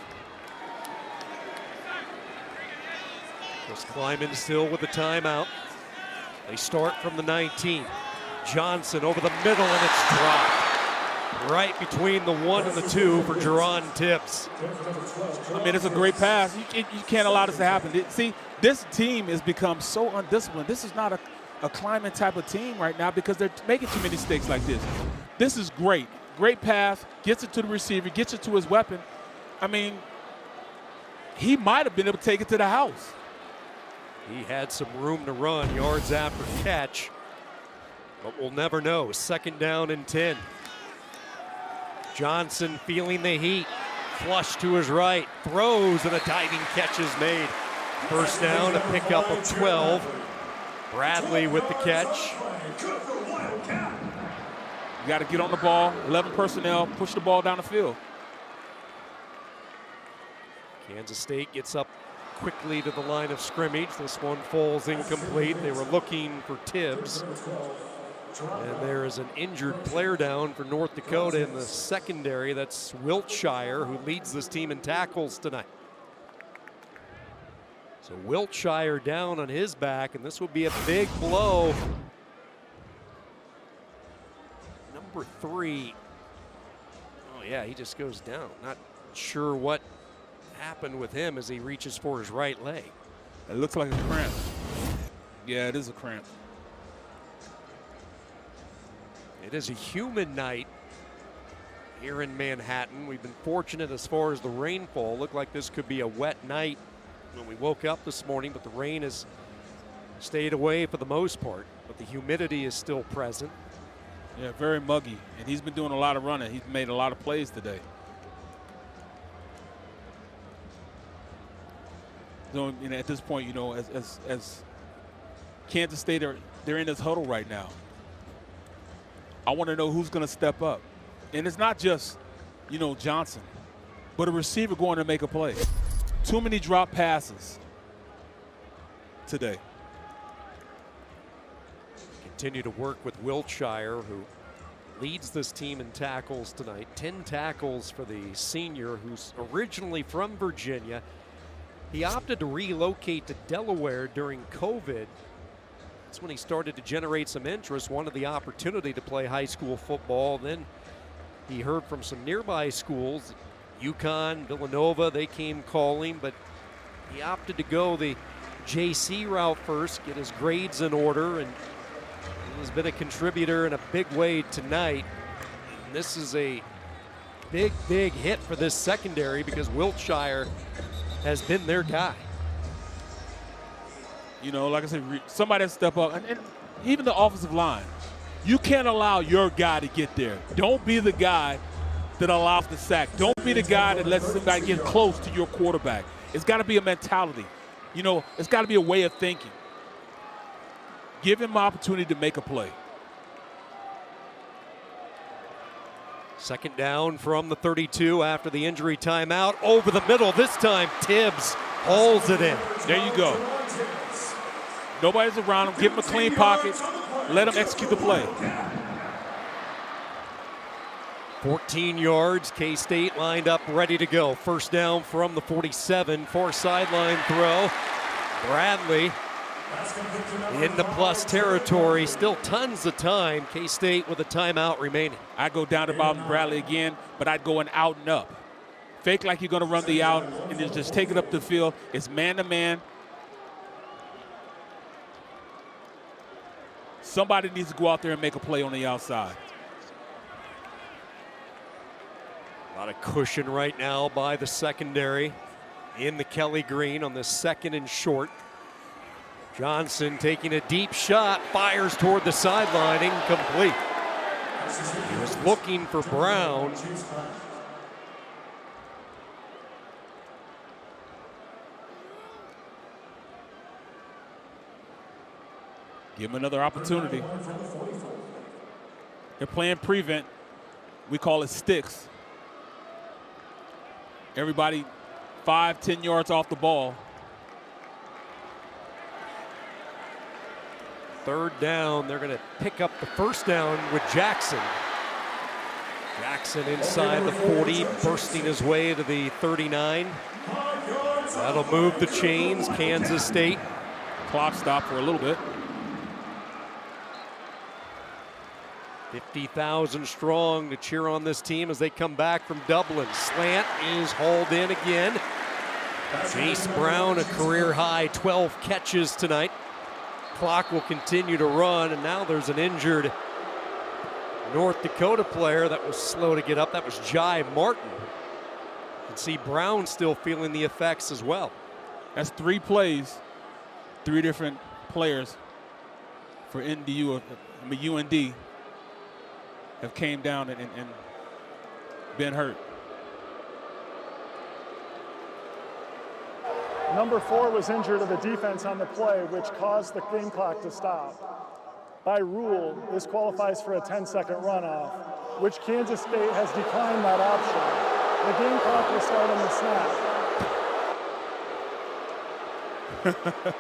Chris Kleiman still with the timeout. They start from the 19. Johnson over the middle, and it's dropped. Right between the 1 and the 2 for Jerron Tibbs. I mean, it's a great pass. You can't allow this to happen. See, this team has become so undisciplined. This is not a Kleiman type of team right now because they're making too many mistakes like this. This is great. Great pass, gets it to the receiver, gets it to his weapon. I mean, he might have been able to take it to the house. He had some room to run, yards after catch, but we'll never know. Second down and 10. Johnson feeling the heat, flush to his right, throws, and a diving catch is made. First down, a pickup of 12. Bradley with the catch. You got to get on the ball, 11 personnel, push the ball down the field. Kansas State gets up quickly to the line of scrimmage. This one falls incomplete. They were looking for Tibbs. And there is an injured player down for North Dakota in the secondary. That's Wiltshire, who leads this team in tackles tonight. So Wiltshire down on his back, and this will be a big blow. Number 3. Oh yeah, he just goes down. Not sure what happened with him as he reaches for his right leg. It looks like a cramp. Yeah, it is a cramp. It is a humid night here in Manhattan. We've been fortunate as far as the rainfall. Looked like this could be a wet night when we woke up this morning, but the rain has stayed away for the most part. But the humidity is still present. Yeah, very muggy, and he's been doing a lot of running. He's made a lot of plays today. So, you know, at this point, you know, as Kansas State, they're in this huddle right now. I want to know who's going to step up. And it's not just, you know, Johnson, but a receiver going to make a play. Too many drop passes today. Continue to work with Wiltshire, who leads this team in tackles tonight. 10 tackles for the senior, who's originally from Virginia. He opted to relocate to Delaware during COVID. That's when he started to generate some interest, wanted the opportunity to play high school football. Then he heard from some nearby schools, UConn, Villanova, they came calling, but he opted to go the JC route first, get his grades in order, and he's been a contributor in a big way tonight. And this is a big, big hit for this secondary because Wiltshire has been their guy. You know, like I said, somebody has to step up. And even the offensive line, you can't allow your guy to get there. Don't be the guy that allows the sack. Don't be the guy that lets somebody get close to your quarterback. It's got to be a mentality. You know, it's got to be a way of thinking. Give him an opportunity to make a play. Second down from the 32 after the injury timeout. Over the middle this time, Tibbs hauls it in. There you go. Nobody's around him. Give him a clean pocket. Let him execute the play. 14 yards, K-State lined up, ready to go. First down from the 47, far sideline throw. Bradley in the plus territory, still tons of time. K-State with a timeout remaining. I go down to Bobby Bradley again, but I'd go an out and up. Fake like you're going to run the out and then just take it up the field. It's man-to-man. Somebody needs to go out there and make a play on the outside. A lot of cushion right now by the secondary in the Kelly green on the second and short. Johnson taking a deep shot, fires toward the sideline, incomplete. He was looking for Brown. Give him another opportunity. They're playing prevent. We call it sticks. Everybody 5-10 yards off the ball. Third down, they're going to pick up the first down with Jackson. Jackson inside the 40, bursting his way to the 39. That'll move the chains, Kansas State. Clock stop for a little bit. 50,000 strong to cheer on this team as they come back from Dublin. Slant is hauled in again. Jace Brown, a career high 12 catches tonight. Clock will continue to run, and now there's an injured North Dakota player that was slow to get up. That was Jai Martin. You can see Brown still feeling the effects as well. That's 3 plays, 3 different players for UND have came down and been hurt. Number 4 was injured of the defense on the play, which caused the game clock to stop. By rule, this qualifies for a 10-second runoff, which Kansas State has declined that option. The game clock will start on the snap.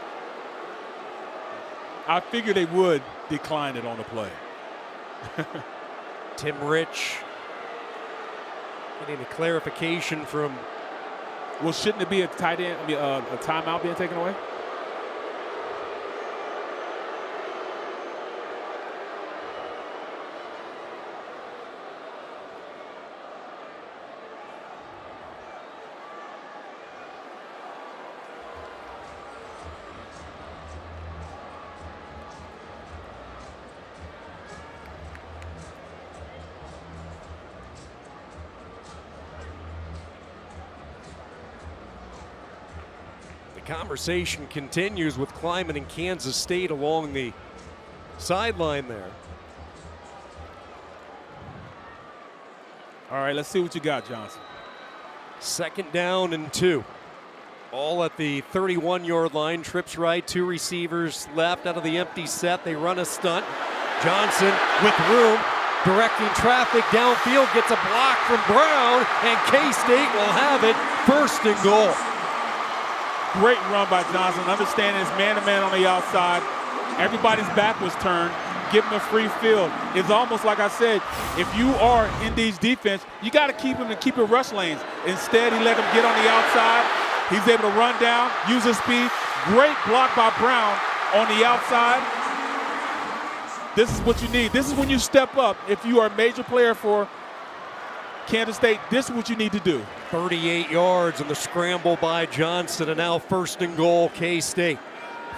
I figured they would decline it on the play. Tim Rich getting a clarification from. Well, shouldn't it be a tight end, a timeout being taken away? Conversation continues with Kleiman and Kansas State along the sideline there. All right, let's see what you got, Johnson. 2nd down and 2. All at the 31-yard line. Trips right, 2 receivers left out of the empty set. They run a stunt. Johnson with room, directing traffic downfield, gets a block from Brown, and K-State will have it 1st and goal. Great run by Johnson. Understanding it's man-to-man on the outside. Everybody's back was turned. Give him a free field. It's almost like I said, if you are in these defense, you got to keep him and keep it rush lanes. Instead, he let him get on the outside. He's able to run down, use his speed. Great block by Brown on the outside. This is what you need. This is when you step up. If you are a major player for Kansas State, this is what you need to do. 38 yards on the scramble by Johnson, and now 1st and goal, K-State.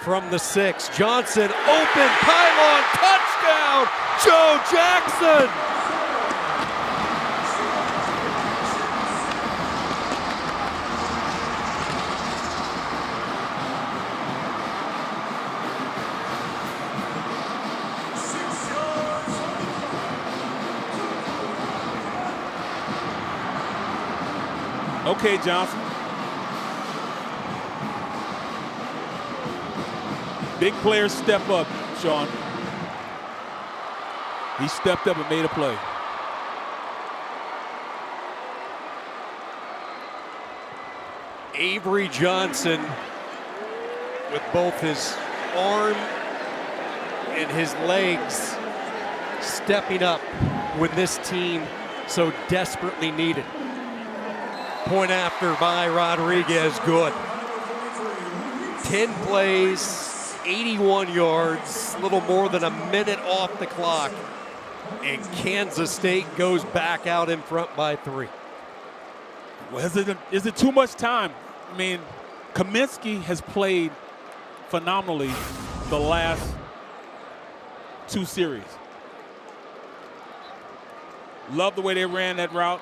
From the 6, Johnson, open, pylon, touchdown, Joe Jackson! Okay, Johnson. Big players step up, Sean. He stepped up and made a play. Avery Johnson with both his arm and his legs stepping up when this team so desperately needed. Point after by Rodriguez, good. 10 plays, 81 yards, a little more than a minute off the clock, and Kansas State goes back out in front by 3. Well, is it too much time? I mean, Kaminsky has played phenomenally the last 2 series. Love the way they ran that route.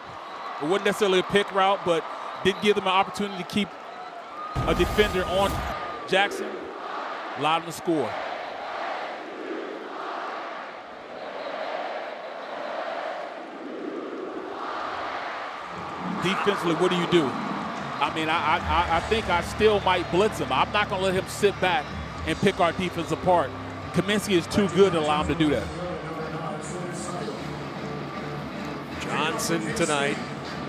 It wasn't necessarily a pick route, but did give them an opportunity to keep a defender on Jackson. Allowed him to score. Defensively, what do? I mean, I think I still might blitz him. I'm not going to let him sit back and pick our defense apart. Kaminsky is too good to allow him to do that. Johnson tonight,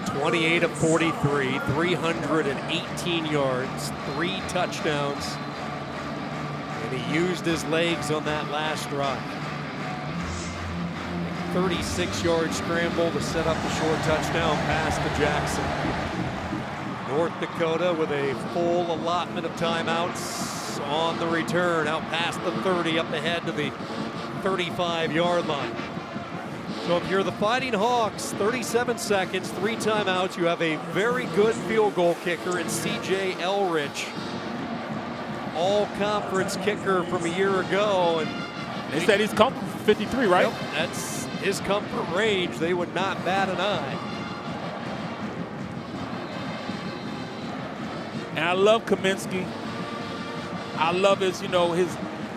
28 of 43, 318 yards, 3 touchdowns. And he used his legs on that last drive. 36-yard scramble to set up the short touchdown pass to Jackson. North Dakota with a full allotment of timeouts on the return, out past the 30, up ahead to the 35-yard line. So if you're the Fighting Hawks, 37 seconds, 3 timeouts, you have a very good field goal kicker in C.J. Elrich. All-conference kicker from a year ago. And they said he's comfortable for 53, right? Yep, that's his comfort range. They would not bat an eye. And I love Kaminsky. I love his,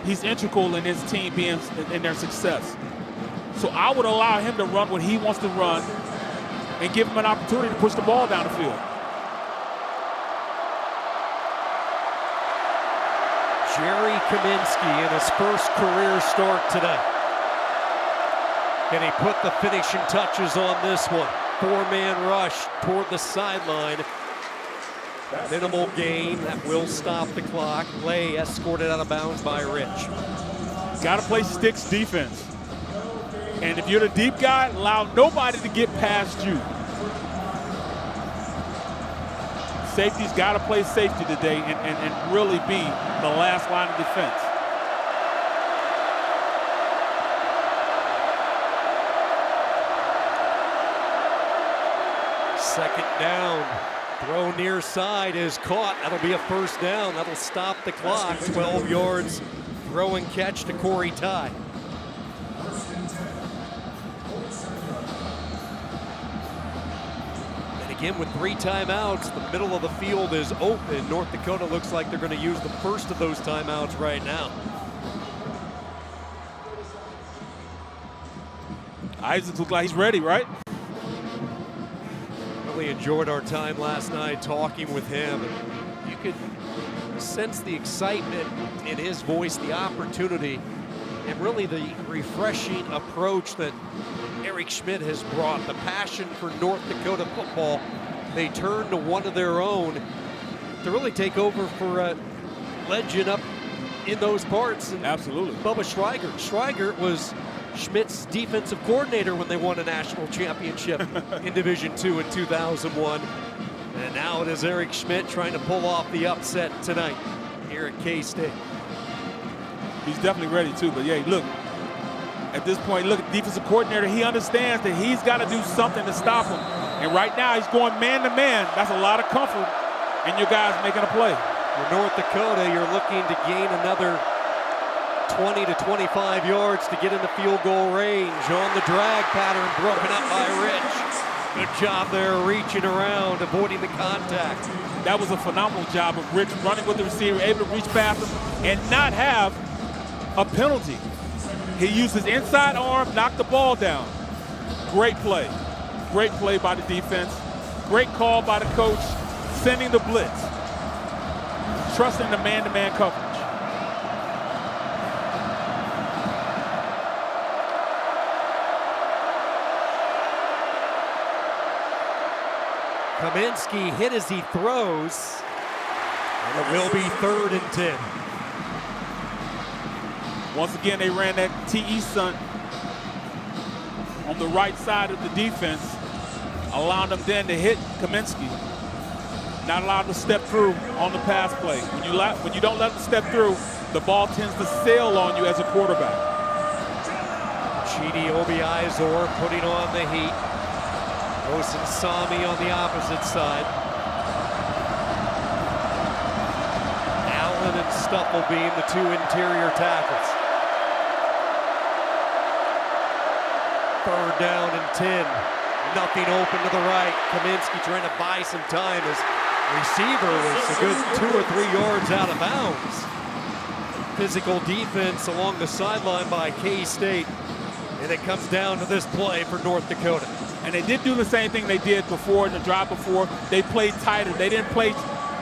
he's integral in his team being in their success. So I would allow him to run what he wants to run and give him an opportunity to push the ball down the field. Jerry Kaminsky in his first career start tonight. Can he put the finishing touches on this one? 4-man rush toward the sideline. Minimal gain that will stop the clock. Play escorted out of bounds by Rich. Got to play sticks defense. And if you're the deep guy, allow nobody to get past you. Safety's got to play safety today and really be the last line of defense. Second down. Throw near side is caught. That'll be a first down. That'll stop the clock. 12 yards. Throw and catch to Corey Ty. Again, with 3 timeouts, the middle of the field is open. North Dakota looks like they're going to use the first of those timeouts right now. Isaac looks like he's ready, right? really enjoyed our time last night talking with him. You could sense the excitement in his voice, the opportunity, and really the refreshing approach that Eric Schmidt has brought, the passion for North Dakota football. They turned to one of their own to really take over for a legend up in those parts. And absolutely. Bubba Schweigert. Schweigert was Schmidt's defensive coordinator when they won a national championship in Division II in 2001. And now it is Eric Schmidt trying to pull off the upset tonight here at K-State. He's definitely ready too, but yeah, look, at this point, look, defensive coordinator, he understands that he's got to do something to stop him. And right now, he's going man-to-man. That's a lot of comfort, and your guy's making a play. For North Dakota, you're looking to gain another 20 to 25 yards to get in the field goal range. On the drag pattern, broken up by Rich. Good job there, reaching around, avoiding the contact. That was a phenomenal job of Rich running with the receiver, able to reach past him and not have a penalty. He used his inside arm, knocked the ball down. Great play. Great play by the defense. Great call by the coach, sending the blitz. Trusting the man-to-man coverage. Kaminsky hit as he throws, and it will be 3rd and 10. Once again, they ran that TE stunt on the right side of the defense, allowing them then to hit Kaminsky. Not allowed to step through on the pass play. When you don't let them step through, the ball tends to sail on you as a quarterback. Chidi Obiizor putting on the heat. Osen Sami on the opposite side. Allen and Stufflebeam, the 2 interior tackles. 3rd down and 10. Nothing open to the right. Kaminsky trying to buy some time as receiver was a good 2 or 3 yards out of bounds. Physical defense along the sideline by K-State. And it comes down to this play for North Dakota. And they did do the same thing they did before in the drive before. They played tighter. They didn't play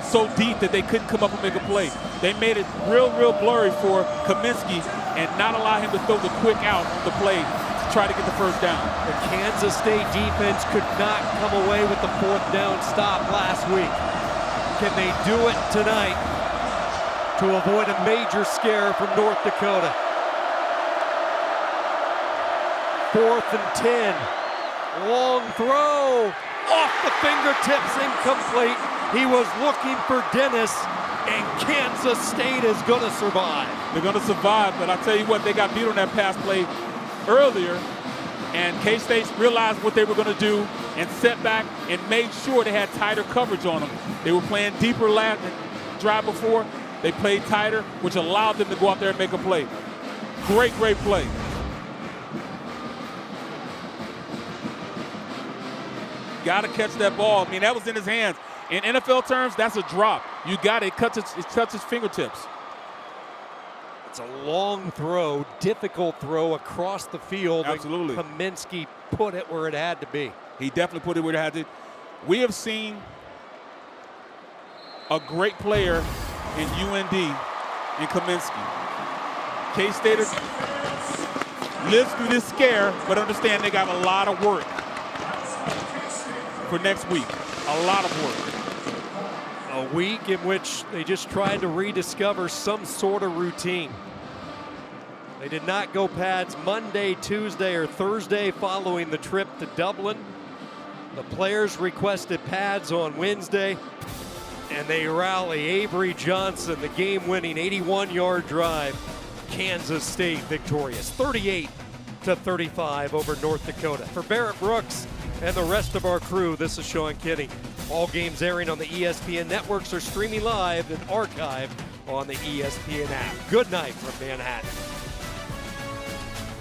so deep that they couldn't come up and make a play. They made it real blurry for Kaminsky and not allow him to throw the quick out on the play to try to get the 1st down. The Kansas State defense could not come away with the 4th down stop last week. Can they do it tonight to avoid a major scare from North Dakota? 4th and 10. Long throw, off the fingertips, incomplete. He was looking for Dennis, and Kansas State is going to survive. They're going to survive, but I'll tell you what, they got beat on that pass play earlier, and K-State realized what they were going to do and set back and made sure they had tighter coverage on them. They were playing deeper last drive before. They played tighter, which allowed them to go out there and make a play. Great play. Got to catch that ball. I mean, that was in his hands. In NFL terms, that's a drop. You got it. It cuts his fingertips. It's a long throw, difficult throw across the field. Absolutely. Kaminsky put it where it had to be. He definitely put it where it had to. We have seen a great player in UND in Kaminsky. K-State lives through this scare, but understand they got a lot of work for next week. A lot of work. A week in which they just tried to rediscover some sort of routine. They did not go pads Monday, Tuesday, or Thursday following the trip to Dublin. The players requested pads on Wednesday, and they rally. Avery Johnson, the game-winning 81-yard drive. Kansas State victorious, 38-35 over North Dakota. For Barrett Brooks and the rest of our crew, this is Sean Kinney. All games airing on the ESPN networks are streaming live and archived on the ESPN app. Good night from Manhattan.